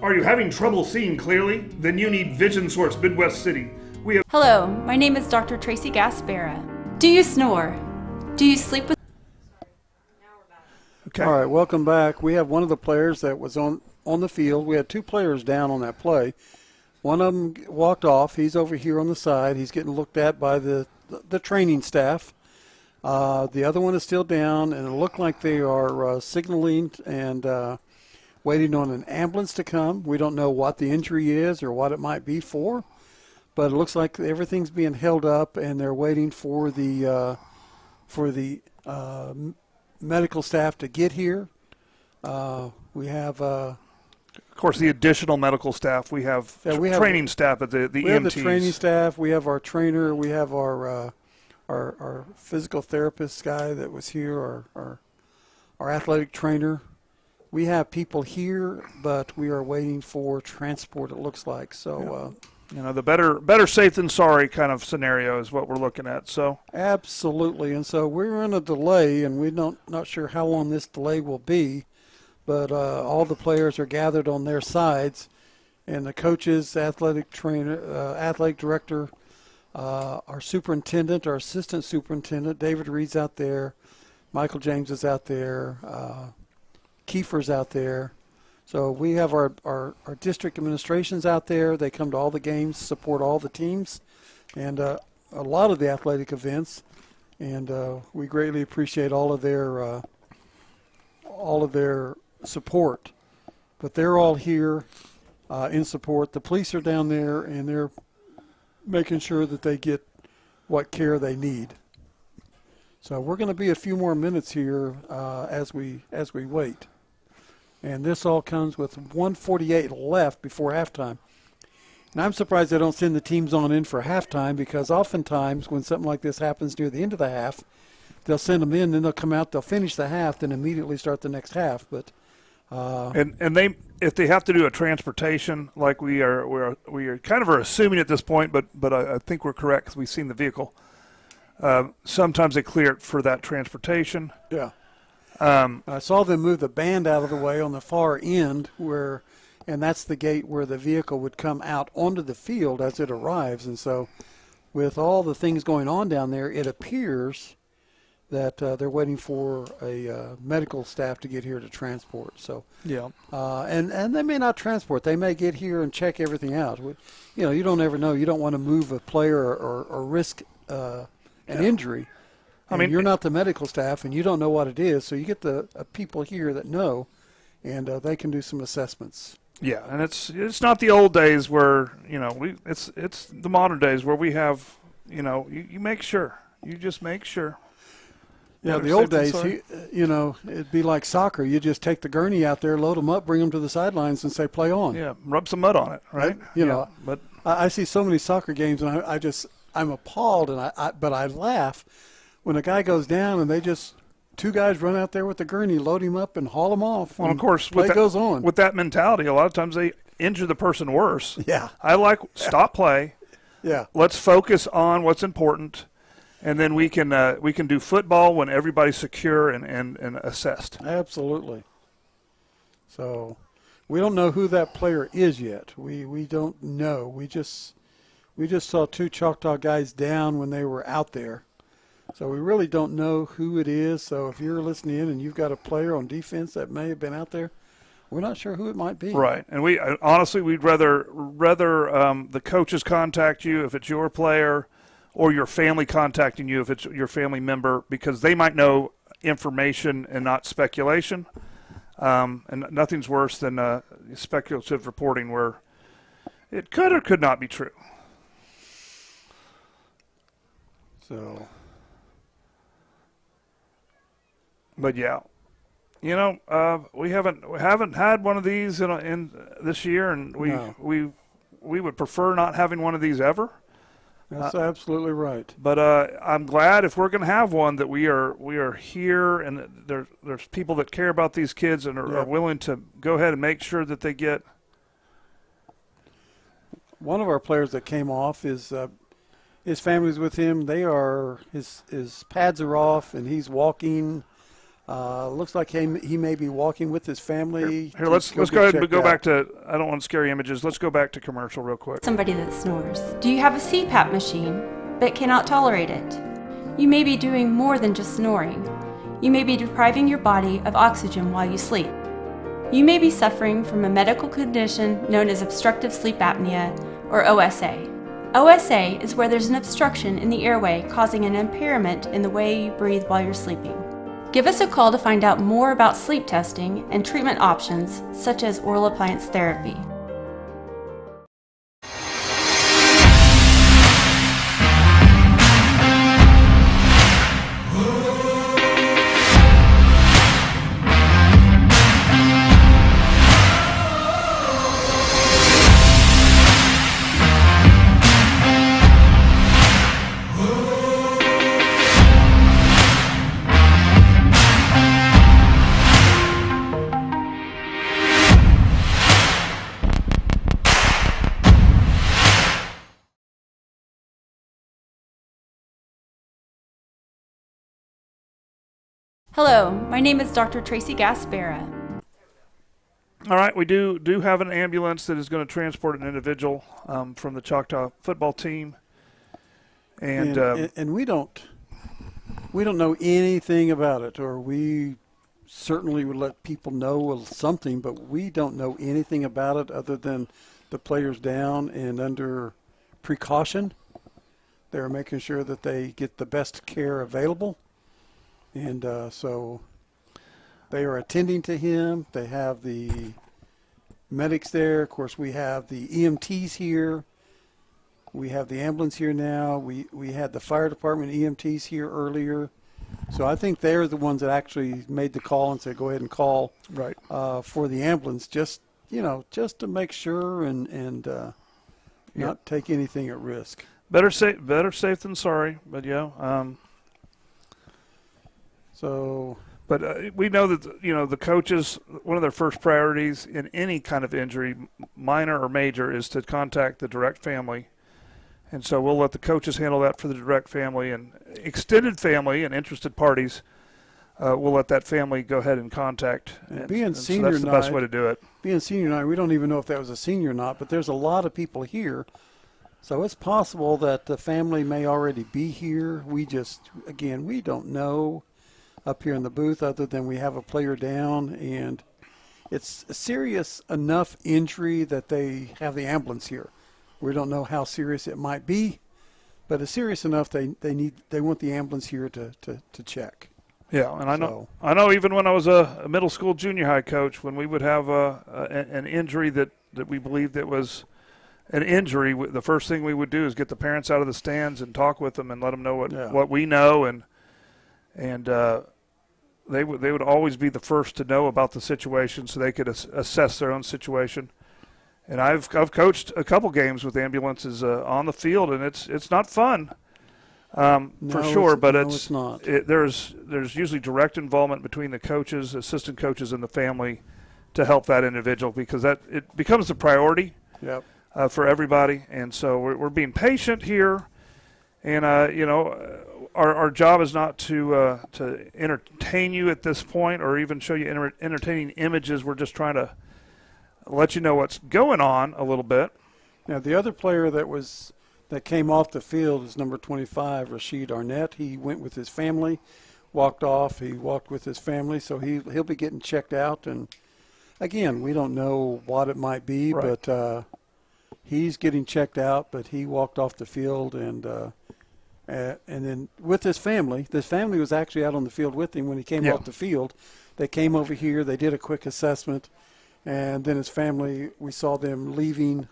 Are you having trouble seeing clearly? Then you need Vision Source Midwest City. We have Hello, my name is Dr. Tracy Gaspera. Do you snore? Do you sleep with... Okay. All right, welcome back. We have one of the players that was on the field. We had two players down on that play. One of them walked off. He's over here on the side. He's getting looked at by the training staff. The other one is still down, and it looked like they are signaling and waiting on an ambulance to come. We don't know what the injury is or what it might be for, but it looks like everything's being held up, and they're waiting for the medical staff to get here. We have Of course, the additional medical staff. We have training staff at the EMTs. We have the training staff. We have our trainer. We have our physical therapist guy that was here, our athletic trainer. We have people here, but we are waiting for transport, it looks like. So, the better safe than sorry kind of scenario is what we're looking at. So absolutely. And so we're in a delay, and we're not sure how long this delay will be. But all the players are gathered on their sides, and the coaches, athletic trainer, athletic director, our superintendent, our assistant superintendent, David Reed's out there, Michael James is out there, Kiefer's out there. So we have our district administrations out there. They come to all the games, support all the teams, and a lot of the athletic events. And we greatly appreciate all of their support. But they're all here in support. The police are down there, and they're making sure that they get what care they need. So we're going to be a few more minutes here as we wait. And this all comes with 1:48 left before halftime. And I'm surprised they don't send the teams on in for halftime, because oftentimes when something like this happens near the end of the half, they'll send them in, then they'll come out, they'll finish the half, then immediately start the next half. But and they, if they have to do a transportation, like we are kind of assuming at this point, but I think we're correct because we've seen the vehicle. Sometimes they clear it for that transportation. Yeah. I saw them move the band out of the way on the far end, and that's the gate where the vehicle would come out onto the field as it arrives. And so with all the things going on down there, it appears that they're waiting for a medical staff to get here to transport. So yeah, and they may not transport. They may get here and check everything out. You don't ever know. You don't want to move a player or risk an injury. I mean, you're not the medical staff, and you don't know what it is, so you get the people here that know, and they can do some assessments. Yeah, and it's not the old days where it's the modern days where we have you make sure, you just make sure. Yeah, Better the old safe days, than sorry. it'd be like soccer. You just take the gurney out there, load them up, bring them to the sidelines, and say, play on. Yeah, rub some mud on it, right? But I see so many soccer games, and I'm appalled, but I laugh when a guy goes down and two guys run out there with the gurney, load him up, and haul him off. well, of course, play goes on. With that mentality, a lot of times they injure the person worse. Yeah. I like stop play. Yeah. Let's focus on what's important, and then we can do football when everybody's secure and assessed. Absolutely. So we don't know who that player is yet. We don't know. We just saw two Choctaw guys down when they were out there. So we really don't know who it is. So if you're listening in and you've got a player on defense that may have been out there, we're not sure who it might be. Right, and we honestly we'd rather the coaches contact you if it's your player, or your family contacting you if it's your family member, because they might know information and not speculation. And nothing's worse than speculative reporting where it could or could not be true. So, but yeah, we haven't had one of these in this year, and we would prefer not having one of these ever. that's absolutely right. But I'm glad if we're going to have one that we are here, and there's people that care about these kids and are willing to go ahead and make sure that they get. One of our players that came off is his family's with him. They are his pads are off, and he's walking. Looks like he may be walking with his family. Here, let's go ahead and go back to. I don't want scary images. Let's go back to commercial real quick. Somebody that snores. Do you have a CPAP machine but cannot tolerate it? You may be doing more than just snoring. You may be depriving your body of oxygen while you sleep. You may be suffering from a medical condition known as obstructive sleep apnea, or OSA. OSA is where there's an obstruction in the airway causing an impairment in the way you breathe while you're sleeping. Give us a call to find out more about sleep testing and treatment options such as oral appliance therapy. Hello, my name is Dr. Tracy Gaspera. All right, we do have an ambulance that is going to transport an individual from the Choctaw football team, and we don't know anything about it, or we certainly would let people know something, but we don't know anything about it other than the players down and under precaution. They're making sure that they get the best care available. And so they are attending to him. They have the medics there. Of course, we have the EMTs here. We have the ambulance here now. We had the fire department EMTs here earlier. So I think they're the ones that actually made the call and said, go ahead and call for the ambulance, just to make sure and not take anything at risk. Better safe than sorry, but yeah. But we know that the coaches, one of their first priorities in any kind of injury, minor or major, is to contact the direct family, and so we'll let the coaches handle that for the direct family, and extended family and interested parties. We'll let that family go ahead and contact. Being senior that's the best way to do it. Being senior night, we don't even know if that was a senior or not, but there's a lot of people here. So it's possible that the family may already be here. We don't know up here in the booth other than we have a player down, and it's a serious enough injury that they have the ambulance here. We don't know how serious it might be, but it's serious enough they want the ambulance here to check. Yeah, and I know even when I was a middle school junior high coach, when we would have an injury that we believed that was an injury, the first thing we would do is get the parents out of the stands and talk with them and let them know what we know, and and they would always be the first to know about the situation, so they could assess their own situation. And I've coached a couple games with ambulances on the field, and it's not fun, for sure. But it's not. There's usually direct involvement between the coaches, assistant coaches, and the family to help that individual, because it becomes the priority. Yep. For everybody, and so we're being patient here, and our job is not to entertain you at this point, or even show you entertaining images. We're just trying to let you know what's going on a little bit. Now, the other player that came off the field is number 25, Rashid Arnett. He went with his family, walked off. He walked with his family, so he'll be getting checked out. And again, we don't know what it might be, right. But he's getting checked out. But he walked off the field, and then with his family was actually out on the field with him when he came off the field. They came over here. They did a quick assessment. And then his family, we saw them leaving,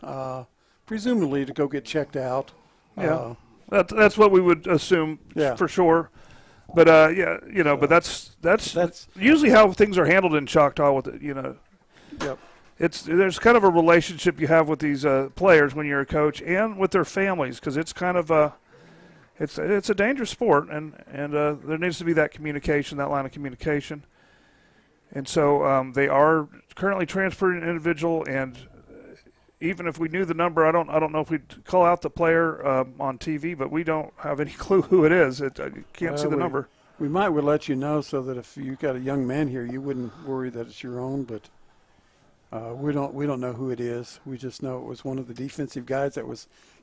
presumably to go get checked out. Yeah, that's what we would assume for sure. But but that's usually how things are handled in Choctaw. With it, Yep. There's kind of a relationship you have with these players when you're a coach, and with their families, because it's kind of it's a dangerous sport, and there needs to be that communication, that line of communication. And so they are currently transporting an individual, and even if we knew the number, I don't know if we'd call out the player on TV, but we don't have any clue who it is. I can't see the number. We might would let you know, so that if you got a young man here, you wouldn't worry that it's your own. But we don't know who it is. We just know it was one of the defensive guys that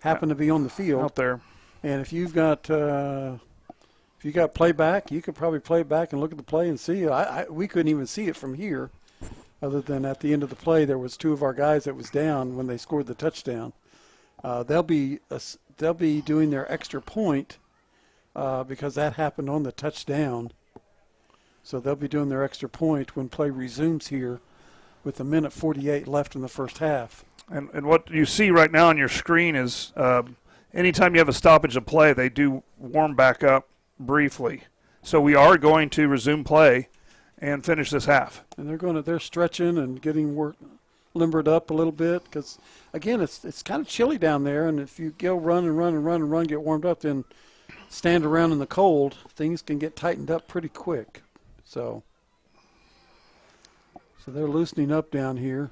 happened to be on the field out there. And if you've got if you got playback, you could probably play back and look at the play and see it. We couldn't even see it from here, other than at the end of the play there was two of our guys that was down when they scored the touchdown. They'll be doing their extra point because that happened on the touchdown. So they'll be doing their extra point when play resumes here with 1:48 left in the first half. And what you see right now on your screen is anytime you have a stoppage of play, they do warm back up briefly. So we are going to resume play and finish this half. And they're stretching and getting limbered up a little bit, because again it's kind of chilly down there, and if you go run, get warmed up, then stand around in the cold, things can get tightened up pretty quick. So they're loosening up down here.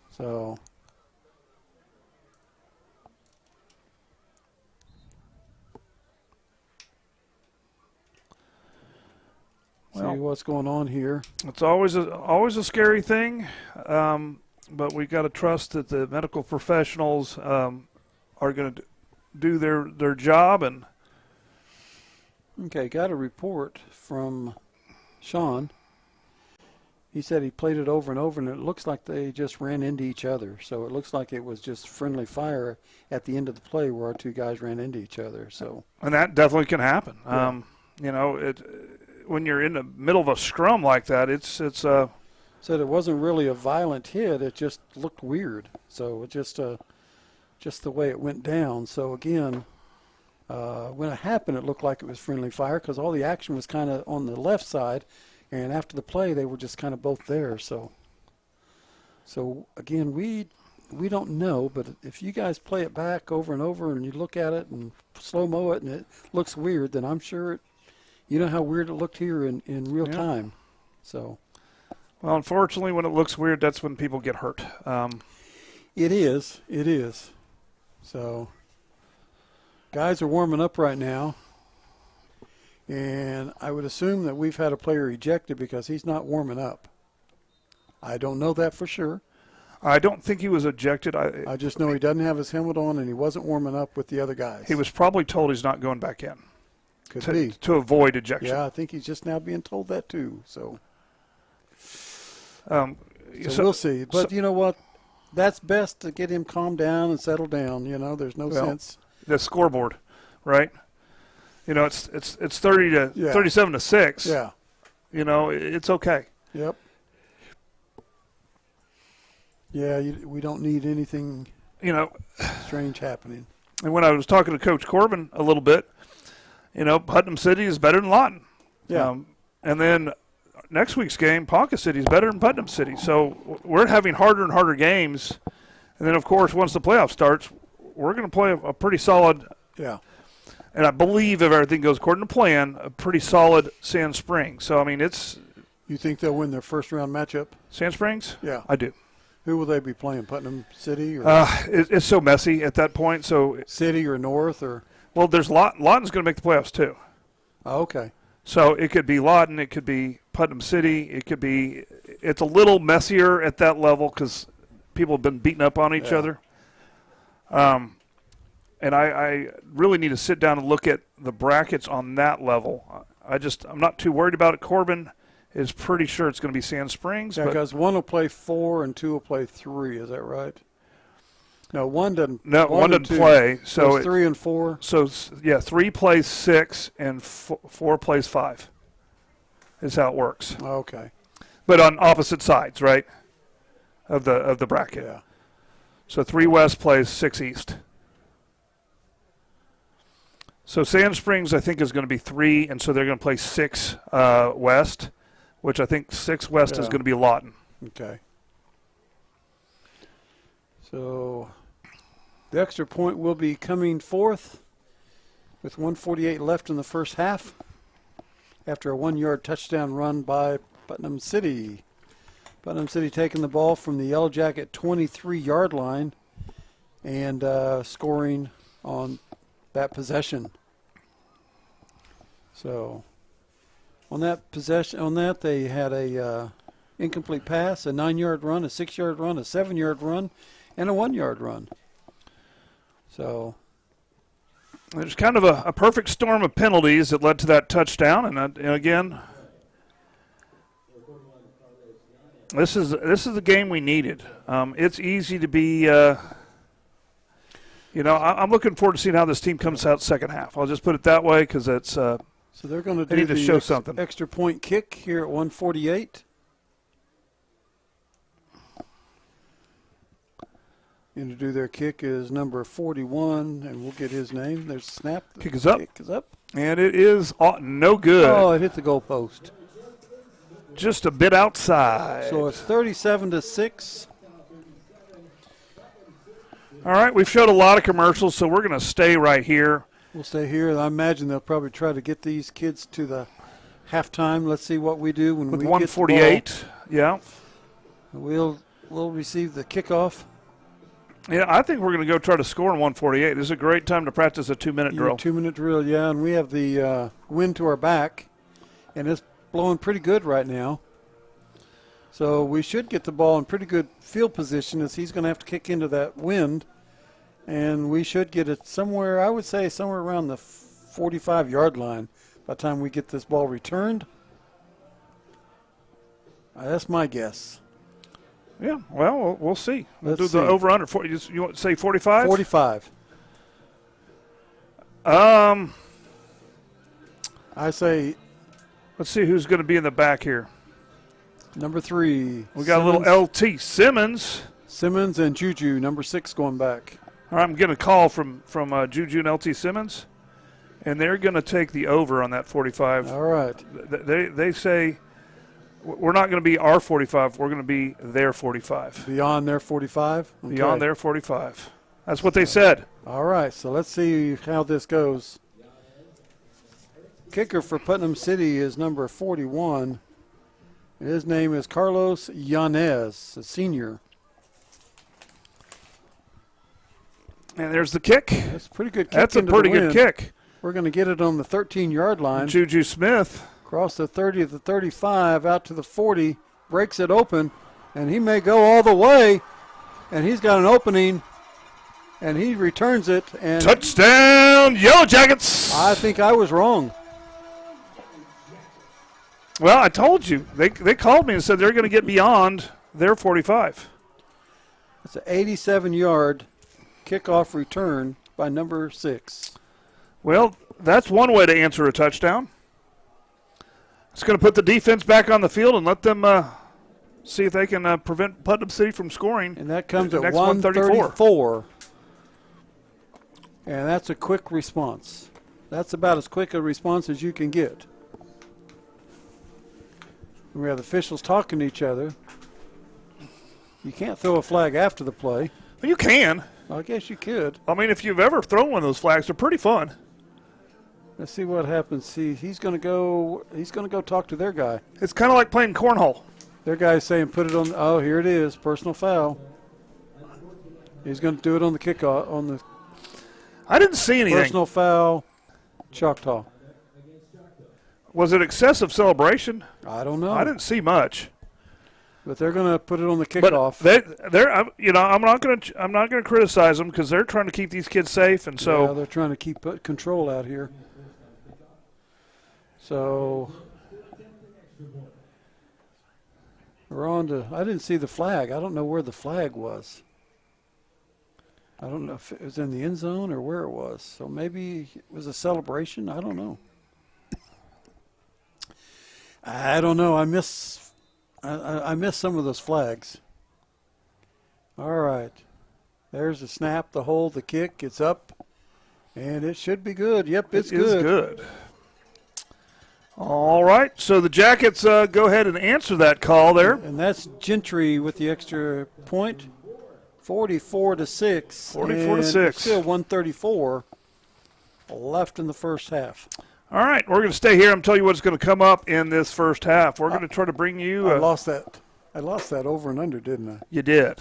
So see what's going on here. It's always a scary thing, but we got to trust that the medical professionals are going to do their job. And okay, got a report from Sean. He said he played it over and over, and it looks like they just ran into each other. So it looks like it was just friendly fire at the end of the play where our two guys ran into each other. So and that definitely can happen. Yeah. When you're in the middle of a scrum like that, it's said it wasn't really a violent hit. It just looked weird. So it just the way it went down. So again, when it happened, it looked like it was friendly fire because all the action was kind of on the left side, and after the play, they were just kind of both there. So again, we don't know, but if you guys play it back over and over and you look at it and slow-mo it and it looks weird, then I'm sure you know how weird it looked here in real time. So, well, unfortunately, when it looks weird, that's when people get hurt. It is. So, guys are warming up right now, and I would assume that we've had a player ejected because he's not warming up. I don't know that for sure. I don't think he was ejected. I just know he doesn't have his helmet on, and he wasn't warming up with the other guys. He was probably told he's not going back in. Could be. To avoid ejection. Yeah, I think he's just now being told that too. So we'll see. But you know what? That's best to get him calmed down and settle down. There's no sense. The scoreboard, right? It's 37 to 6. Yeah. It's okay. Yep. Yeah, we don't need anything strange happening. And when I was talking to Coach Corbin a little bit, Putnam City is better than Lawton. Yeah. And then next week's game, Ponca City is better than Putnam City. So we're having harder and harder games. And then, of course, once the playoff starts, we're going to play a pretty solid – yeah. And I believe if everything goes according to plan, a pretty solid Sand Springs. So, I mean, it's – You think they'll win their first-round matchup? Sand Springs? Yeah. I do. Who will they be playing, Putnam City? Or it's so messy at that point. So City or North? Or well, there's Lawton's going to make the playoffs too. Oh, okay. So it could be Lawton, it could be Putnam City, it could be – it's a little messier at that level because people have been beating up on each other. And I really need to sit down and look at the brackets on that level. I'm not too worried about it. Corbin is pretty sure it's going to be Sand Springs. Yeah, because one will play 4 and 2 will play 3. Is that right? No, one doesn't. No, one doesn't play. So it's 3 and 4. So, yeah, 3 plays 6 and 4 plays 5 is how it works. Okay. But on opposite sides, right, of the bracket. Yeah. So 3 West plays 6 East. So Sand Springs, I think, is going to be 3, and so they're going to play 6 West, which I think 6 West is going to be Lawton. Okay. So the extra point will be coming forth with 1:48 left in the first half after a 1-yard touchdown run by Putnam City. Putnam City taking the ball from the Yellow Jacket 23-yard line and scoring on that possession. So on that possession, they had a incomplete pass, a 9-yard run, a 6-yard run, a 7-yard run, and a 1-yard run. So there's kind of a perfect storm of penalties that led to that touchdown, and again, this is the game we needed. It's easy to be. I'm looking forward to seeing how this team comes out second half. I'll just put it that way because it's. So they're going to do the show something. Extra point kick here at 1:48. And to do their kick is number 41, and we'll get his name. There's a snap. Kick is up. Kick is up. And it is no good. Oh, it hit the goalpost. Just a bit outside. So it's 37-6. All right, we've showed a lot of commercials, so we're going to stay right here. We'll stay here. I imagine they'll probably try to get these kids to the halftime. Let's see what we do when with we 1:48. Get the ball. Yeah. We'll receive the kickoff. Yeah, I think we're going to go try to score in 1:48. This is a great time to practice a 2-minute drill. 2-minute drill, yeah, and we have the wind to our back, and it's blowing pretty good right now. So we should get the ball in pretty good field position as he's going to have to kick into that wind. And we should get it somewhere, I would say somewhere around the 45-yard line by the time we get this ball returned. That's my guess. Yeah, well, we'll see. We'll Let's do the see. over-under. You want to say 45? 45. I say. Let's see who's going to be in the back here. Number 3. We got Simmons. a little LT Simmons. Simmons and Juju, number 6 going back. All right, I'm getting a call from Juju and LT Simmons, and they're going to take the over on that 45. All right. They say we're not going to be our 45. We're going to be their 45. Beyond their 45? Okay. Beyond their 45. That's what they said. All right, so let's see how this goes. Kicker for Putnam City is number 41. His name is Carlos Yanez, a senior. And there's the kick. That's a pretty good kick. That's a pretty good kick. We're going to get it on the 13-yard line. Juju Smith. Across the 30 to the 35, out to the 40, breaks it open, and he may go all the way, and he's got an opening, and he returns it. And Touchdown, Yellow Jackets! I think I was wrong. Well, I told you. They called me and said they're going to get beyond their 45. It's an 87-yard kickoff return by number 6. Well, that's one way to answer a touchdown. It's going to put the defense back on the field and let them see if they can prevent Putnam City from scoring. And that comes the at next 1:34. And that's a quick response. That's about as quick a response as you can get. We have the officials talking to each other. You can't throw a flag after the play. Well, you can. I guess you could. I mean, if you've ever thrown one of those flags, they're pretty fun. Let's see what happens. See, he's going to go talk to their guy. It's kind of like playing cornhole. Their guy's saying put it on. Oh, here it is. Personal foul. He's going to do it on the kickoff. On the I didn't see anything. personal foul, Choctaw. Was it excessive celebration? I don't know. I didn't see much. But they're going to put it on the But kickoff. I'm not going to criticize them because they're trying to keep these kids safe, and so yeah, they're trying to keep control out here. So we're on to. I didn't see the flag. I don't know where the flag was. I don't know if it was in the end zone or where it was. So maybe it was a celebration. I don't know. I don't know. I miss some of those flags. All right. There's the snap, the hold, the kick. It's up. And it should be good. Yep, it's good. It is good. All right. So the Jackets go ahead and answer that call there. And that's Gentry with the extra point. 44-6. 44-6. Still 134 left in the first half. All right, we're going to stay here and tell you what's going to come up in this first half. We're going to try to bring you. I lost that over and under, didn't I? You did.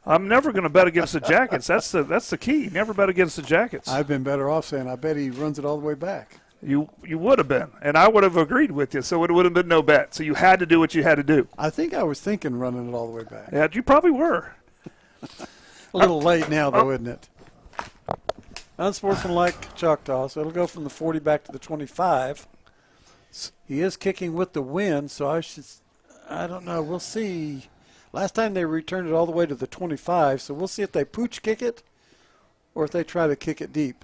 I'm never going to bet against the Jackets. That's the key. Never bet against the Jackets. I've been better off saying I bet he runs it all the way back. You would have been, and I would have agreed with you. So it would have been no bet. So you had to do what you had to do. I think I was thinking running it all the way back. Yeah, you probably were. A little late now, though, isn't it? Unsportsmanlike Choctaw, so it'll go from the 40 back to the 25. He is kicking with the wind, so I don't know. We'll see. Last time they returned it all the way to the 25, so we'll see if they pooch kick it or if they try to kick it deep.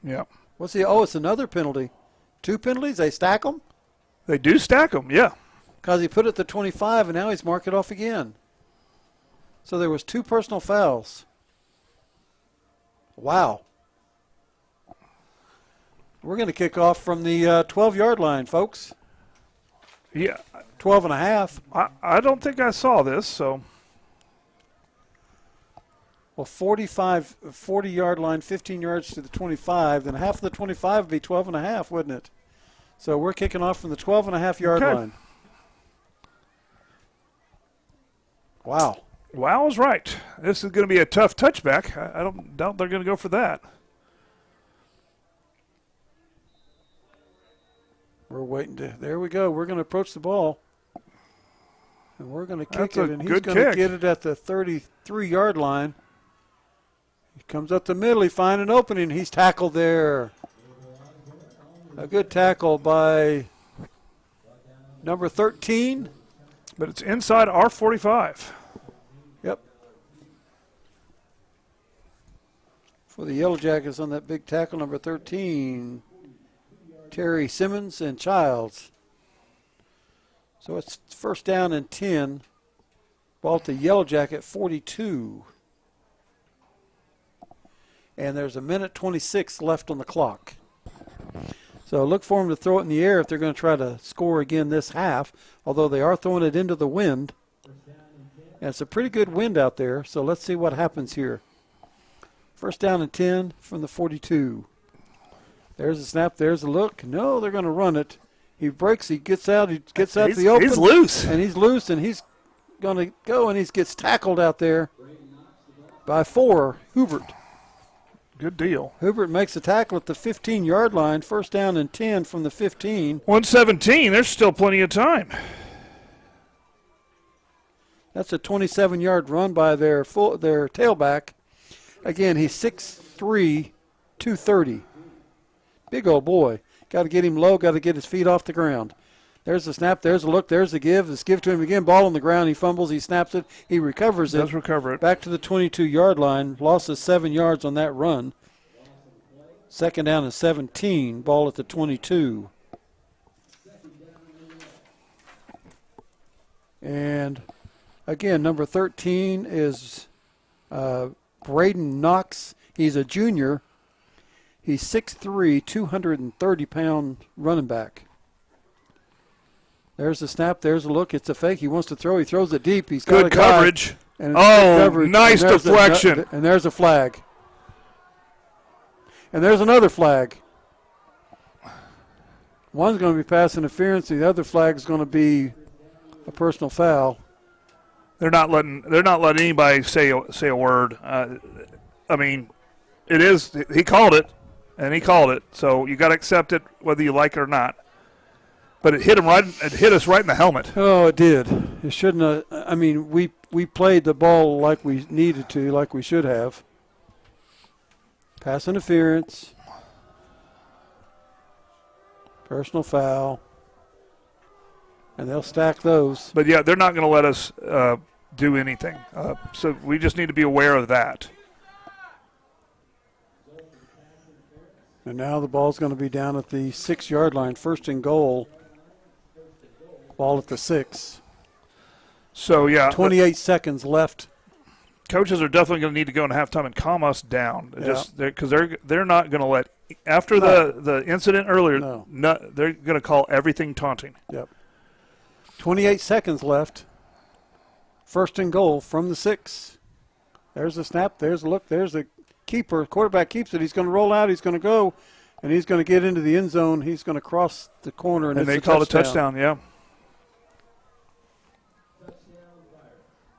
Yeah. We'll see. Oh, it's another penalty. 2 penalties? They stack them? They do stack them, yeah. Because he put it at the 25, and now he's marked it off again. So there was 2 personal fouls. Wow. We're going to kick off from the 12-yard line, folks. Yeah. 12 and a half. I don't think I saw this, so. Well, 40-yard line, 15 yards to the 25. Then half of the 25 would be 12 and a half, wouldn't it? So we're kicking off from the 12 and a half yard line. Wow. Wow is right. This is going to be a tough touchback. I don't doubt they're going to go for that. We're waiting to. There we go. We're going to approach the ball. And we're going to kick it. And he's going to get it at the 33-yard line. He comes up the middle. He finds an opening. He's tackled there. A good tackle by number 13. But it's inside our 45. Yep. For the Yellow Jackets on that big tackle, number 13. Terry Simmons and Childs. So it's first down and 10. Ball at the Yellow Jacket 42. And there's 1:26 left on the clock. So look for them to throw it in the air if they're going to try to score again this half, although they are throwing it into the wind. And it's a pretty good wind out there, so let's see what happens here. First down and 10 from the 42. There's a snap. There's a look. No, they're going to run it. He breaks. He gets out. He gets out to the open. He's loose. And he's loose, and he's going to go, and he gets tackled out there by 4, Hubert. Good deal. Hubert makes a tackle at the 15-yard line. First down and 10 from the 15. 1:17. There's still plenty of time. That's a 27-yard run by their tailback. Again, he's 6'3", 230. Big old boy. Got to get him low, got to get his feet off the ground. There's the snap, there's the look, there's the give. Let's give to him again. Ball on the ground. He fumbles, he snaps it, he recovers it. Does recover it. Back to the 22-yard line. Losses 7 yards on that run. Second down and 17. Ball at the 22. And again, number 13 is Braden Knox. He's a junior He's 6'3", 230-pound running back. There's the snap. There's the look. It's a fake. He wants to throw. He throws it deep. He's got Good a guy, coverage. and it's good coverage. Nice And there's deflection. And there's a flag. And there's another flag. One's going to be pass interference. The other flag is going to be a personal foul. They're not letting anybody say a word. I mean, it is. He called it, and he called it. So you got to accept it whether you like it or not. But it hit him right. It hit us right in the helmet. Oh, it did. It shouldn't have. I mean, we played the ball like we needed to, like we should have. Pass interference. Personal foul. And they'll stack those. But, yeah, they're not going to let us do anything. So we just need to be aware of that. And now the ball's going to be down at the 6-yard line. First and goal. Ball at the 6. So, yeah. 28 seconds left. Coaches are definitely going to need to go into halftime and calm us down. Yeah. Because they're not going to let – after the incident earlier, No. they're going to call everything taunting. Yep. 28 seconds left. First and goal from the 6. There's the snap. There's the look. There's the keeper. Quarterback keeps it. He's going to roll out. He's going to go, and he's going to get into the end zone. He's going to cross the corner, and they it's called a touchdown, yeah.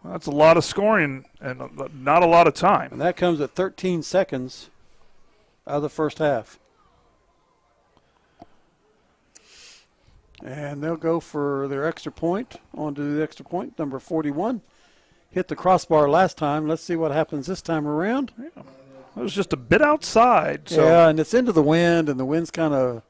Well, that's a lot of scoring and not a lot of time. And that comes at 13 seconds out of the first half. And they'll go for their extra point, on to the extra point, number 41. Hit the crossbar last time. Let's see what happens this time around. Yeah. It was just a bit outside. So. Yeah, and it's into the wind, and the wind's kind of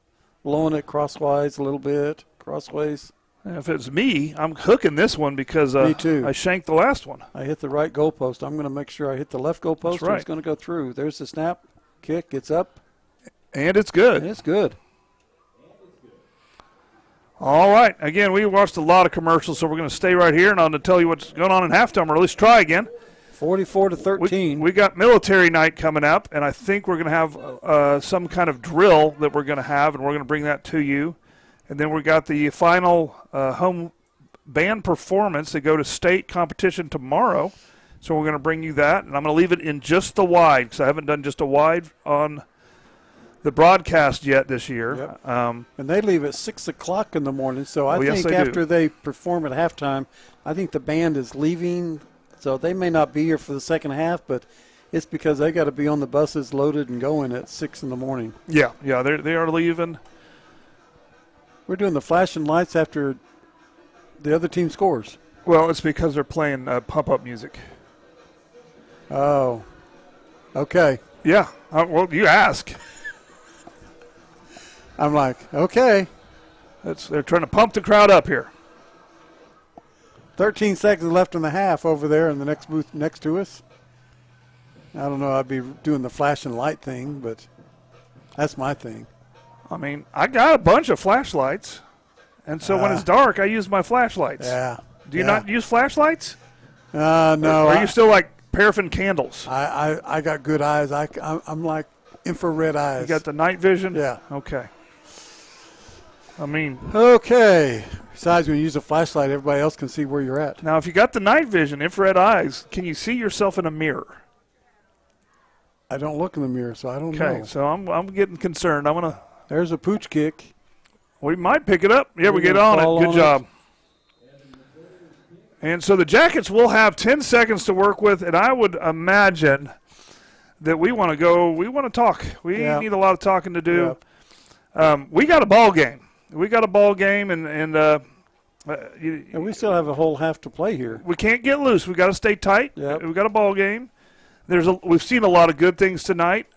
blowing it crosswise a little bit, crossways. If it's me, I'm hooking this one because Me too. I shanked the last one. I hit the right goalpost. I'm going to make sure I hit the left goalpost. That's right. And it's going to go through. There's the snap. Kick. It's up. And it's good. And it's good. All right. Again, we watched a lot of commercials, so we're going to stay right here, and I'm going to tell you what's going on in halftime, or at least try again. 44-13. We got military night coming up, and I think we're going to have some kind of drill that we're going to have, and we're going to bring that to you. And then we got the final home band performance. They go to state competition tomorrow, so we're going to bring you that. And I'm going to leave it in just the wide because I haven't done just a wide on the broadcast yet this year. Yep. And they leave at 6 o'clock in the morning, so I yes, think they after do. they perform at halftime, I think the band is leaving, so they may not be here for the second half, but it's because they got to be on the buses loaded and going at 6 in the morning. Yeah, they are leaving. We're doing the flashing lights after the other team scores. Well, it's because they're playing pump-up music. Oh, okay. Yeah, well, you ask. I'm like, okay. They're trying to pump the crowd up here. 13 seconds left in the half over there in the next booth next to us. I don't know, I'd be doing the flashing light thing, but that's my thing. I mean, I got a bunch of flashlights, and so when it's dark, I use my flashlights. Yeah. Do you not use flashlights? No. Or are you still like paraffin candles? I got good eyes. I'm like infrared eyes. You got the night vision? Yeah. Okay. I mean. Okay. Besides, when you use a flashlight, everybody else can see where you're at. Now, if you got the night vision, infrared eyes, can you see yourself in a mirror? I don't look in the mirror, so I don't know. Okay, so I'm getting concerned. I'm gonna. There's a pooch kick. We might pick it up. Yeah, we get gonna on fall it. Good on job. And so the Jackets will have 10 seconds to work with, and I would imagine that we want to go. We want to talk. We need a lot of talking to do. Yeah. We got a ball game. We got a ball game, and And we still have a whole half to play here. we can't get loose. We got to stay tight. Yep. We got a ball game. We've seen a lot of good things tonight,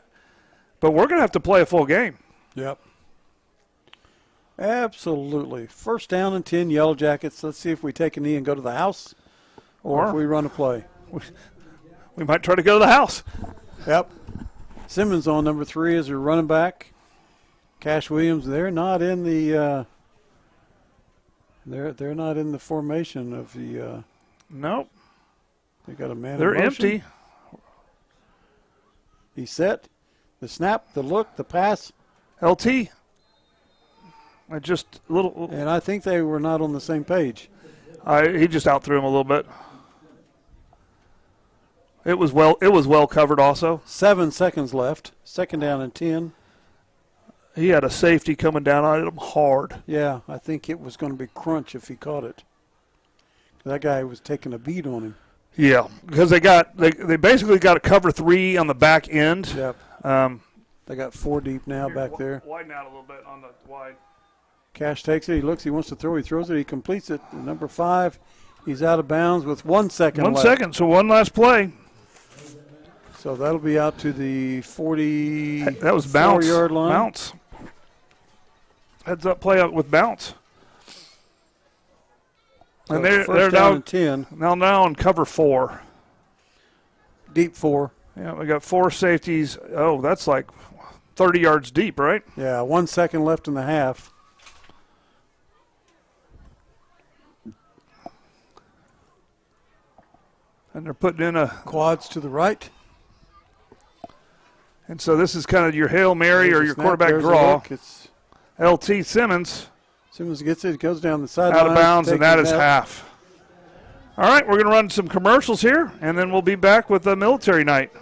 but we're going to have to play a full game. Yep. Absolutely. First down and 10, Yellow Jackets. Let's see if we take a knee and go to the house or if we run a play. We might try to go to the house. Yep. Simmons on number 3 as your running back. Cash Williams, they're not in the they're not in the formation of the Nope. they got a man. They're in motion. empty. He's set. The snap, the look, the pass. LT. I just a little. And I think they were not on the same page. He just out threw him a little bit. It was well covered also. 7 seconds left. 2nd down and 10. He had a safety coming down on him hard. Yeah, I think it was going to be crunch if he caught it. That guy was taking a beat on him. Yeah, because they basically got a cover 3 on the back end. Yep. They got 4 deep now back there. Widen out a little bit on the wide. Cash takes it. He looks. He wants to throw. He throws it. He completes it. Number 5, he's out of bounds with 1 second left. 1 second, so one last play. So that'll be out to the 40. That was bounce. 4-yard line. Bounce. Heads up play out with bounce. So and they're first now down and 10. Now in cover 4. Deep 4. Yeah, we got 4 safeties. Oh, that's like 30 yards deep, right? Yeah, 1 second left in the half. And they're putting in a Quads to the right. And so this is kind of your Hail Mary There's or a your snap. quarterback There's a draw. look. It's LT Simmons Simmons gets it, goes down the sideline. out of bounds, and that is half. All right, we're going to run some commercials here, and then we'll be back with the military night.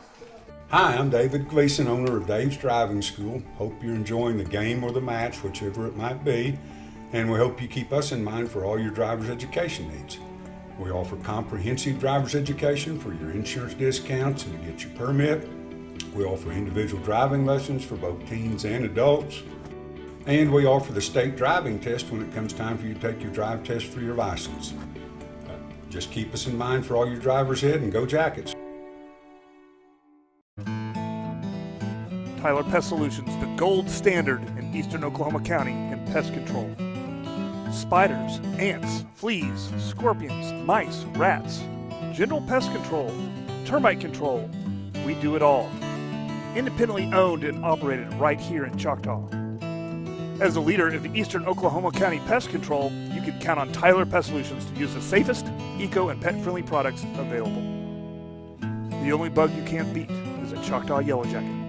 Hi, I'm David Gleason, owner of Dave's Driving School. Hope you're enjoying the game or the match, whichever it might be, and we hope you keep us in mind for all your driver's education needs. We offer comprehensive driver's education for your insurance discounts and to get your permit. We offer individual driving lessons for both teens and adults. And we offer the state driving test when it comes time for you to take your drive test for your license. Just keep us in mind for all your drivers ahead, and go Jackets. Tyler Pest Solutions, the gold standard in eastern Oklahoma County in pest control. Spiders, ants, fleas, scorpions, mice, rats, general pest control, termite control. We do it all. Independently owned and operated right here in Choctaw. As a leader of eastern Oklahoma County pest control, you can count on Tyler Pest Solutions to use the safest, eco, and pet-friendly products available. The only bug you can't beat is a Choctaw Yellow Jacket.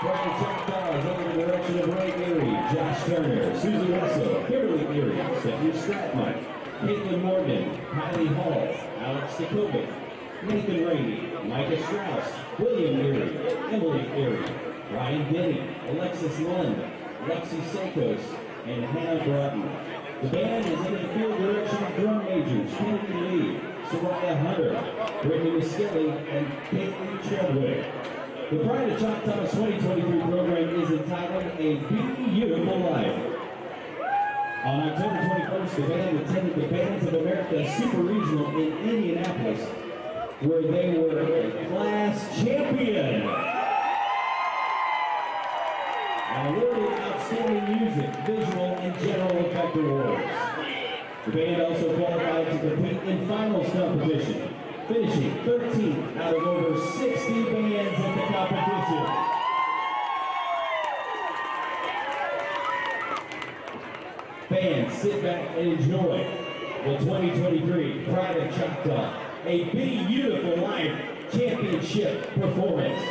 Brian Choctaw is under the direction of Ray Erie, Josh Turner, Susie Russell, Kimberly Erie, Stephanie Stratmont, Caitlin Morgan, Kylie Hall, Alex Stakovic, Nathan Rainey, Micah Strauss, William Erie, Emily Erie, Ryan Denny, Alexis Lund, Lexi Sakos, and Hannah Broughton. The band is under the field direction of drum majors Kennedy Lee, Soraya Hunter, Brittany Miskelly, and Caitlin Treadway. The Pride of Choctaw's 2023 program is entitled A Beautiful Life. On October 21st, the band attended the Bands of America Super Regional in Indianapolis, where they were a class champion and awarded outstanding music, visual, and general effect awards. The band also qualified to compete in finals competition, finishing 13th out of over 60 bands in the competition. Fans, sit back and enjoy the 2023 Pride of Choctaw, A Beautiful Life Championship performance.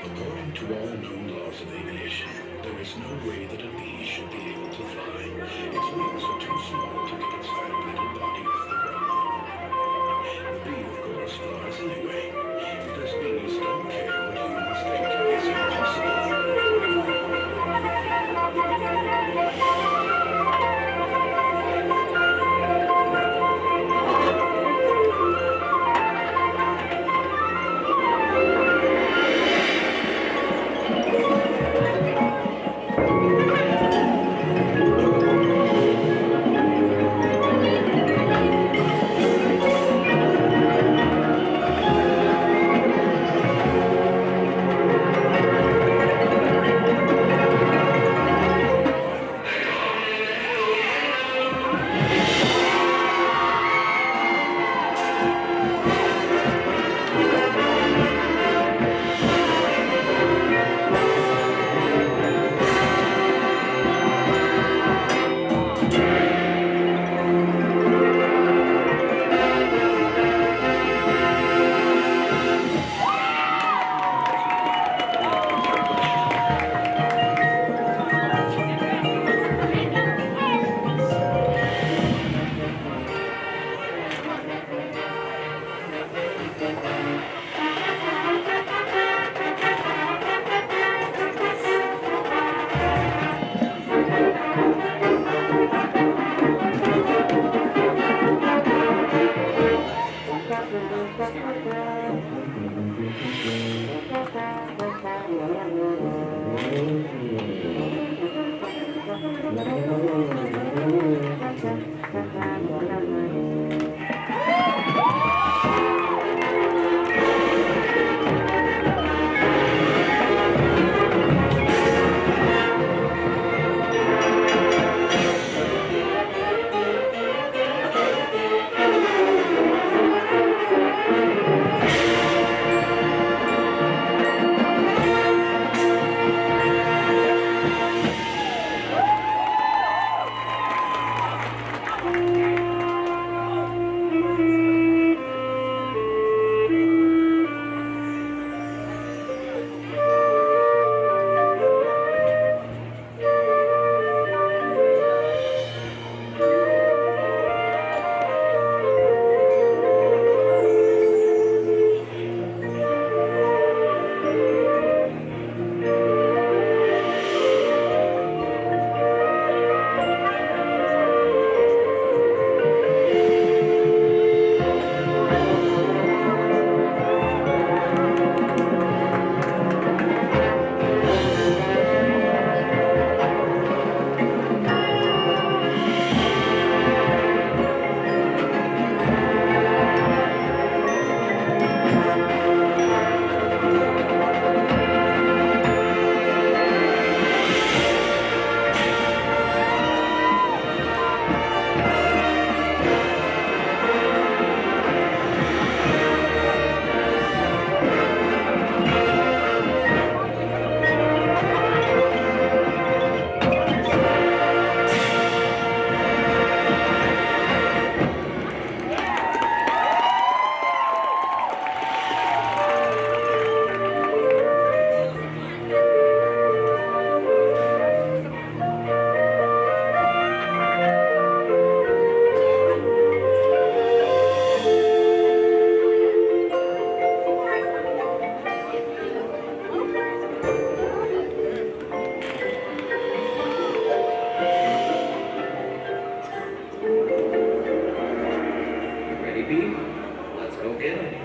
According to all known laws of aviation, there is no way that a bee should be able to fly. Its wings are too small to get its fat little body off the ground. The bee, of course, flies anyway, because bees don't care what humans think is impossible. beef. Let's go get 'em.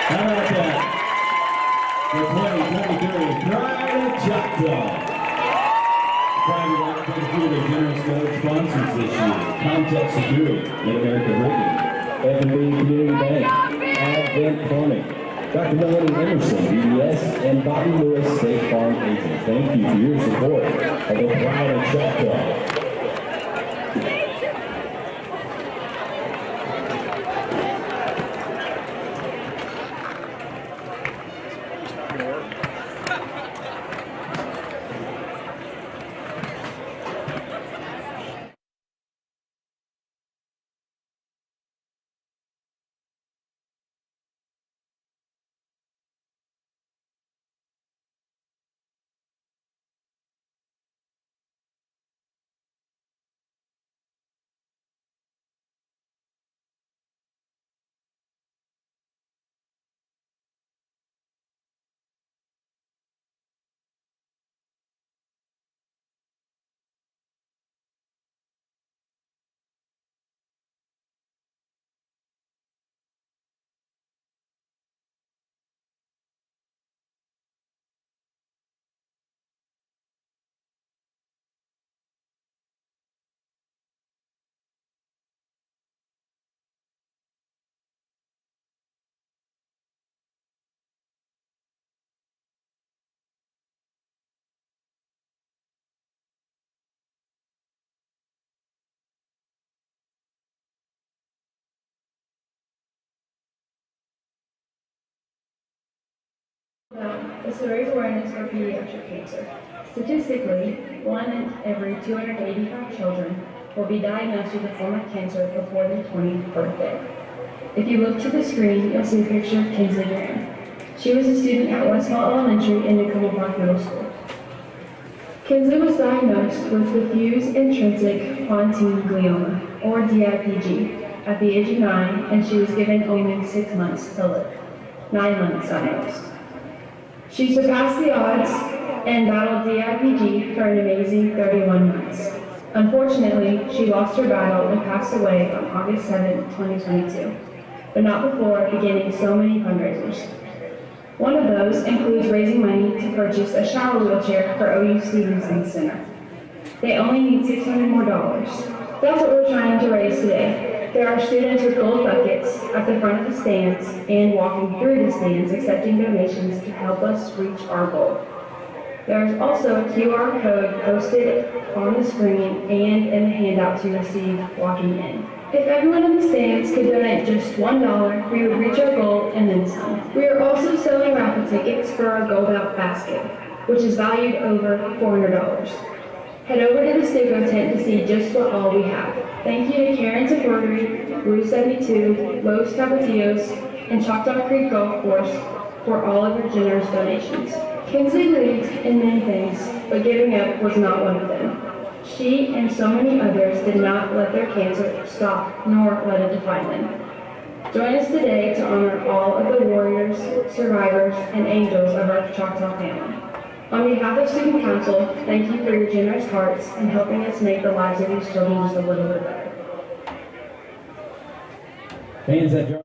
How about that? The 2023 Pride of Choctaw. Pride would like to thank you their generous gold sponsors this year. Contact Security, Mid-America Rigging, F&B Community Bank, Advent Plumbing, Dr. Melanie Emerson, BDS, and Bobby Lewis, State Farm Agent. Thank you for your support of the Pride of Choctaw. Is to raise awareness for pediatric cancer. Statistically, 1 in every 285 children will be diagnosed with a form of cancer before their 20th birthday. If you look to the screen, you'll see a picture of Kinsley Graham. She was a student at Westmont Elementary and Nickel Park Middle School. Kinsley was diagnosed with diffuse intrinsic pontine glioma, or DIPG, at the age of 9, and she was given only 6 months to live. 9 months at most. She surpassed the odds and battled DIPG for an amazing 31 months. Unfortunately, she lost her battle and passed away on August 7, 2022, but not before beginning so many fundraisers. One of those includes raising money to purchase a shower wheelchair for OU Stevenson Center. They only need $600 more. That's what we're trying to raise today. There are students with gold buckets at the front of the stands and walking through the stands accepting donations to help us reach our goal. There is also a QR code posted on the screen and in the handout to receive walking in. If everyone in the stands could donate just $1, we would reach our goal and then some. We are also selling raffle tickets for our Gold Out basket, which is valued over $400. Head over to the stucco tent to see just what all we have. Thank you to Karen's Embroidery, Rue 72, Los Capetillos, and Choctaw Creek Golf Course for all of your generous donations. Kinsley believed in many things, but giving up was not one of them. She and so many others did not let their cancer stop, nor let it define them. Join us today to honor all of the warriors, survivors, and angels of our Choctaw family. On behalf of Student Council, thank you for your generous hearts and helping us make the lives of these children just a little bit better. Fans that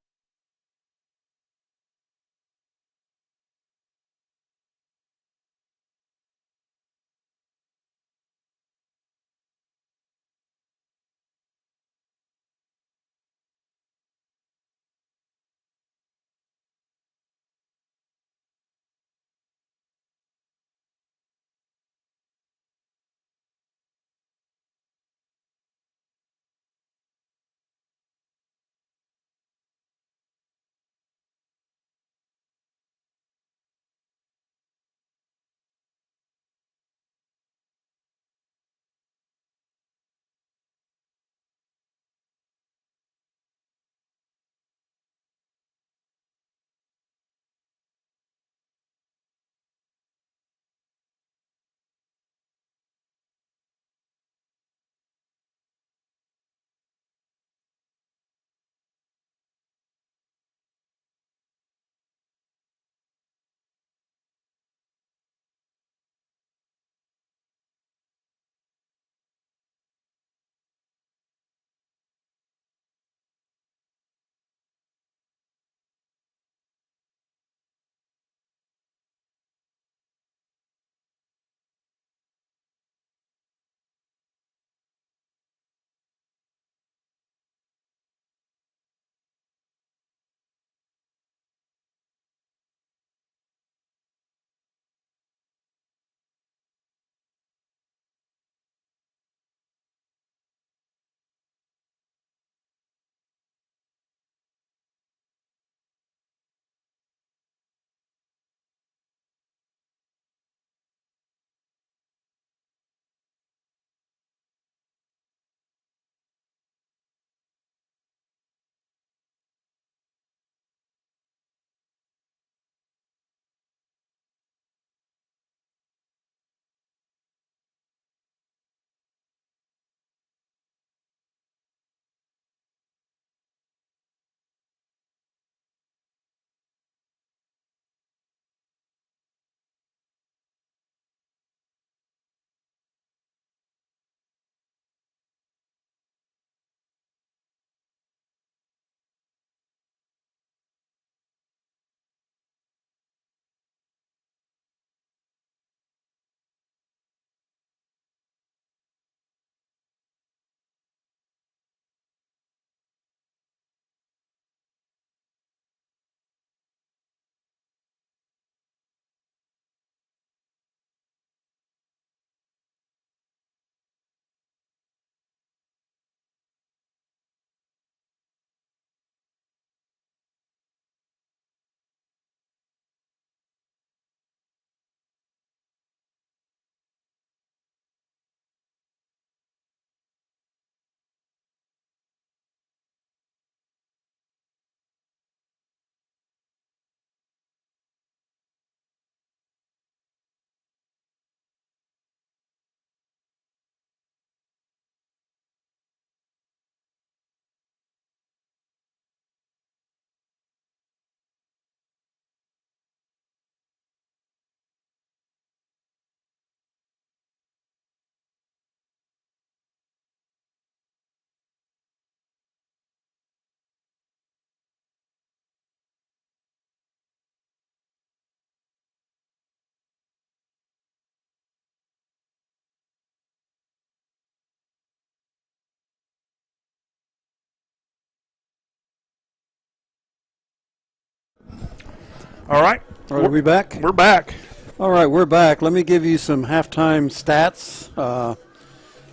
All right. Are we back? We're back. All right, we're back. Let me give you some halftime stats.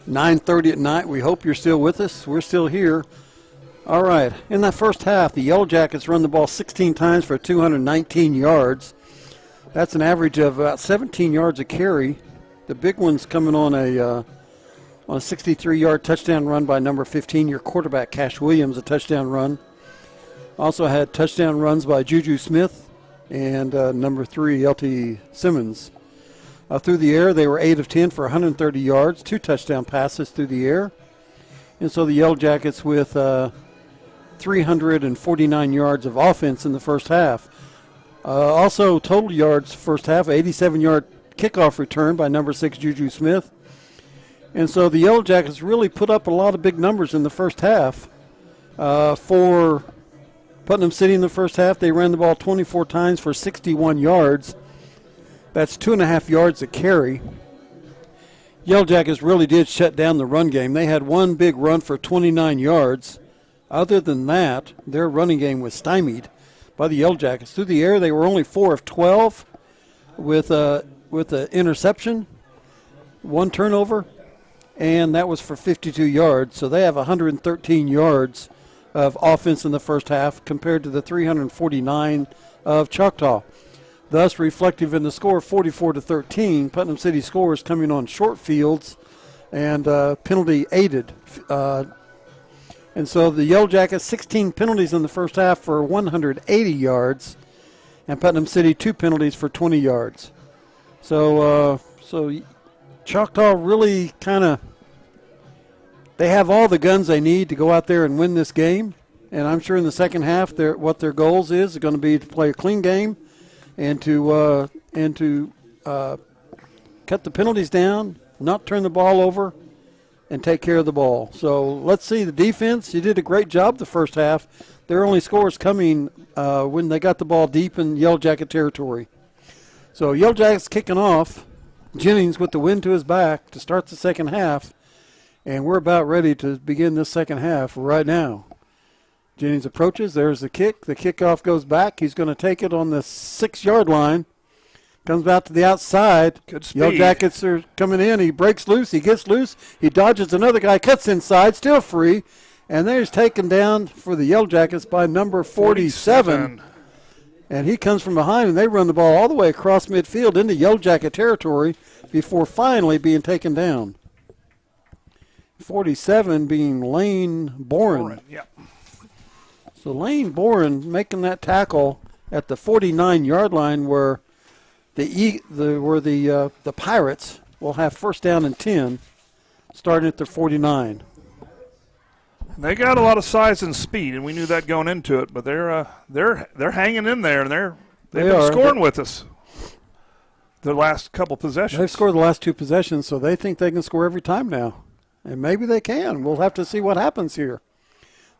9:30 at night. We hope you're still with us. We're still here. All right. In that first half, the Yellow Jackets run the ball 16 times for 219 yards. That's an average of about 17 yards a carry. The big one's coming on a 63-yard touchdown run by number 15, your quarterback, Cash Williams, a touchdown run. Also had touchdown runs by Juju Smith and number 3, L.T. Simmons. Through the air, they were 8 of 10 for 130 yards, 2 touchdown passes through the air. And so the Yellow Jackets with 349 yards of offense in the first half. Also, total yards first half, 87-yard kickoff return by number 6, Juju Smith. And so the Yellow Jackets really put up a lot of big numbers in the first half. For Putnam City in the first half, they ran the ball 24 times for 61 yards. That's 2.5 yards a carry. Yellow Jackets really did shut down the run game. They had one big run for 29 yards. Other than that, their running game was stymied by the Yellow Jackets. Through the air, they were only 4 of 12 with an interception, 1 turnover, and that was for 52 yards. So they have 113 yards of offense in the first half compared to the 349 of Choctaw. Thus, reflective in the score, 44-13. Putnam City scores coming on short fields and penalty aided. And so the Yellow Jackets, 16 penalties in the first half for 180 yards, and Putnam City 2 penalties for 20 yards. So Choctaw really they have all the guns they need to go out there and win this game. And I'm sure in the second half, what their goals is going to be to play a clean game and to cut the penalties down, not turn the ball over, and take care of the ball. So let's see the defense. You did a great job the first half. Their only scores coming when they got the ball deep in Yellow Jacket territory. So Yellow Jackets kicking off. Jennings with the wind to his back to start the second half. And we're about ready to begin this second half right now. Jennings approaches. There's the kick. The kickoff goes back. He's going to take it on the 6-yard line. Comes out to the outside. Good speed. Yellow Jackets are coming in. He breaks loose. He gets loose. He dodges another guy. Cuts inside. Still free. And there's taken down for the Yellow Jackets by number 47. And he comes from behind, and they run the ball all the way across midfield into Yellow Jacket territory before finally being taken down. 47 being Lane Boren. Yep. So Lane Boren making that tackle at the 49-yard line where the Pirates will have first down and 10 starting at the 49. They got a lot of size and speed, and we knew that going into it. But they're hanging in there, and they've been scoring with us the last couple possessions. They've scored the last 2 possessions, so they think they can score every time now, and maybe they can. We'll have to see what happens here.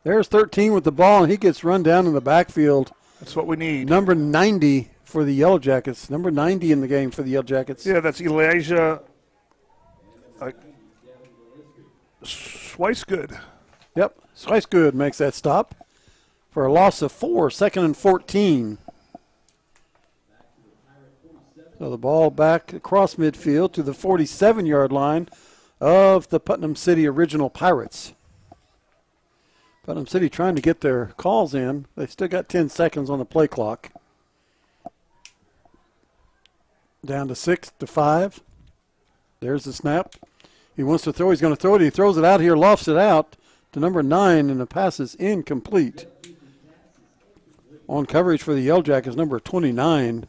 There's 13 with the ball, and he gets run down in the backfield. That's what we need. Number 90 for the Yellow Jackets. Number 90 in the game for the Yellow Jackets. Yeah, that's Elijah Swicegood. Yep, Swicegood makes that stop for a loss of 4, 2nd and 14. So the ball back across midfield to the 47-yard line of the Putnam City Original Pirates. Putnam City trying to get their calls in. They still got 10 seconds on the play clock. Down to 6 to 5. There's the snap. He wants to throw. He's going to throw it. He throws it out here, lofts it out to number 9, and the pass is incomplete. On coverage for the Yellow Jackets, number 29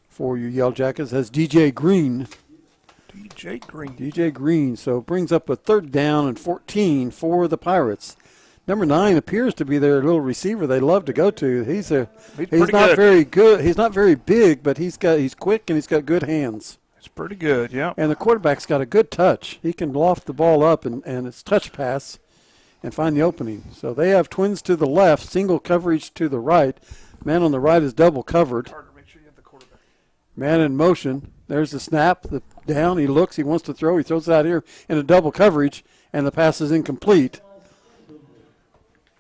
for you Yellow Jackets has DJ Green. DJ Green. So it brings up a 3rd down and 14 for the Pirates. Number 9 appears to be their little receiver they love to go to. He's not very good. He's not very big, but he's quick and he's got good hands. It's pretty good, yeah. And the quarterback's got a good touch. He can loft the ball up and it's touch pass and find the opening. So they have twins to the left, single coverage to the right. Man on the right is double covered. Make sure you have the quarterback. Man in motion. There's the snap, the down. He looks. He wants to throw. He throws it out here in a double coverage, and the pass is incomplete.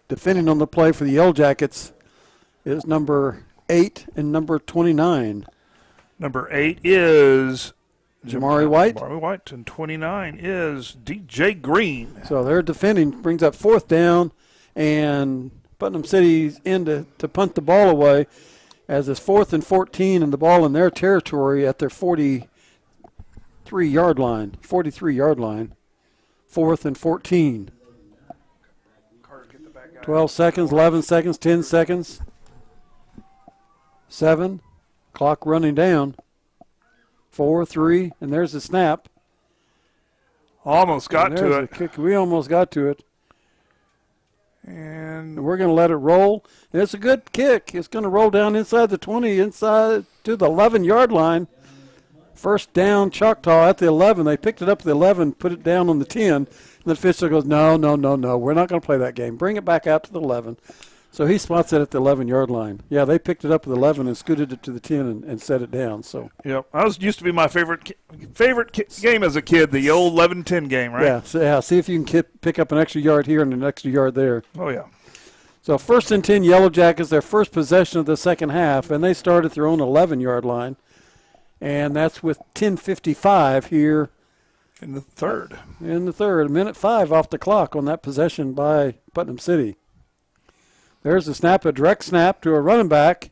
Defending on the play for the Yellow Jackets is number 8 and number 29. Number 8 is Jamari White. Jamari White, and 29 is DJ Green. So they're defending, brings up 4th down, and Putnam City's in to punt the ball away as it's 4th and 14 and the ball in their territory at their 43-yard line. 43-yard line. 4th and 14. 12 seconds, 11 seconds, 10 seconds. 7. Clock running down. 4, 3, and there's the snap. Almost got to it. Kick. We almost got to it. And we're going to let it roll. And it's a good kick. It's going to roll down inside the 20, inside to the 11-yard line. First down, Choctaw at the 11. They picked it up at the 11, put it down on the 10. And the official goes, no. We're not going to play that game. Bring it back out to the 11. So he spots it at the 11-yard line. Yeah, they picked it up at the 11 and scooted it to the 10 and set it down. So yep, used to be my favorite game as a kid, the old 11-10 game, right? Yeah, see if you can pick up an extra yard here and an extra yard there. Oh, yeah. So 1st and 10, Yellow Jackets, their first possession of the second half, and they start at their own 11-yard line. And that's with 10:55 here. In the third. A minute 5 off the clock on that possession by Putnam City. There's a snap, a direct snap to a running back,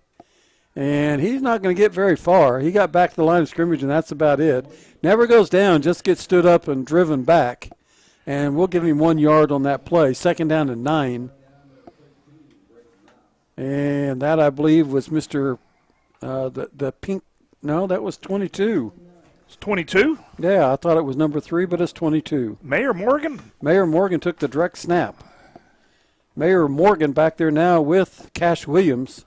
and he's not going to get very far. He got back to the line of scrimmage, and that's about it. Never goes down, just gets stood up and driven back. And we'll give him 1 yard on that play. 2nd down and 9. And that, I believe, was Mr. The pink. No, that was 22. It's 22? Yeah, I thought it was number 3, but it's 22. Mayor Morgan? Mayor Morgan took the direct snap. Mayor Morgan back there now with Cash Williams.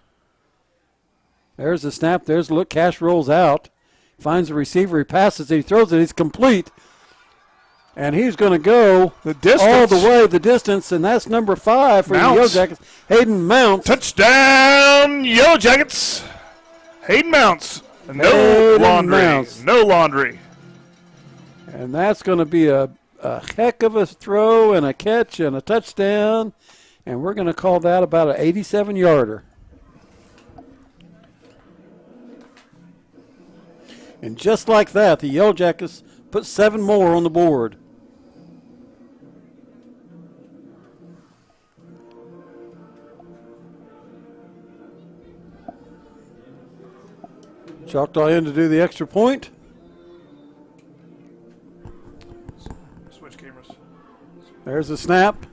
There's the snap. There's the look. Cash rolls out. Finds the receiver. He passes it. He throws it. He's complete. And he's going to go all the way the distance, and that's number 5 for the Yellow Jackets. Hayden Mounts. Touchdown, Yellow Jackets. Hayden Mounts. No laundry. And that's going to be a heck of a throw and a catch and a touchdown. And we're going to call that about an 87-yarder. And just like that, the Yellow Jackets put 7 more on the board. Choctaw in to do the extra point. Switch cameras. There's the snap.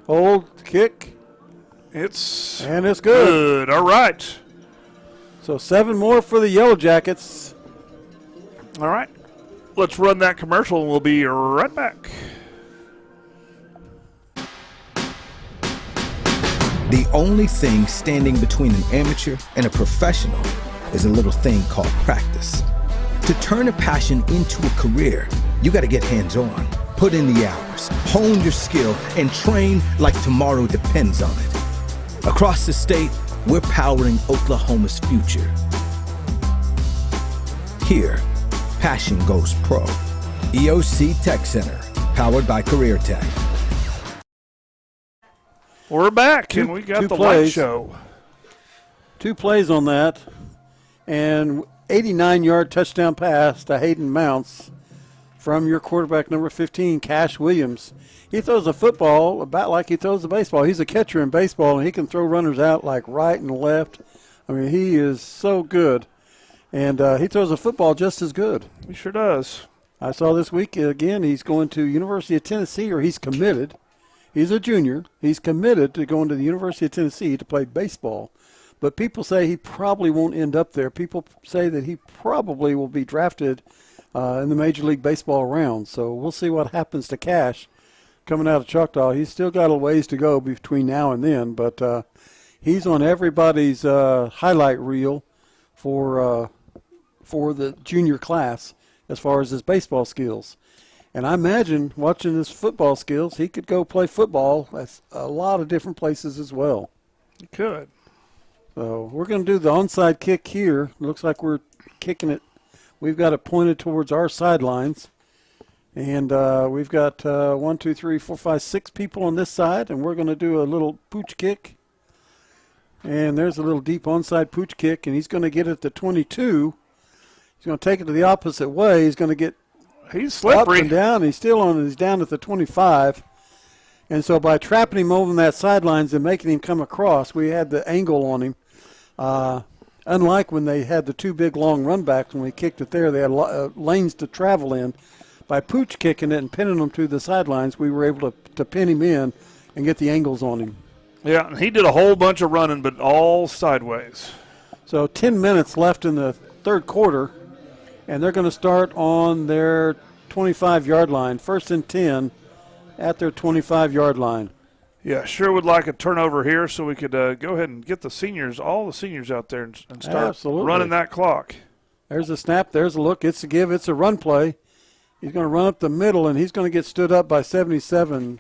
Hold, kick. It's good. Good. All right. So 7 more for the Yellow Jackets. All right. Let's run that commercial, and we'll be right back. The only thing standing between an amateur and a professional is a little thing called practice. To turn a passion into a career, you got to get hands-on, put in the hours, hone your skill, and train like tomorrow depends on it. Across the state, we're powering Oklahoma's future. Here, passion goes pro. EOC Tech Center, powered by Career Tech. We're back, and we got the light show. 2 plays on that, and 89-yard touchdown pass to Hayden Mounts from your quarterback, number 15, Cash Williams. He throws a football about like he throws a baseball. He's a catcher in baseball, and he can throw runners out like right and left. I mean, he is so good. And he throws a football just as good. He sure does. I saw this week, again, he's going to University of Tennessee, or he's committed. He's a junior. He's committed to going to the University of Tennessee to play baseball. But people say he probably won't end up there. People say that he probably will be drafted in the Major League Baseball round. So we'll see what happens to Cash coming out of Choctaw. He's still got a ways to go between now and then, but he's on everybody's highlight reel for the junior class as far as his baseball skills. And I imagine watching his football skills, he could go play football at a lot of different places as well. He could. So we're going to do the onside kick here. Looks like we're kicking it. We've got it pointed towards our sidelines. And we've got 1, 2, 3, 4, 5, 6 people on this side, and we're going to do a little pooch kick. And there's a little deep onside pooch kick, and he's going to get it to 22. He's going to take it to the opposite way. He's going to get he's slippery. Up and down. He's still on. He's down at the 25. And so by trapping him over that sidelines and making him come across, we had the angle on him. Unlike when they had the two big long run backs when we kicked it there, they had lanes to travel in. By pooch kicking it and pinning him to the sidelines, we were able to pin him in and get the angles on him. Yeah, he did a whole bunch of running, but all sideways. So 10 minutes left in the third quarter, and they're going to start on their 25-yard line, 1st and 10 at their 25-yard line. Yeah, sure would like a turnover here so we could go ahead and get the seniors, all the seniors out there and start running that clock. There's a snap. There's a look. It's a give. It's a run play. He's going to run up the middle, and he's going to get stood up by 77,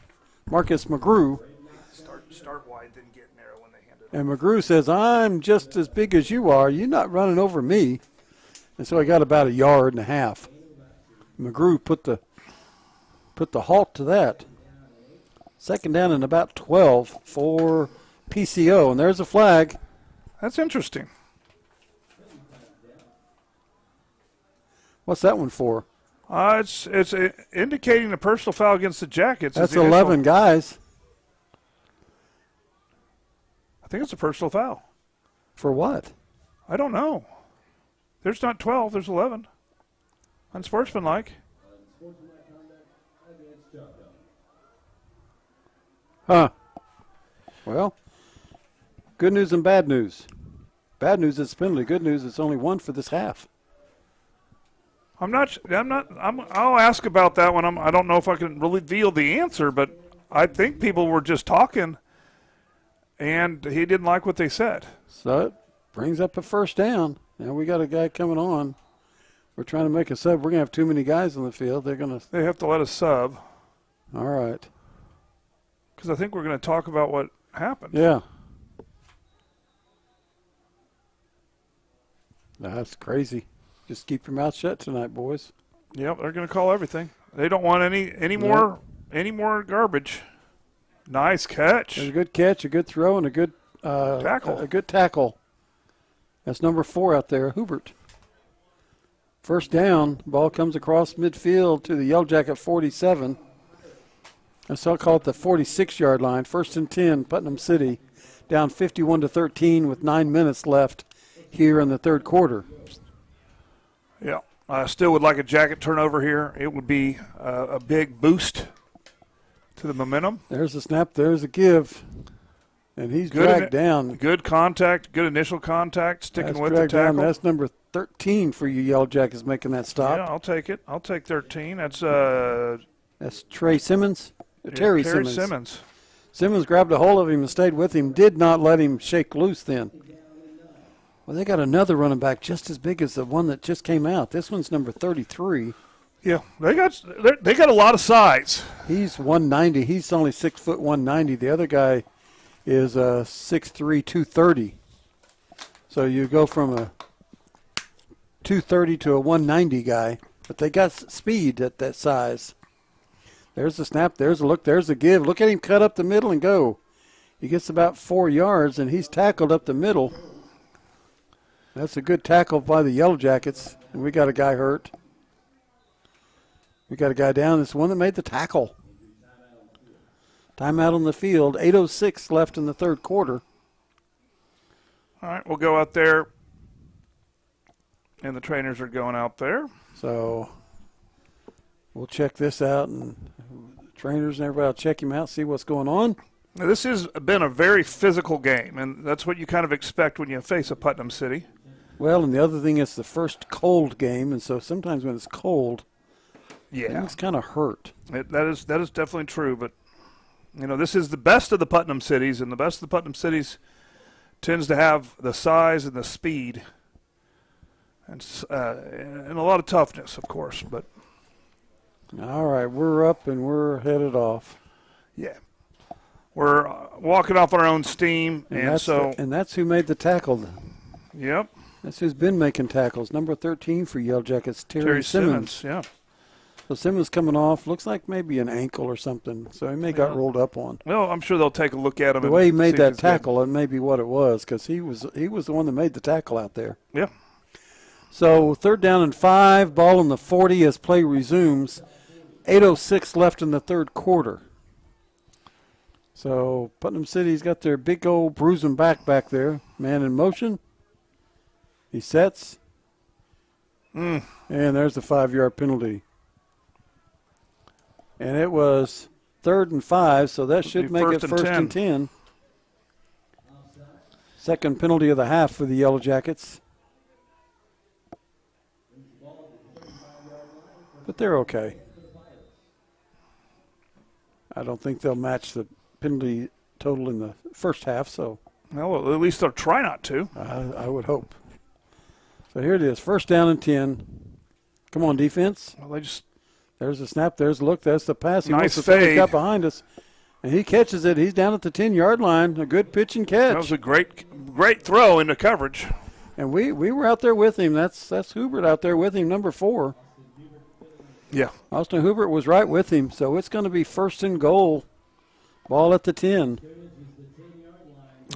Marcus McGrew. Start wide, then get narrow when they hand it. And McGrew says, I'm just as big as you are. You're not running over me. And so I got about 1.5 yards. McGrew put the halt to that. 2nd down and about 12 for PCO. And there's a flag. That's interesting. What's that one for? It's indicating a personal foul against the Jackets. That's 11 guys. I think it's a personal foul. For what? I don't know. There's not 12. There's 11. Unsportsmanlike. Huh. Well, good news and bad news. Bad news is penalty. Good news it's only 1 for this half. I'll ask about that one. I don't know if I can reveal the answer, but I think people were just talking, and he didn't like what they said. So it brings up a 1st down. Now we got a guy coming on. We're trying to make a sub. We're going to have too many guys on the field. They have to let us sub. All right. Because I think we're going to talk about what happened. Yeah. That's crazy. Just keep your mouth shut tonight, boys. Yep, they're going to call everything. They don't want any more garbage. Nice catch. There's a good catch, a good throw, and a good tackle. A good tackle. That's number 4 out there, Hubert. 1st down. Ball comes across midfield to the Yellow Jacket 47. So I'll call it the 46-yard line. 1st and 10, Putnam City, down 51-13 with 9 minutes left here in the third quarter. Yeah, I still would like a Jacket turnover here. It would be a big boost to the momentum. There's a snap. There's a give. And he's dragged down. Good contact, good initial contact, sticking with the tackle. Down. That's number 13 for you Yellow Jackets making that stop. Yeah, I'll take it. I'll take 13. That's Trey Simmons. Terry Simmons. Simmons. Simmons grabbed a hold of him and stayed with him. Did not let him shake loose then. Well, they got another running back just as big as the one that just came out. This one's number 33. Yeah, they got a lot of size. He's 190. He's only 6 foot 190. The other guy is 6'3", 230. So you go from a 230 to a 190 guy, but they got speed at that size. There's the snap. There's a look. There's the give. Look at him cut up the middle and go. He gets about 4 yards, and he's tackled up the middle. That's a good tackle by the Yellow Jackets, and we got a guy hurt. We got a guy down. It's the one that made the tackle. Timeout on the field. 8:06 left in the third quarter. All right, we'll go out there, and the trainers are going out there. So we'll check this out, and trainers and everybody will check him out, see what's going on. Now, this has been a very physical game, and that's what you kind of expect when you face a Putnam City. Well, and the other thing is the first cold game, and so sometimes when it's cold, things kind of hurt. That is definitely true, but you know, this is the best of the Putnam cities, and the best of the Putnam cities tends to have the size and the speed, and a lot of toughness, of course. But all right, we're up and we're headed off. Yeah, we're walking off on our own steam, and that's who made the tackle. Yep, that's who's been making tackles. Number 13 for Yellow Jackets, Terry Simmons. Yeah. So Simmons coming off. Looks like maybe an ankle or something. So he may got rolled up on. Well, I'm sure they'll take a look at him. The way he made that tackle, and maybe what it was, because he was the one that made the tackle out there. Yeah. So 3rd down and 5, ball in the 40 as play resumes. 8:06 left in the third quarter. So Putnam City's got their big old bruising back there. Man in motion. He sets. And there's the 5-yard penalty. And it was 3rd and 5, so that should make it first and 10. Second penalty of the half for the Yellow Jackets. But they're okay. I don't think they'll match the penalty total in the first half, so. Well, at least they'll try not to. I would hope. So here it is, 1st down and 10. Come on, defense. Well, There's the snap. There's the look. That's the pass. He nice wants to throw. He's fade. got behind us. And he catches it. He's down at the 10-yard line. A good pitch and catch. That was a great throw into coverage. And we were out there with him. That's Hubert out there with him, number 4. Yeah. Austin Hubert was right with him. So it's going to be 1st and goal. Ball at the 10.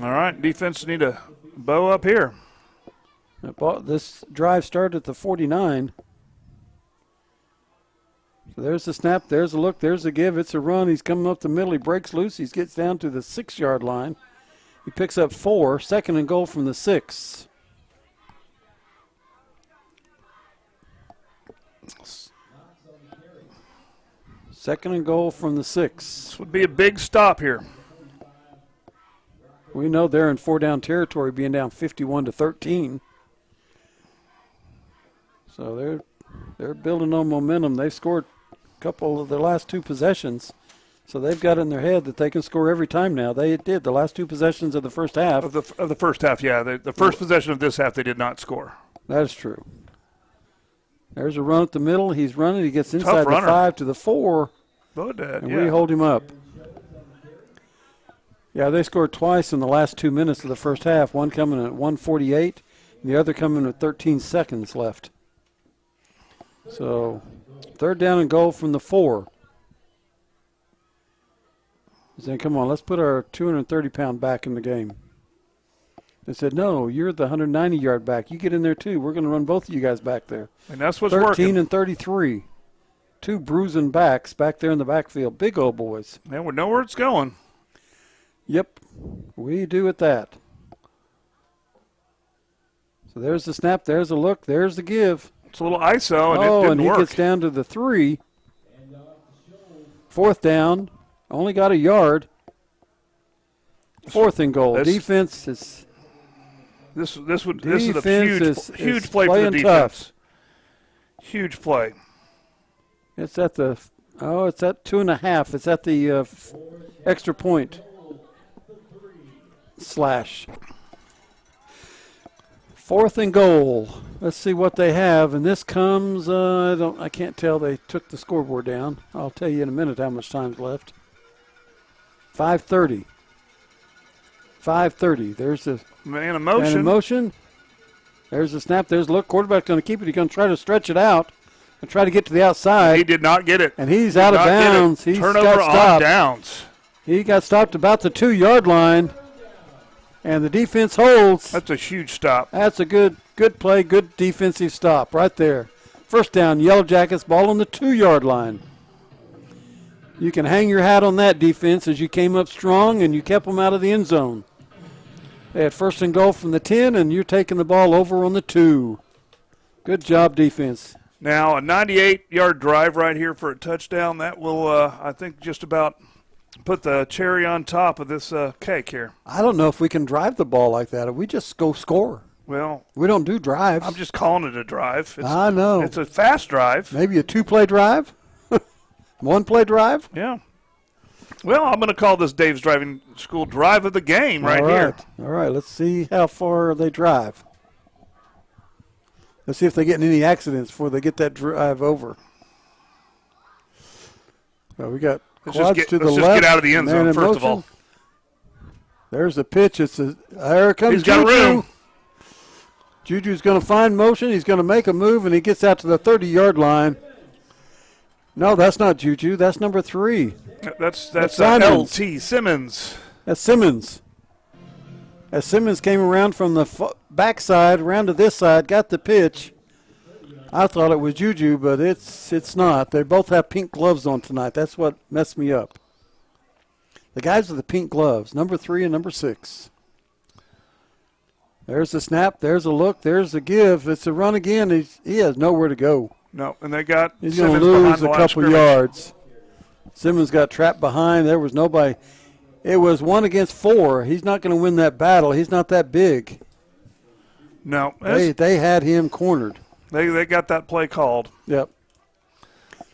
All right. Defense need to bow up here. This drive started at the 49. So there's the snap, there's the look, there's the give. It's a run. He's coming up the middle. He breaks loose. He gets down to the 6-yard line. He picks up 4. 2nd and goal from the 6. Second and goal from the 6. This would be a big stop here. We know they're in 4-down territory, being down 51-13. So they're building on momentum. They scored couple of their last 2 possessions. So they've got in their head that they can score every time now. They did the last 2 possessions of the first half. Of the first half, yeah. The first possession of this half, they did not score. That is true. There's a run at the middle. He's running. He gets inside the 5 to the 4. And we hold him up. Yeah, they scored twice in the last 2 minutes of the first half. One coming at 1:48, and the other coming with 13 seconds left. So 3rd down and goal from the 4. He said, come on, let's put our 230-pound back in the game. They said, no, you're the 190-yard back. You get in there, too. We're going to run both of you guys back there. And that's what's 13 working. and 33. 2 bruising backs back there in the backfield. Big old boys. And we know where it's going. Yep, we do at that. So there's the snap, there's the look, there's the give. It's a little ISO, and it didn't work. He gets down to the 3. 4th down, only got a yard. 4th and goal. Defense is. This is a huge play for the defense. Tough. Huge play. It's at 2.5. It's at the extra point. Slash. 4th and goal. Let's see what they have, and this comes. I can't tell. They took the scoreboard down. I'll tell you in a minute how much time's left. 5:30. 5:30. There's the man in motion. Man in motion. There's the snap. There's the look. Quarterback's going to keep it. He's going to try to stretch it out and try to get to the outside. He did not get it. And he's out of bounds. He's Turnover on downs. He got stopped about the 2-yard line. And the defense holds. That's a huge stop. That's a good play, good defensive stop right there. 1st down, Yellow Jackets, ball on the 2-yard line. You can hang your hat on that defense as you came up strong and you kept them out of the end zone. They had 1st and goal from the 10, and you're taking the ball over on the 2. Good job, defense. Now, a 98-yard drive right here for a touchdown. That will, I think, just about put the cherry on top of this cake here. I don't know if we can drive the ball like that. If we just go score. Well, we don't do drives. I'm just calling it a drive. I know. It's a fast drive. Maybe a 2-play drive? 1-play drive? Yeah. Well, I'm going to call this Dave's Driving School drive of the game right here. All right, let's see how far they drive. Let's see if they get in any accidents before they get that drive over. Well, we got quads to the left. Let's just get out of the end zone, first of all. There's the pitch. Here comes He's got room. Juju's going to find motion. He's going to make a move, and he gets out to the 30-yard line. No, that's not Juju. That's number 3. That's Simons. LT Simmons. That's Simmons. As Simmons came around from the backside, around to this side, got the pitch. I thought it was Juju, but it's not. They both have pink gloves on tonight. That's what messed me up. The guys with the pink gloves, number 3 and number 6. There's the snap. There's a look. There's the give. It's a run again. He has nowhere to go. No, and they got He's Simmons going to lose behind the a line of couple scrimmage. yards. Simmons got trapped behind. There was nobody. It was 1 against 4. He's not going to win that battle. He's not that big. No. They had him cornered. They got that play called. Yep.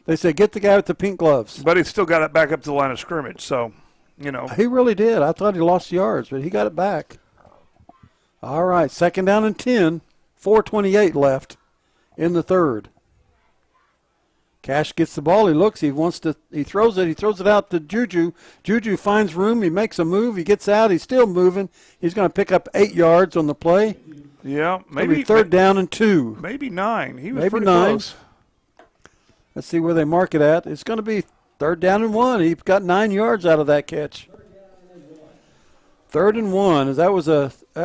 They said, get the guy with the pink gloves. But he still got it back up to the line of scrimmage, so, you know. He really did. I thought he lost yards, but he got it back. All right, 2nd down and 10. 4:28 left in the third. Cash gets the ball. He looks. He throws it. He throws it out to Juju. Juju finds room. He makes a move. He gets out. He's still moving. He's going to pick up 8 yards on the play. Yeah, maybe 3rd down and 2. Maybe 9. He was Maybe pretty 9. close. Let's see where they mark it at. It's going to be 3rd down and 1. He got 9 yards out of that catch. 3rd and 1. That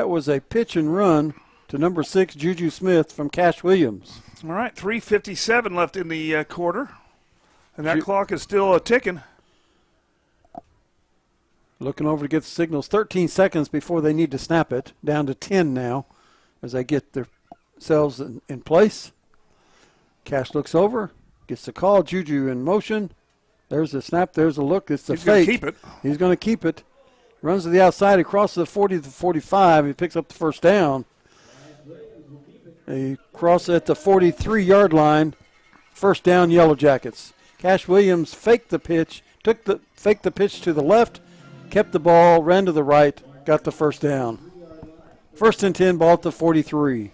was a pitch and run to number 6, Juju Smith from Cash Williams. All right, 3:57 left in the quarter, and that clock is still ticking. Looking over to get the signals. 13 seconds before they need to snap it. Down to 10 now as they get themselves in place. Cash looks over, gets the call. Juju in motion. There's the snap. There's a look. It's the fake. He's going to keep it. He's going to keep it. Runs to the outside. He crosses the 40 to the 45. He picks up the 1st down. He crosses at the 43-yard line. 1st down, Yellow Jackets. Cash Williams faked the pitch, faked the pitch to the left, kept the ball, ran to the right, got the 1st down. 1st and 10, ball at the 43.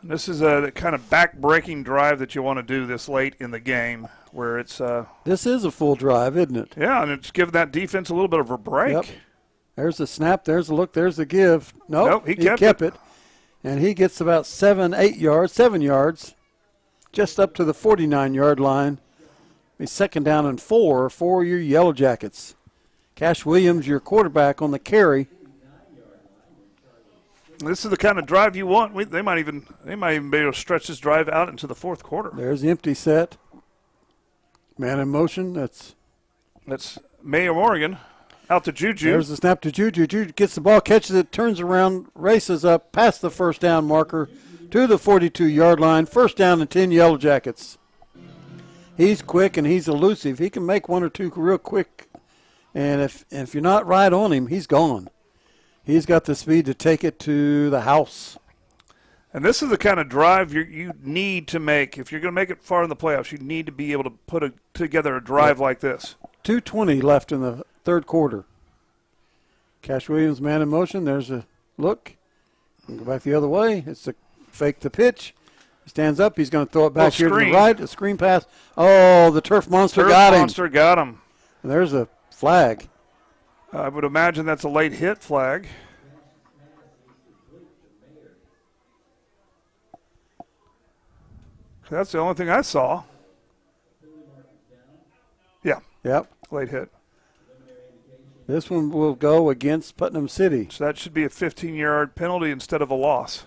This is a kind of back-breaking drive that you want to do this late in the game, where it's this is a full drive, isn't it? Yeah, and it's giving that defense a little bit of a break. Yep. There's the snap. There's the look. There's the give. Nope, he kept it. And he gets about 7 yards, just up to the 49-yard line. He's 2nd down and 4 for your Yellow Jackets. Cash Williams, your quarterback on the carry. This is the kind of drive you want. They might even be able to stretch this drive out into the 4th quarter. There's the empty set. Man in motion. That's Mayo Morgan. Out to Juju. There's the snap to Juju. Juju gets the ball, catches it, turns around, races up past the 1st down marker to the 42-yard line. 1st down and 10, Yellow Jackets. He's quick and he's elusive. He can make 1 or 2 real quick. And if you're not right on him, he's gone. He's got the speed to take it to the house. And this is the kind of drive you need to make. If you're going to make it far in the playoffs, you need to be able to put together a drive like this. 2:20 left in the 3rd quarter. Cash Williams, man in motion. There's a look. Go back the other way. It's a fake the pitch. He stands up. He's going to throw it back here to the right. A screen pass. Oh, the turf monster got him. And there's a flag. I would imagine that's a late hit flag. That's the only thing I saw. Yeah. Yep. Late hit. This one will go against Putnam City. So that should be a 15-yard penalty instead of a loss.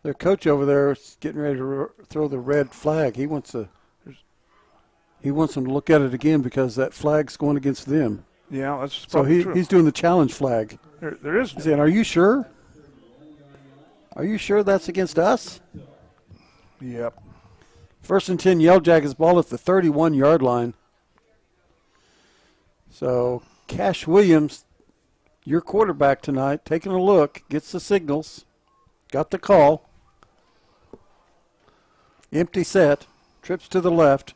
Their coach over there is getting ready to throw the red flag. He wants them to look at it again because that flag's going against them. Yeah, that's probably true. He's doing the challenge flag. There is. He's saying, are you sure? Are you sure that's against us? Yep. 1st and 10, Yellow Jackets, ball at the 31-yard line. So Cash Williams, your quarterback tonight, taking a look, gets the signals, got the call. Empty set, trips to the left.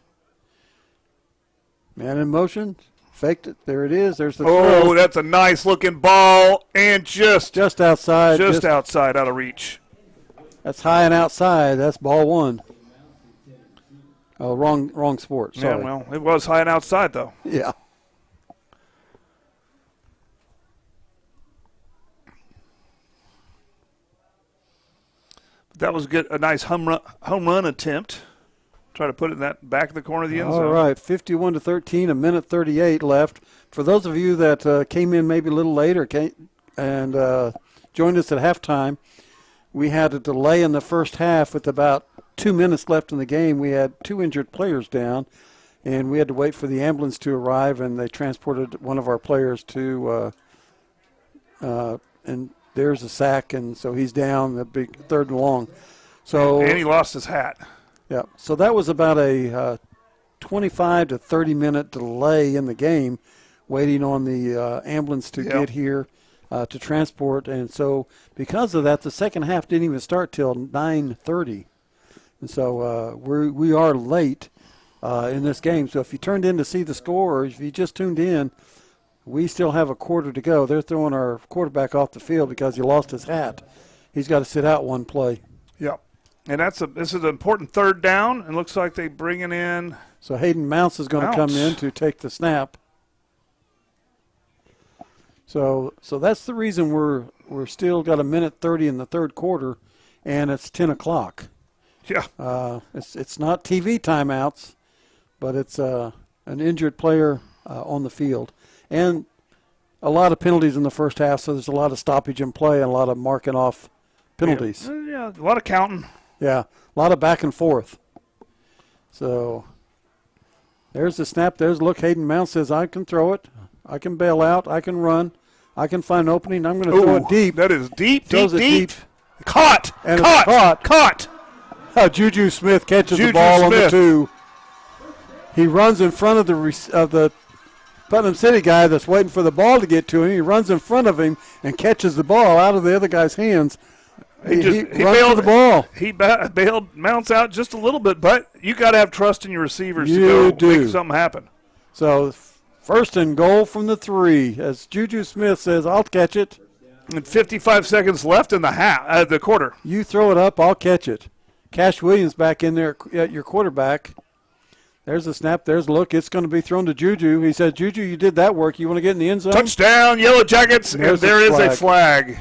Man in motion, faked it. There it is. There's the throw. Oh, that's a nice-looking ball, and just outside. Just outside, out of reach. That's high and outside. That's ball 1. Oh, wrong sport. Sorry. Yeah, well, it was high and outside, though. Yeah. That was good. A nice home run attempt. Try to put it in that back of the corner of the end zone. All right, 51-13, a minute 38 left. For those of you that came in maybe a little later and joined us at halftime, we had a delay in the first half with about 2 minutes left in the game. We had 2 injured players down, and we had to wait for the ambulance to arrive, and they transported one of our players to and there's a sack, and so he's down, a big 3rd and long. So and he lost his hat. Yeah, so that was about a 25 to 30-minute delay in the game, waiting on the ambulance to get here to transport. And so because of that, the second half didn't even start till 9:30. And so we are late in this game. So if you turned in to see the score, or if you just tuned in, we still have a quarter to go. They're throwing our quarterback off the field because he lost his hat. He's got to sit out one play. Yep. And this is an important 3rd down, and looks like they bring it in. So Hayden Mounts is going to come in to take the snap. So that's the reason we're still got a minute 30 in the 3rd quarter, and it's 10 o'clock. Yeah. It's not TV timeouts, but it's an injured player on the field. And a lot of penalties in the first half, so there's a lot of stoppage in play and a lot of marking off penalties. Yeah, a lot of counting. Yeah, a lot of back and forth. So there's the snap. There's a look. Hayden Mount says, I can throw it. I can bail out. I can run. I can find an opening. I'm going to throw it deep. That is deep. Caught. And Caught. Juju Smith catches the ball on the 2. He runs in front of the Putnam City guy that's waiting for the ball to get to him. He runs in front of him and catches the ball out of the other guy's hands. He bailed the ball. He bailed Mounts out just a little bit, but you got to have trust in your receivers to make something happen. So 1st and goal from the 3, as Juju Smith says, I'll catch it. And 55 seconds left in the quarter. You throw it up, I'll catch it. Cash Williams back in there at your quarterback. There's a snap. There's a look. It's going to be thrown to Juju. He said, Juju, you did that work. You want to get in the end zone? Touchdown, Yellow Jackets, and there is a flag.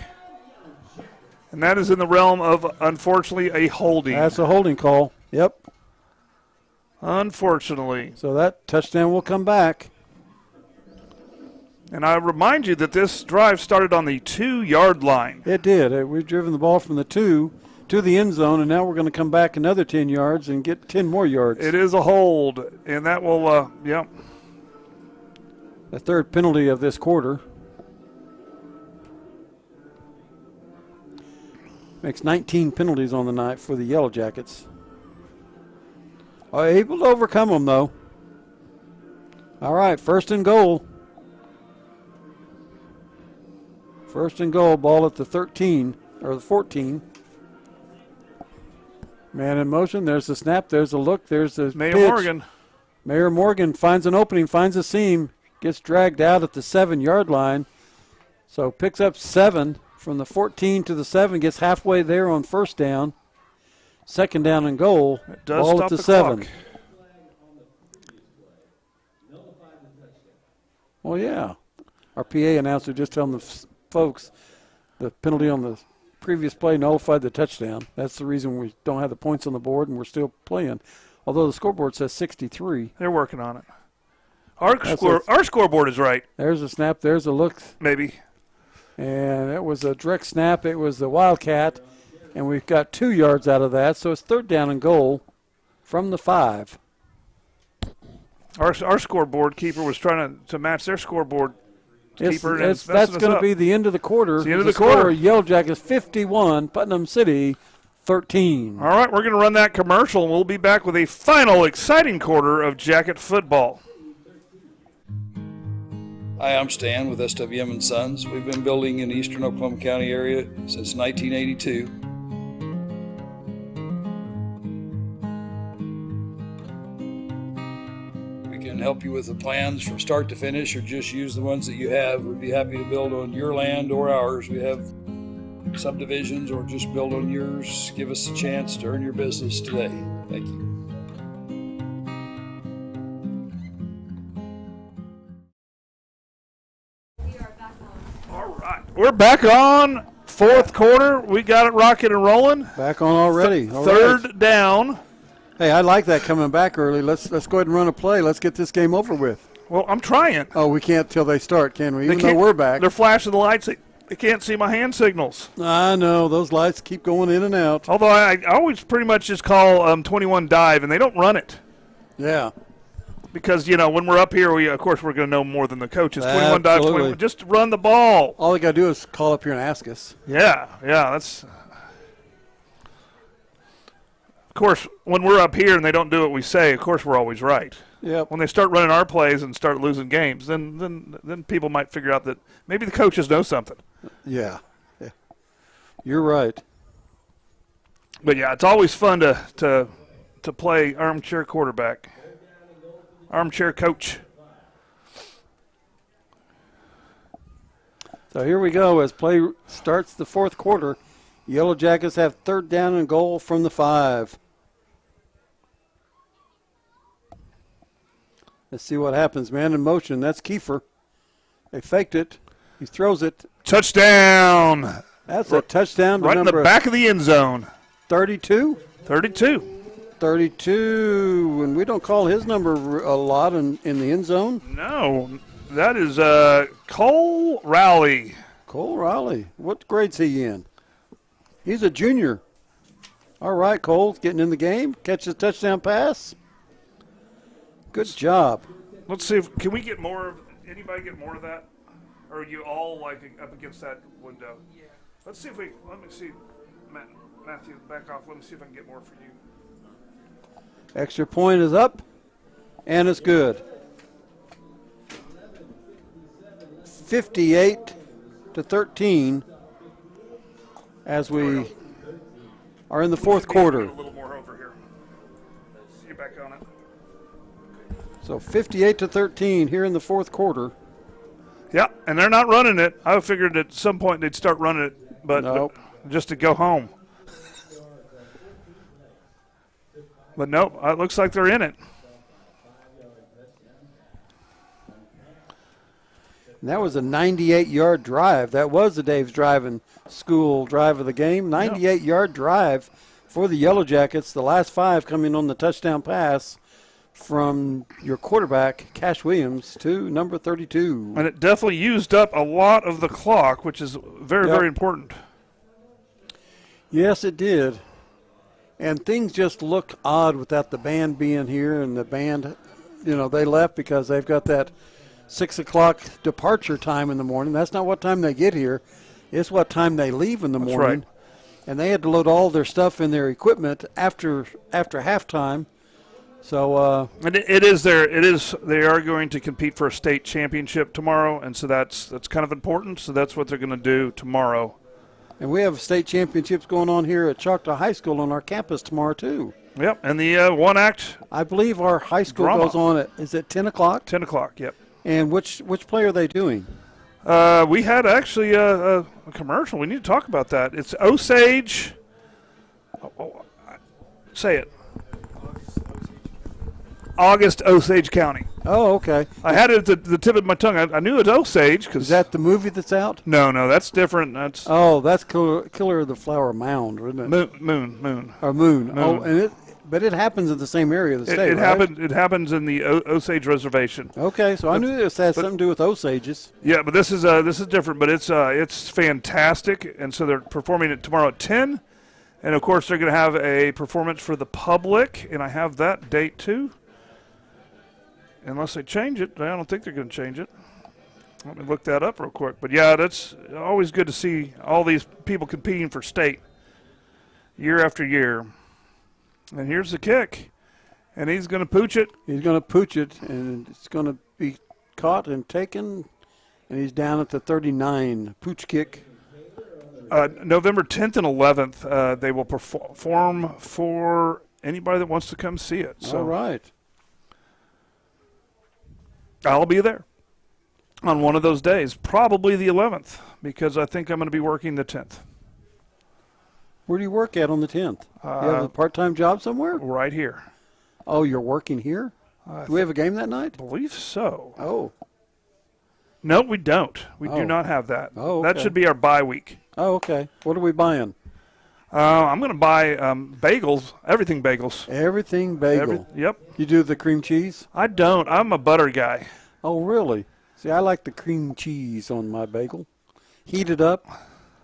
And that is in the realm of, unfortunately, a holding. That's a holding call. Yep. Unfortunately. So that touchdown will come back. And I remind you that this drive started on the 2-yard line. It did. We've driven the ball from the 2 to the end zone, and now we're going to come back another 10 yards and get 10 more yards. It is a hold, and that will, The 3rd penalty of this quarter. Makes 19 penalties on the night for the Yellow Jackets. Are able to overcome them, though. All right, 1st and goal. 1st and goal, ball at the 13, or the 14. Man in motion, there's the snap, there's the look, there's the Mayor pitch. Morgan. Mayor Morgan finds an opening, finds a seam, gets dragged out at the 7-yard line. So picks up 7 from the 14 to the 7, gets halfway there on 1st down. 2nd down and goal, it does ball stop at the the 7. Clock. Well, yeah. Our PA announcer just telling the folks the penalty on the previous play nullified the touchdown. That's the reason we don't have the points on the board and we're still playing. Although the scoreboard says 63. They're working on it. Our scoreboard is right. There's a snap. There's a look. Maybe. And it was a direct snap. It was the Wildcat. And we've got 2 yards out of that. So it's 3rd down and goal from the 5. Our scoreboard keeper was trying to match their scoreboard keeper. That's going to be the end of the quarter. It's the end of the quarter. Yellow Jackets 51, Putnam City 13. All right, we're going to run that commercial, and we'll be back with a final exciting quarter of Jacket football. Hi, I'm Stan with SWM & Sons. We've been building in the eastern Oklahoma County area since 1982. We can help you with the plans from start to finish or just use the ones that you have. We'd be happy to build on your land or ours. We have subdivisions or just build on yours. Give us a chance to earn your business today. Thank you. We're back on 4th quarter. We got it rocking and rolling. Back on already. Third down. Hey, I like that coming back early. Let's go ahead and run a play. Let's get this game over with. Well, I'm trying. Oh, we can't till they start, can we? Even though we're back. They're flashing the lights. They can't see my hand signals. I know. Those lights keep going in and out. Although I always pretty much just call 21 dive, and they don't run it. Yeah. Because, when we're up here, we're going to know more than the coaches. 21 dive, 21. Just run the ball. All they got to do is call up here and ask us. Yeah, that's... Of course, when we're up here and they don't do what we say, of course we're always right. Yep. When they start running our plays and start losing games, then people might figure out that maybe the coaches know something. Yeah. You're right. But, yeah, it's always fun to play armchair quarterback. Armchair coach. So here we go as play starts the fourth quarter. Yellow Jackets have third down and goal from the 5. Let's see what happens. Man in motion. That's Kiefer. They faked it. He throws it. Touchdown. That's a touchdown. Right in the back of the end zone. 32? 32. 32, and we don't call his number a lot in the end zone. No, that is Cole Rowley. Cole Rowley. What grade's he in? He's a junior. All right, Cole's getting in the game. Catches a touchdown pass. Good job. Let's see can we get more anybody get more of that? Or are you all like up against that window? Yeah. Let me see, Matthew, back off. Let me see if I can get more for you. Extra point is up, and it's good. 58-13 as we are in the fourth quarter. A little more over here. See you back on it. So 58-13 here in the fourth quarter. Yeah, and they're not running it. I figured at some point they'd start running it, but just to go home. But nope, it looks like they're in it. And that was a 98-yard drive. That was the Dave's Driving School drive of the game. 98-yard drive for the Yellow Jackets. The last 5 coming on the touchdown pass from your quarterback, Cash Williams, to number 32. And it definitely used up a lot of the clock, which is very, very important. Yes, it did. And things just look odd without the band being here, and the band, they left because they've got that 6 o'clock departure time in the morning. That's not what time they get here. It's what time they leave in the morning. Right. And they had to load all their stuff in their equipment after halftime. So and they are going to compete for a state championship tomorrow, and so that's kind of important. So that's what they're going to do tomorrow. And we have state championships going on here at Choctaw High School on our campus tomorrow, too. Yep, and the one-act I believe our high school drama goes on is it 10 o'clock? 10 o'clock, yep. And which play are they doing? We had actually a commercial. We need to talk about that. It's Osage. Say it. August Osage County. Oh, okay. I had it at the tip of my tongue. I knew it was Osage. Is that the movie that's out? No, that's different. That's Killer of the Flower Mound, isn't it? Moon. Or Moon. Oh, and it happens in the same area of the state, right? It happens in the Osage Reservation. Okay, so I knew this had something to do with Osages. Yeah, but this is different. But it's fantastic, and so they're performing it tomorrow at 10, and of course they're going to have a performance for the public, and I have that date too. Unless they change it. I don't think they're going to change it. Let me look that up real quick. But, yeah, that's always good to see all these people competing for state year after year. And here's the kick. And he's going to pooch it. He's going to pooch it, and it's going to be caught and taken. And he's down at the 39. Pooch kick. November 10th and 11th, they will perform for anybody that wants to come see it. So. All right. I'll be there on one of those days, probably the 11th, because I think I'm going to be working the 10th. Where do you work at on the 10th? You have a part-time job somewhere? Right here. Oh, you're working here? Do we have a game that night? I believe so. Oh. No, we don't. We do not have that. Oh, okay. That should be our bye week. Oh, okay. What are we buying? I'm going to buy bagels, everything bagels. Everything bagel. Yep. You do the cream cheese? I don't. I'm a butter guy. Oh, really? See, I like the cream cheese on my bagel. Heat it up,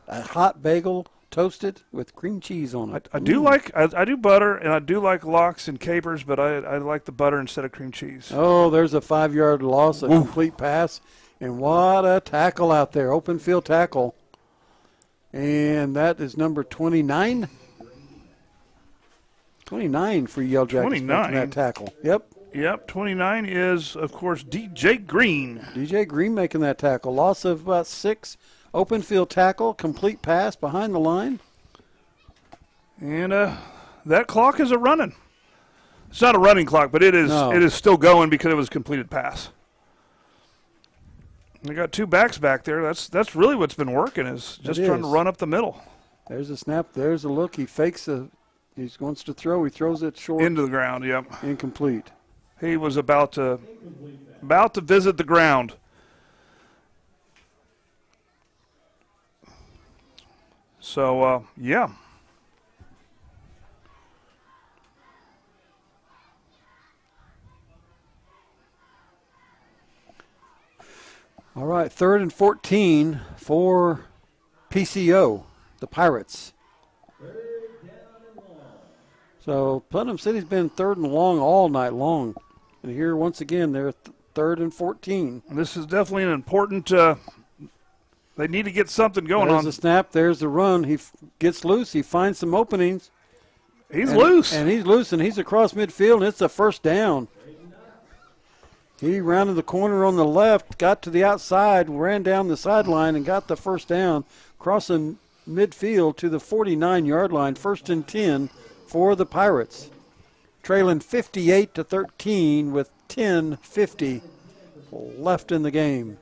a hot bagel, toasted with cream cheese on it. I do like, I do butter, and I do like lox and capers, but I like the butter instead of cream cheese. Oh, there's a 5-yard loss, a complete pass, and what a tackle out there, open field tackle. And that is number 29. 29 for Yale Jackets making that tackle. Yep, 29 is, of course, DJ Green. DJ Green making that tackle. Loss of about 6. Open field tackle, complete pass behind the line. And that clock is running. It's not a running clock, but it is still going because it was a completed pass. They got 2 backs back there. That's really what's been working is just trying to run up the middle. There's a snap. There's a look. He fakes he wants to throw. He throws it short. Into the ground, yep. Incomplete. He was about to visit the ground. So, yeah. All right, 3rd and 14 for PCO, the Pirates. So Putnam City's been 3rd and long all night long. And here, once again, they're 3rd and 14. This is definitely an important they need to get something going on. There's the snap. There's the run. He gets loose. He finds some openings. He's loose. And he's loose, and he's across midfield, and it's a first down. He rounded the corner on the left, got to the outside, ran down the sideline, and got the first down, crossing midfield to the 49-yard line. 1st and 10 for the Pirates. Trailing 58-13 with 10:50 left in the game.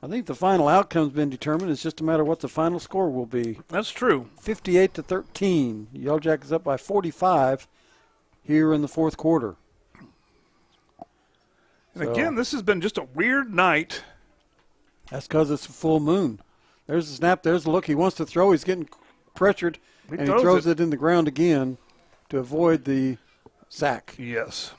I think the final outcome's been determined. It's just a matter of what the final score will be. That's true. 58-13. Yellow Jackets up by 45 here in the 4th quarter. And again, this has been just a weird night. That's because it's a full moon. There's the snap. There's the look. He wants to throw. He's getting pressured, and he throws it in the ground again to avoid the sack. Yes.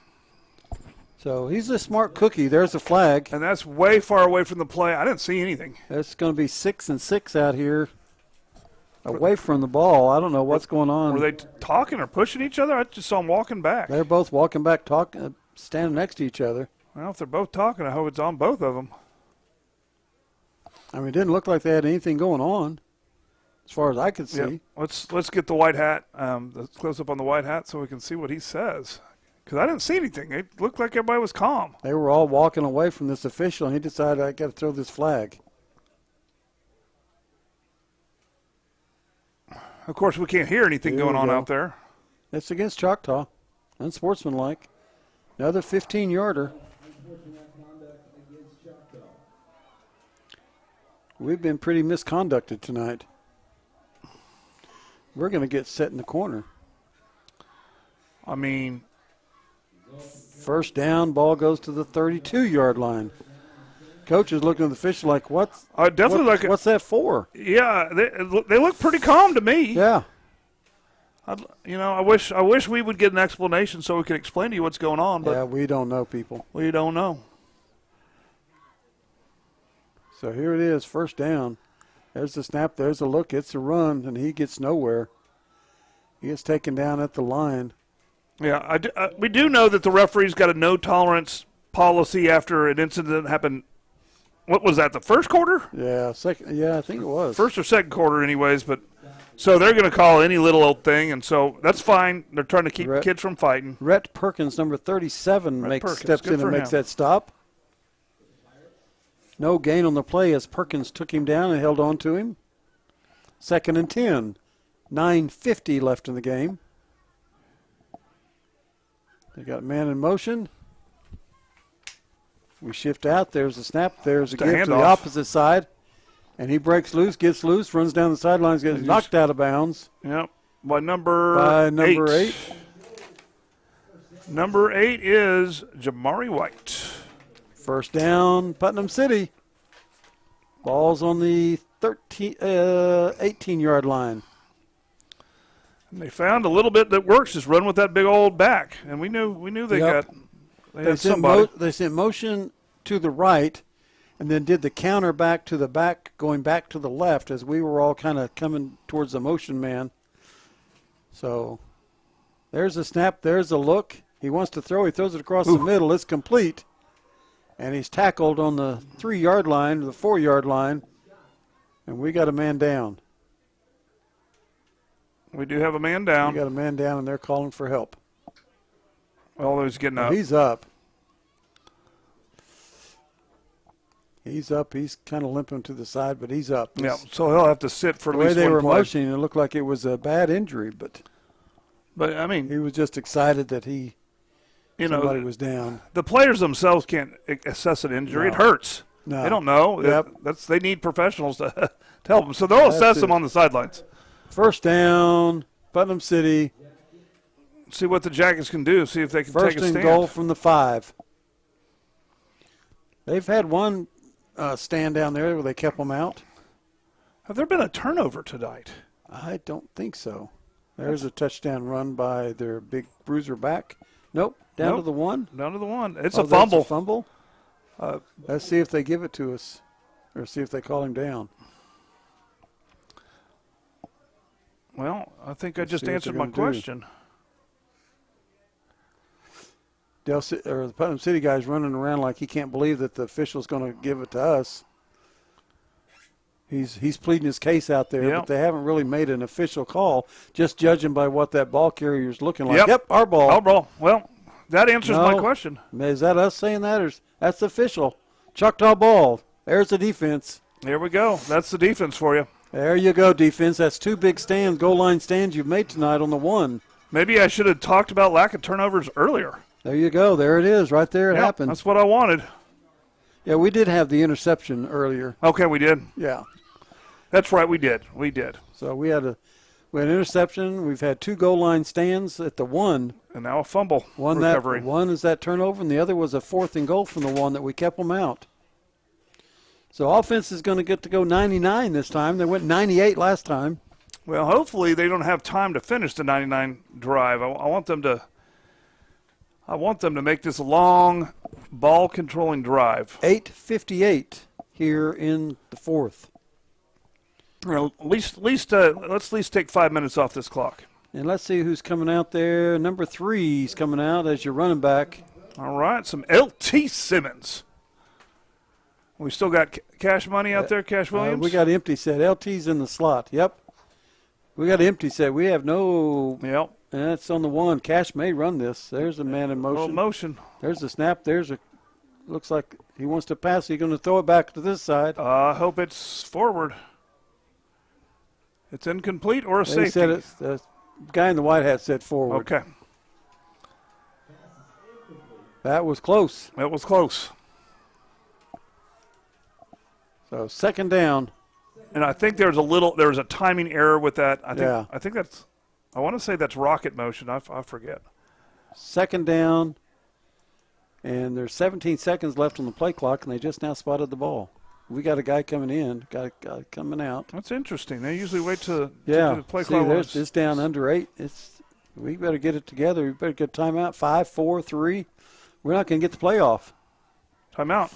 So he's a smart cookie. There's a flag. And that's way far away from the play. I didn't see anything. It's going to be 6 and 6 out here away from the ball. I don't know what's going on. Were they talking or pushing each other? I just saw them walking back. They're both walking back, talking, standing next to each other. Well, if they're both talking, I hope it's on both of them. I mean, it didn't look like they had anything going on, as far as I could see. Yep. Let's get the white hat, the close-up on the white hat so we can see what he says. Because I didn't see anything. It looked like everybody was calm. They were all walking away from this official, and he decided, I got to throw this flag. Of course, we can't hear anything going on out there. It's against Choctaw. Unsportsmanlike. Another 15-yarder. We've been pretty misconducted tonight. We're going to get set in the corner. I mean, first down, ball goes to the 32-yard line. Coach is looking at the official like, what's that for? Yeah, they look pretty calm to me. Yeah. I wish we would get an explanation so we could explain to you what's going on. But yeah, we don't know, people. We don't know. So here it is, first down. There's the snap, there's a look, it's a run, and he gets nowhere. He gets taken down at the line. Yeah, we do know that the referee's got a no-tolerance policy after an incident happened. What was that, the first quarter? Yeah, I think it was. First or second quarter anyways, but so they're going to call any little old thing, and so that's fine. They're trying to keep kids from fighting. Rhett Perkins, number 37, steps in and makes that stop. No gain on the play as Perkins took him down and held on to him. 2nd and 10. 9:50 left in the game. They got a man in motion. We shift out. There's a snap. There's a give to the opposite side. And he breaks loose, gets loose, runs down the sidelines, gets knocked out of bounds. Yep. By number 8. Number 8 is Jamari White. First down, Putnam City. Ball's on the 18-yard line. And they found a little bit that works. Just run with that big old back, and we knew they Yep. had somebody. They sent motion to the right, and then did the counter back to the back, going back to the left as we were all kind of coming towards the motion man. So there's a snap. There's a look. He wants to throw. He throws it across the middle. It's complete. And he's tackled on the 3-yard line, the 4-yard line, and we got a man down. We do have a man down. We got a man down, and they're calling for help. Although he's getting up. He's up. He's up. He's kind of limping to the side, but he's up. Yeah, so he'll have to sit for at least the way they one were play. motioning, it looked like it was a bad injury, but I mean, he was just excited that somebody was down. The players themselves can't assess an injury. No. It hurts. No. They don't know. Yep. They need professionals to help them. So they'll assess them on the sidelines. First down, Putnam City. See what the Jackets can do. See if they can First take a stand. and goal from the 5. They've had one stand down there where they kept them out. Have there been a turnover tonight? I don't think so. There's a touchdown run by their big bruiser back. Nope, down to the 1. Down to the 1. It's Oh, a fumble. That's a fumble. Let's see if they give it to us, or see if they call him down. Well, I think I just see what answered they're my gonna do. question. The Putnam City guy's running around like he can't believe that the official's going to give it to us. He's pleading his case out there, Yep. but they haven't really made an official call, just judging by what that ball carrier's looking like. Yep. Yep, our ball. Our ball. Well, that answers my No. question. Is that us saying that, or that's the official? Choctaw ball. There's the defense. There we go. That's the defense for you. There you go, defense. That's 2 big stands, goal line stands you've made tonight on the 1. Maybe I should have talked about lack of turnovers earlier. There you go. There it is. Right there it Yep, happened. That's what I wanted. Yeah, we did have the interception earlier. Okay, we did. Yeah. That's right, we did. We did. So we had an interception. We've had 2 goal line stands at the 1. And now a fumble One recovery. is that turnover, and the other was a 4th and goal from the 1 that we kept them out. So offense is going to get to go 99 this time. They went 98 last time. Well, hopefully they don't have time to finish the 99 drive. I want them to make this a long ball controlling drive. 8:58 here in the 4th. Well, let's at least take 5 minutes off this clock. And let's see who's coming out there. Number 3 is coming out as your running back. All right, some LT Simmons. We still got cash money out there, Cash Williams? We got empty set. LT's in the slot. Yep. We got empty set. We have no. Yep. And that's on the 1. Cash may run this. There's a man in motion. Motion. There's a snap. Looks like he wants to pass. He's going to throw it back to this side. I hope it's forward. It's incomplete or a They safety? said it's the guy in the white hat said forward. Okay. That was close. That was close. So 2nd down. And I think there was a timing error with that. I want to say that's rocket motion. I forget. 2nd down. And there's 17 seconds left on the play clock, and they just now spotted the ball. We got a guy coming in, got a guy coming out. That's interesting. They usually wait to Yeah. the play See, clock. it's down under 8. We better get it together. We better get timeout. 5, 4, 3. We're not going to get the playoff. Timeout.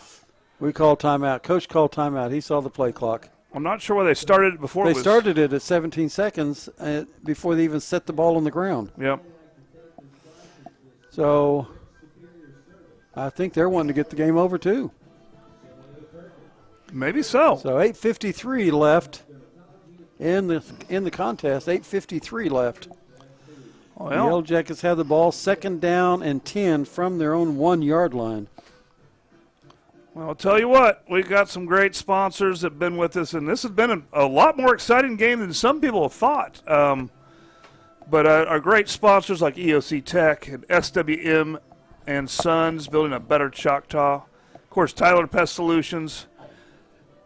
We called timeout. Coach called timeout. He saw the play clock. I'm not sure why they started it before. They started it at 17 seconds before they even set the ball on the ground. Yep. So I think they're wanting to get the game over too. Maybe so. So 8:53 left in the contest. 8:53 left. Well, The Yellow Jackets have the ball, 2nd down and 10 from their own 1-yard line. I'll tell you what, we've got some great sponsors that have been with us, and this has been a lot more exciting game than some people have thought. But our great sponsors like EOC Tech and SWM and Sons, building a better Choctaw. Of course, Tyler Pest Solutions.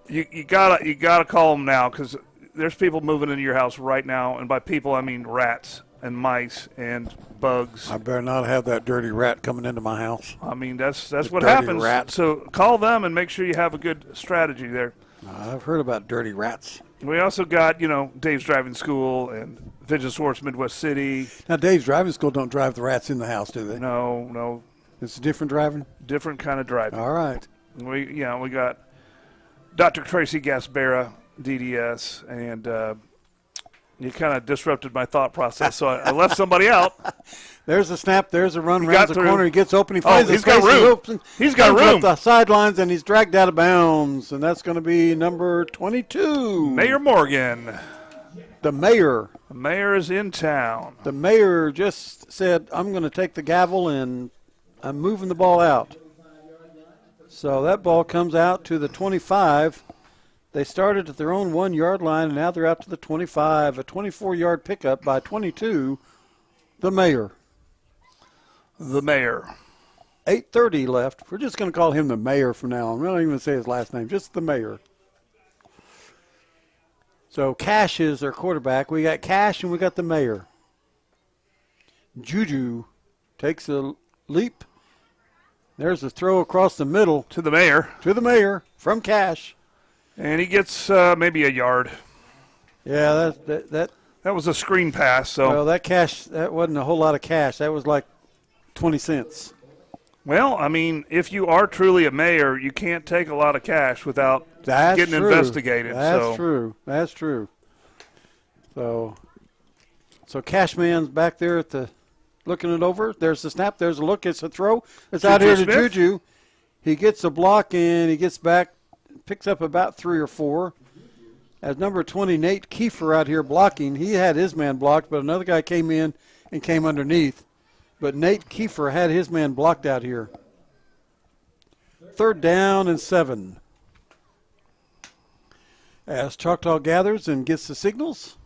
You gotta call them now because there's people moving into your house right now, and by people I mean rats and mice and bugs. I better not have that dirty rat coming into my house. I mean, that's what dirty happens. rat. So call them and make sure you have a good strategy there. I've heard about dirty rats. We also got, Dave's Driving School and Vision Source Midwest City. Now, Dave's Driving School don't drive the rats in the house, do they? No. It's different driving? Different kind of driving. All right. We got Dr. Tracy Gaspera, DDS, and you kind of disrupted my thought process, so I left somebody out. There's a snap. There's a run. Rounds the corner. He gets open. He finds he's got room. He's got room. Up the sidelines, and he's dragged out of bounds. And that's going to be number 22. Mayor Morgan. The mayor. The mayor is in town. The mayor just said, I'm going to take the gavel, and I'm moving the ball out. So that ball comes out to the 25. They started at their own 1 yard line, and now they're out to the 25. A 24-yard pickup by 22. The mayor. The mayor. 8:30 left. We're just going to call him the mayor from now on. We're not even going to say his last name, just the mayor. So Cash is our quarterback. We got Cash and we got the mayor. Juju takes a leap. There's a throw across the middle. To the mayor. To the mayor from Cash. And he gets maybe a yard. Yeah, that was a screen pass. So well, that wasn't a whole lot of cash. That was like 20 cents. Well, I mean, if you are truly a mayor, you can't take a lot of cash without getting investigated. That's true. That's true. So Cashman's back there at the looking it over. There's the snap. There's a look. It's a throw. It's out here to Juju. He gets a block and he gets back, picks up about 3 or 4. As number 20, Nate Kiefer out here blocking. He had his man blocked, but another guy came in and came underneath. But Nate Kiefer had his man blocked out here. 3rd down and 7. As Choctaw gathers and gets the signals.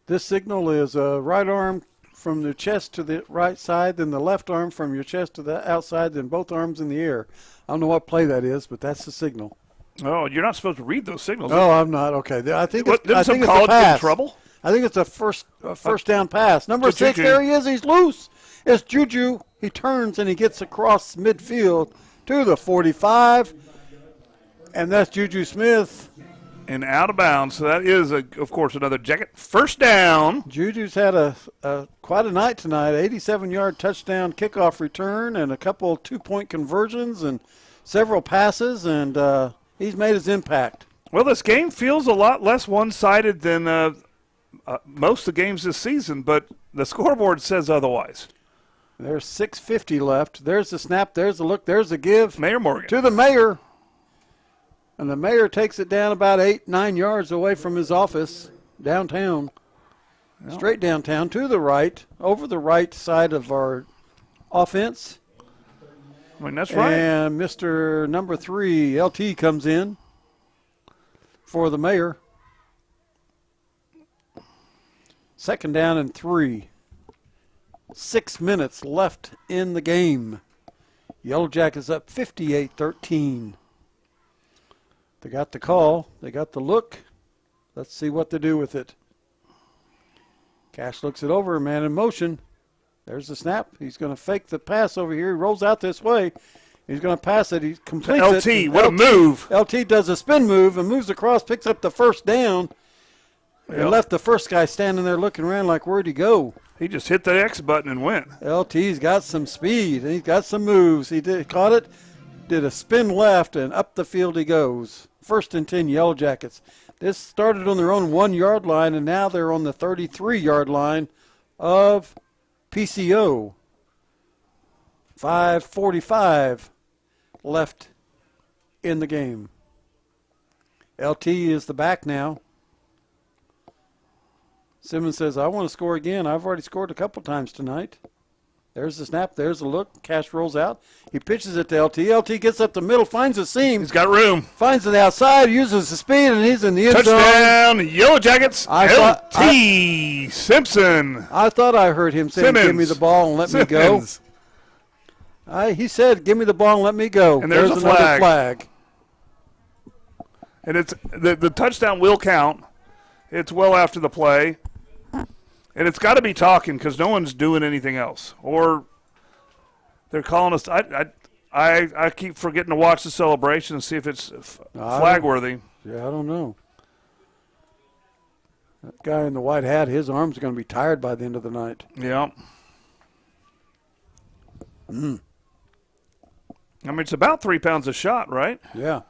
This signal is a right arm from the chest to the right side, then the left arm from your chest to the outside, then both arms in the air. I don't know what play that is, but that's the signal. Oh, you're not supposed to read those signals. No, I'm not. Okay, I think it's a pass. In trouble? I think it's a first down pass. Number 6, there he is. He's loose. It's Juju. He turns and he gets across midfield to the 45, and that's Juju Smith. And out of bounds. So that is, of course, another jacket. First down. Juju's had quite a night tonight. 87-yard touchdown kickoff return and a couple 2-point conversions and several passes, and he's made his impact. Well, this game feels a lot less one-sided than most of the games this season, but the scoreboard says otherwise. There's 6:50 left. There's the snap. There's the look. There's the give. Mayor Morgan. To the mayor. And the mayor takes it down about 8-9 yards away from his office downtown. Well, straight downtown to the right, over the right side of our offense. I mean, that's right. And Mr. number 3, LT, comes in for the mayor. 2nd down and 3. 6 minutes left in the game. Yellow Jackets up 58-13. They got the call. They got the look. Let's see what they do with it. Cash looks it over. Man in motion. There's the snap. He's going to fake the pass over here. He rolls out this way. He's going to pass it. He completes it. LT, what a move. LT does a spin move and moves across, picks up the first down. And left the first guy standing there looking around like, where'd he go? He just hit the X button and went. LT's got some speed, and he's got some moves. He caught it, did a spin left, and up the field he goes. 1st and 10, Yellow Jackets. This started on their own 1-yard line, and now they're on the 33-yard line of PCO. 5:45 left in the game. LT is the back now. Simmons says, I want to score again. I've already scored a couple times tonight. There's the snap. There's the look. Cash rolls out. He pitches it to LT. LT gets up the middle, finds a seam. He's got room. Finds it outside, uses the speed, and he's in the end zone. Touchdown, Yellow Jackets, LT Simpson. I thought I heard him saying, give me the ball and let me go. He said, give me the ball and let me go. And there's another flag. And it's the touchdown will count. It's well after the play. And it's got to be talking because no one's doing anything else. Or they're calling us. I keep forgetting to watch the celebration and see if it's flag worthy. Yeah, I don't know. That guy in the white hat, his arms are going to be tired by the end of the night. Yeah. I mean, it's about 3 pounds a shot, right? Yeah.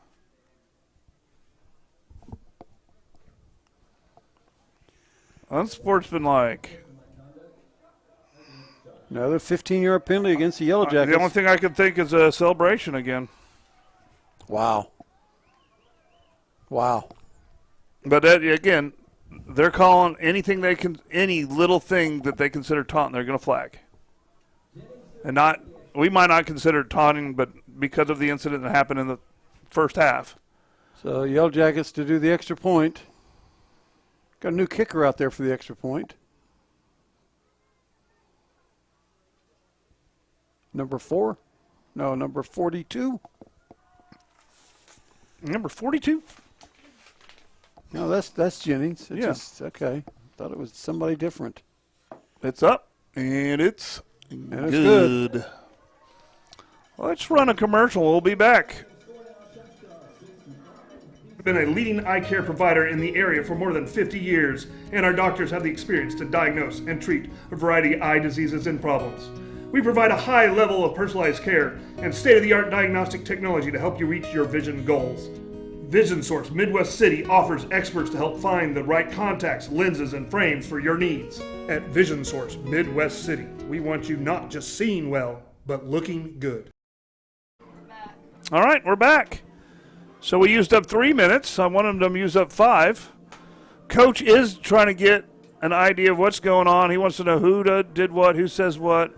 Unsportsmanlike. Another 15-yard penalty against the Yellow Jackets. The only thing I can think is a celebration again. Wow. But again, they're calling anything they can, any little thing that they consider taunting, they're going to flag. And we might not consider it taunting, but because of the incident that happened in the first half. So Yellow Jackets to do the extra point. Got a new kicker out there for the extra point. Number 4? No, number 42. Number 42? No, that's Jennings. It's Yeah. just, okay. Thought it was somebody different. It's up, and it's good. Let's run a commercial. We'll be back. We've been a leading eye care provider in the area for more than 50 years, and our doctors have the experience to diagnose and treat a variety of eye diseases and problems. We provide a high level of personalized care and state-of-the-art diagnostic technology to help you reach your vision goals. Vision Source Midwest City offers experts to help find the right contacts, lenses, and frames for your needs. At Vision Source Midwest City, we want you not just seeing well, but looking good. All right, we're back. So we used up 3 minutes. I wanted them to use up 5. Coach is trying to get an idea of what's going on. He wants to know who did what, who says what.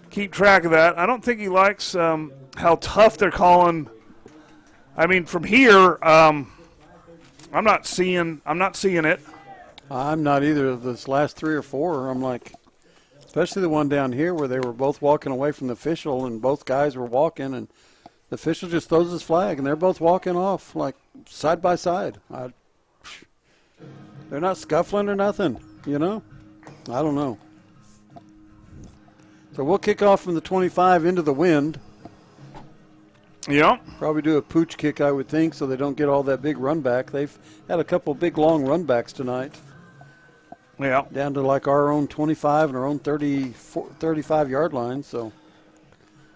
Keep track of that. I don't think he likes how tough they're calling. I mean, from here, I'm not seeing it. I'm not either of this last 3 or 4. I'm like, especially the one down here where they were both walking away from the official and both guys were walking and the official just throws his flag and they're both walking off like side by side. They're not scuffling or nothing, you know? I don't know. So we'll kick off from the 25 into the wind. Yeah. Probably do a pooch kick, I would think, so they don't get all that big run back. They've had a couple big long run backs tonight. Yeah. Down to like our own 25 and our own 35-yard line. So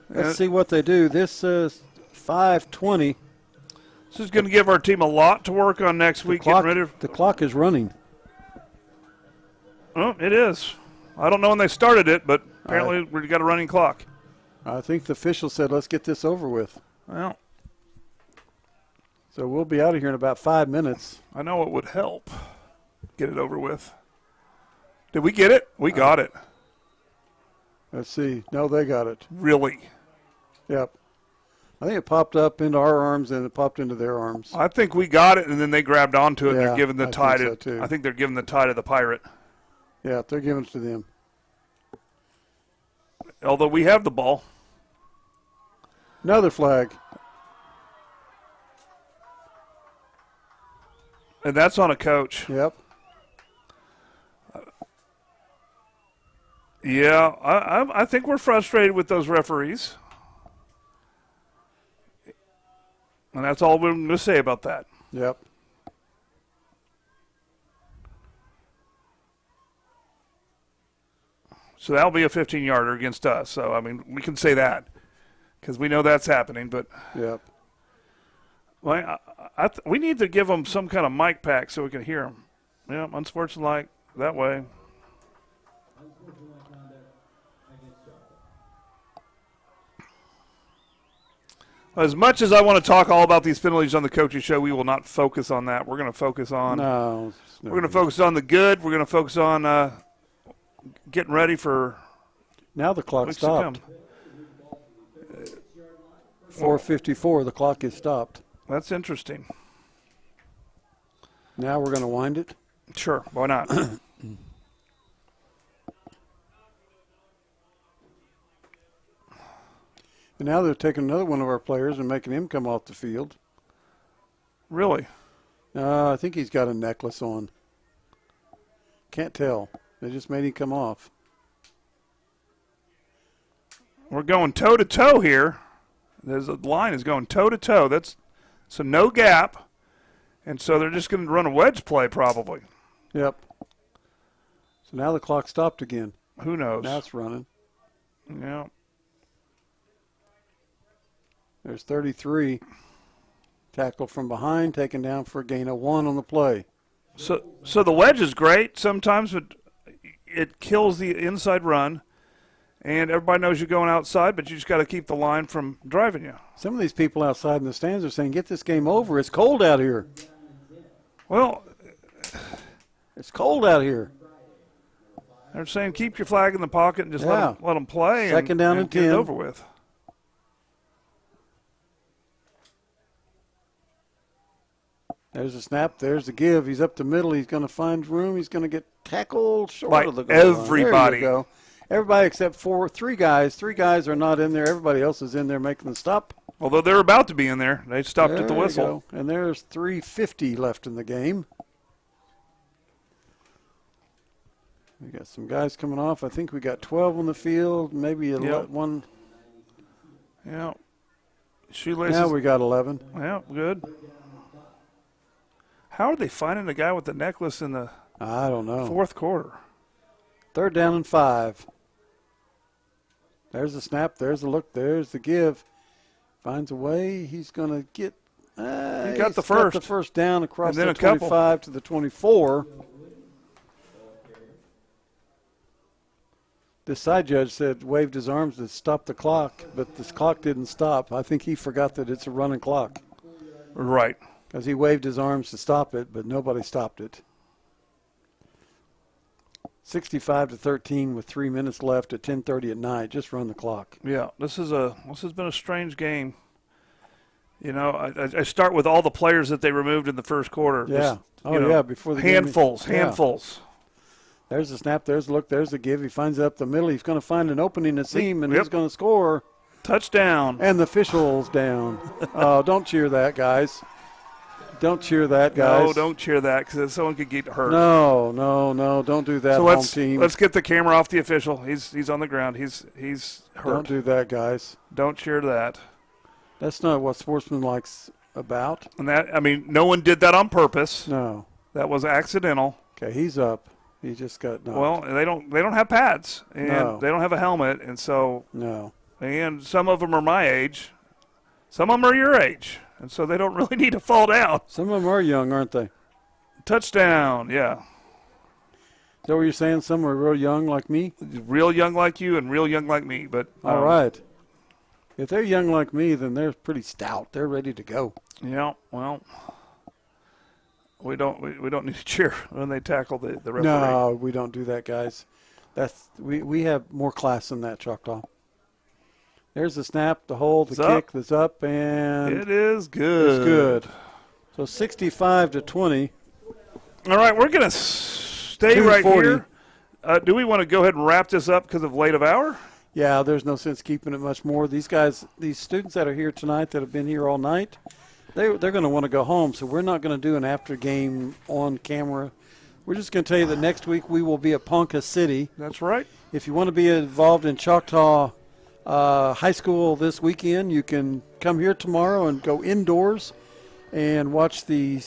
let's see what they do. This is 5:20. This is going to give our team a lot to work on next week. The clock is running. Oh, it is. I don't know when they started it, but apparently we've got a running clock. I think the official said, let's get this over with. Well, so we'll be out of here in about 5 minutes. I know it would help get it over with. Did we get it? We got it. Let's see. No, they got it. Really? Yep. I think it popped up into our arms and it popped into their arms. I think we got it, and then they grabbed onto it. Yeah, And they're giving the tie think so to. too. I think they're giving the tie to the Pirate. Yeah, they're giving it to them. Although we have the ball. Another flag. And that's on a coach. Yep. Yeah, I think we're frustrated with those referees. And that's all we're going to say about that. Yep. So that'll be a 15-yarder against us. So, I mean, we can say that because we know that's happening. But yep. Well, we need to give them some kind of mic pack so we can hear them. Yeah, unsportsmanlike that way. As much as I want to talk all about these penalties on the coaching show, we will not focus on that. We're going to focus on. We're going to focus on the good. We're going to focus on getting ready for. Now the clock stopped. 4:54. The clock is stopped. That's interesting. Now we're going to wind it. Sure. Why not? And now they're taking another one of our players and making him come off the field. Really? I think he's got a necklace on. Can't tell. They just made him come off. We're going toe-to-toe here. There's a line is going toe to toe. That's so no gap, and so they're just going to run a wedge play probably. Yep. So now the clock stopped again. Who knows? Now it's running. Yeah. There's 33. Tackle from behind, taken down for a gain of 1 on the play. So the wedge is great. Sometimes it kills the inside run, and everybody knows you're going outside, but you just got to keep the line from driving you. Some of these people outside in the stands are saying, get this game over. It's cold out here. Well, it's cold out here. They're saying keep your flag in the pocket and just let them play. Second down and 10. Get it over with. There's a snap. There's the give. He's up the middle. He's going to find room. He's going to get tackled short by of the goal line. everybody. There you go. Everybody except for 3 guys. 3 guys are not in there. Everybody else is in there making the stop. Although they're about to be in there. They stopped at the whistle. And there's 3:50 left in the game. We got some guys coming off. I think we got 12 on the field, maybe one. Yeah. Shoelaces. Now we got 11. Yeah, good. How are they finding the guy with the necklace in the I don't know. 4th quarter? 3rd down and 5. There's the snap. There's the look. There's the give. Finds a way. He's going to get. He got the first. Got the first down across the 25 to the 24. The side judge waved his arms to stop the clock, but this clock didn't stop. I think he forgot that it's a running clock. Right. Because he waved his arms to stop it, but nobody stopped it. 65 to 13 with 3 minutes left at 10:30 at night. Just run the clock. Yeah, this has been a strange game. You know, I start with all the players that they removed in the first quarter. Yeah. Just, before the handfuls. There's the snap. There's the look. There's the give. He finds it up the middle. He's going to find an opening to seam, and he's going to score. Touchdown. And the official's down. Oh, don't cheer that, guys. Don't cheer that, guys. No, don't cheer that because someone could get hurt. No, don't do that, home team. Let's get the camera off the official. He's on the ground. He's hurt. Don't do that, guys. Don't cheer that. That's not what sportsmanlike's about. And no one did that on purpose. No. That was accidental. Okay, he's up. He just got knocked. Well, they don't have pads and they don't have a helmet, and so and some of them are my age. Some of them are your age. And so they don't really need to fall down. Some of them are young, aren't they? Touchdown, yeah. Is that what you're saying? Some are real young like me? Real young like you and real young like me. But all right. If they're young like me, then they're pretty stout. They're ready to go. Yeah, well, we don't need to cheer when they tackle the referee. No, we don't do that, guys. We have more class than that, Choctaw. There's the snap, the hold, the kick that's up, and it is good. It's good. So 65 to 20. All right, we're going to stay right here. Do we want to go ahead and wrap this up because of late of hour? Yeah, there's no sense keeping it much more. These guys, these students that are here tonight that have been here all night, they're going to want to go home, so we're not going to do an after game on camera. We're just going to tell you that next week we will be at Ponca City. That's right. If you want to be involved in Choctaw high school this weekend, you can come here tomorrow and go indoors and watch the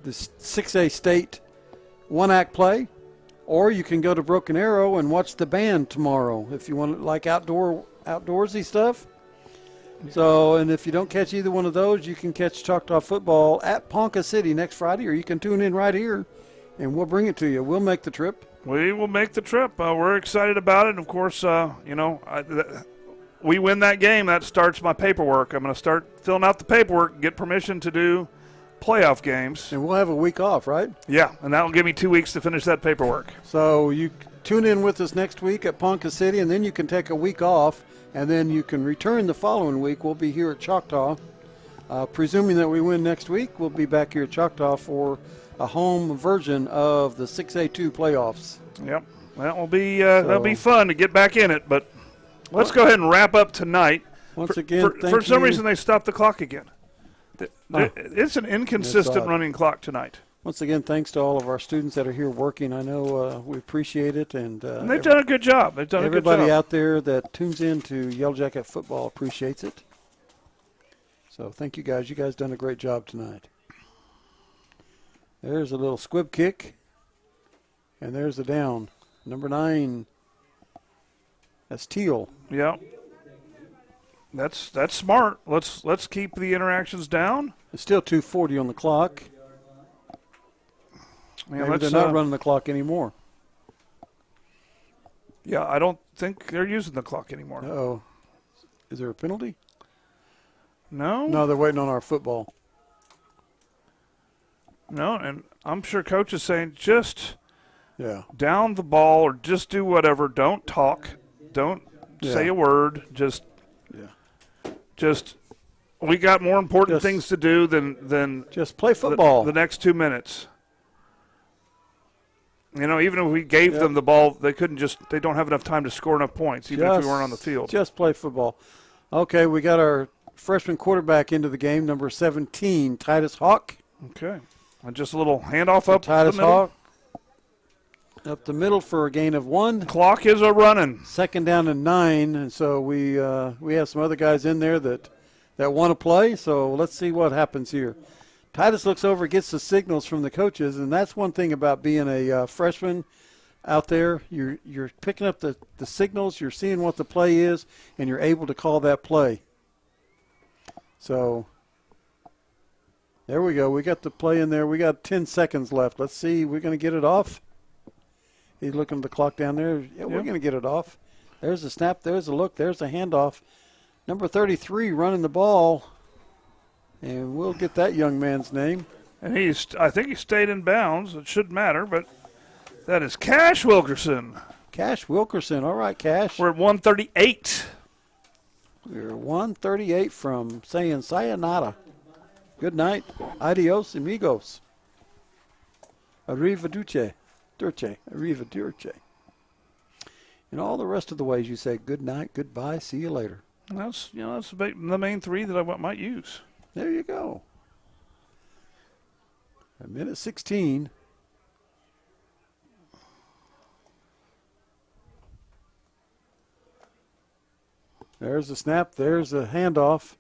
6A state one-act play, or you can go to Broken Arrow and watch the band tomorrow if you want like outdoorsy stuff. So, and if you don't catch either one of those, you can catch Choctaw football at Ponca City next Friday, or you can tune in right here and we'll bring it to you. We'll make the trip. We will make the trip. We're excited about it. And of course, we win that game, that starts my paperwork. I'm going to start filling out the paperwork, get permission to do playoff games. And we'll have a week off, right? Yeah, and that will give me 2 weeks to finish that paperwork. So you tune in with us next week at Ponca City, and then you can take a week off, and then you can return the following week. We'll be here at Choctaw. Presuming that we win next week, we'll be back here at Choctaw for a home version of the 6A2 playoffs. Yep, that'll be fun to get back in it, but let's go ahead and wrap up tonight. Once again, for some reason they stopped the clock again. It's an inconsistent running clock tonight. Once again, thanks to all of our students that are here working. I know we appreciate it, and they've done a good job. Everybody out there that tunes in to Yellow Jacket football appreciates it. So thank you guys. You guys done a great job tonight. There's a little squib kick. And there's the down. Number 9. That's Teal. Yeah. That's smart. Let's keep the interactions down. It's still 2:40 on the clock. Yeah, Maybe they're not running the clock anymore. Yeah, I don't think they're using the clock anymore. Uh-oh. Is there a penalty? No. No, they're waiting on our football. No, and I'm sure Coach is saying just down the ball or just do whatever. Don't talk. Don't say a word. Just we got more important things to do than just play football. The next 2 minutes. You know, even if we gave them the ball, they don't have enough time to score enough points, even if we weren't on the field. Just play football. Okay, we got our freshman quarterback into the game, number 17, Titus Hawk. Okay. And just a little handoff up Titus the middle. Hawk. Up the middle for a gain of 1. Clock is a running. 2nd down and 9, and so we have some other guys in there that want to play, so let's see what happens here. Titus looks over, gets the signals from the coaches, and that's one thing about being a freshman out there. You're picking up the signals, you're seeing what the play is, and you're able to call that play. So there we go. We got the play in there. We got 10 seconds left. Let's see. We're going to get it off. He's looking at the clock down there. Yeah, we're going to get it off. There's a snap. There's a look. There's a handoff. Number 33 running the ball. And we'll get that young man's name. And I think he stayed in bounds. It shouldn't matter, but that is Cash Wilkerson. Cash Wilkerson. All right, Cash. We're at 138. We're 138 from saying sayonara. Good night. Adios, amigos. Arrivederci. Arrivederci. And all the rest of the ways you say good night, goodbye, see you later. That's the main 3 that I might use. There you go. A minute 16. There's the snap. There's the handoff.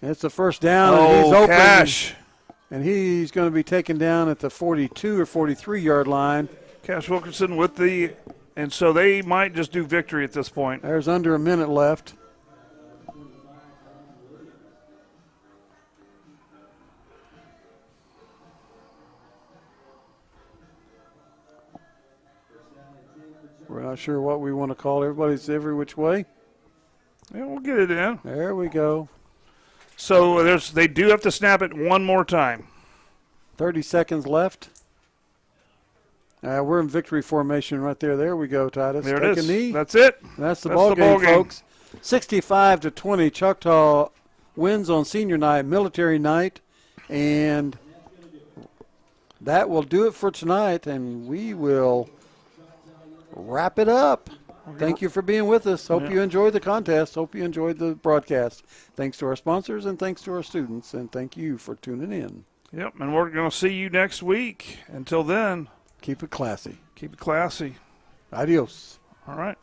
And it's the first down. And he's open. Cash. And he's going to be taken down at the 42 or 43-yard line. Cash Wilkerson and so they might just do victory at this point. There's under a minute left. We're not sure what we want to call. Everybody's every which way. Yeah, we'll get it in. There we go. So they do have to snap it one more time. 30 seconds left. We're in victory formation right there. There we go, Titus. There Take it is. a knee. That's it. That's the ball game, folks. 65-20. Choctaw wins on senior night, military night, and that will do it for tonight, and we will wrap it up. Thank you for being with us. Hope you enjoyed the contest. Hope you enjoyed the broadcast. Thanks to our sponsors and thanks to our students, and thank you for tuning in. Yep, and we're going to see you next week. Until then, keep it classy. Keep it classy. Adios. All right.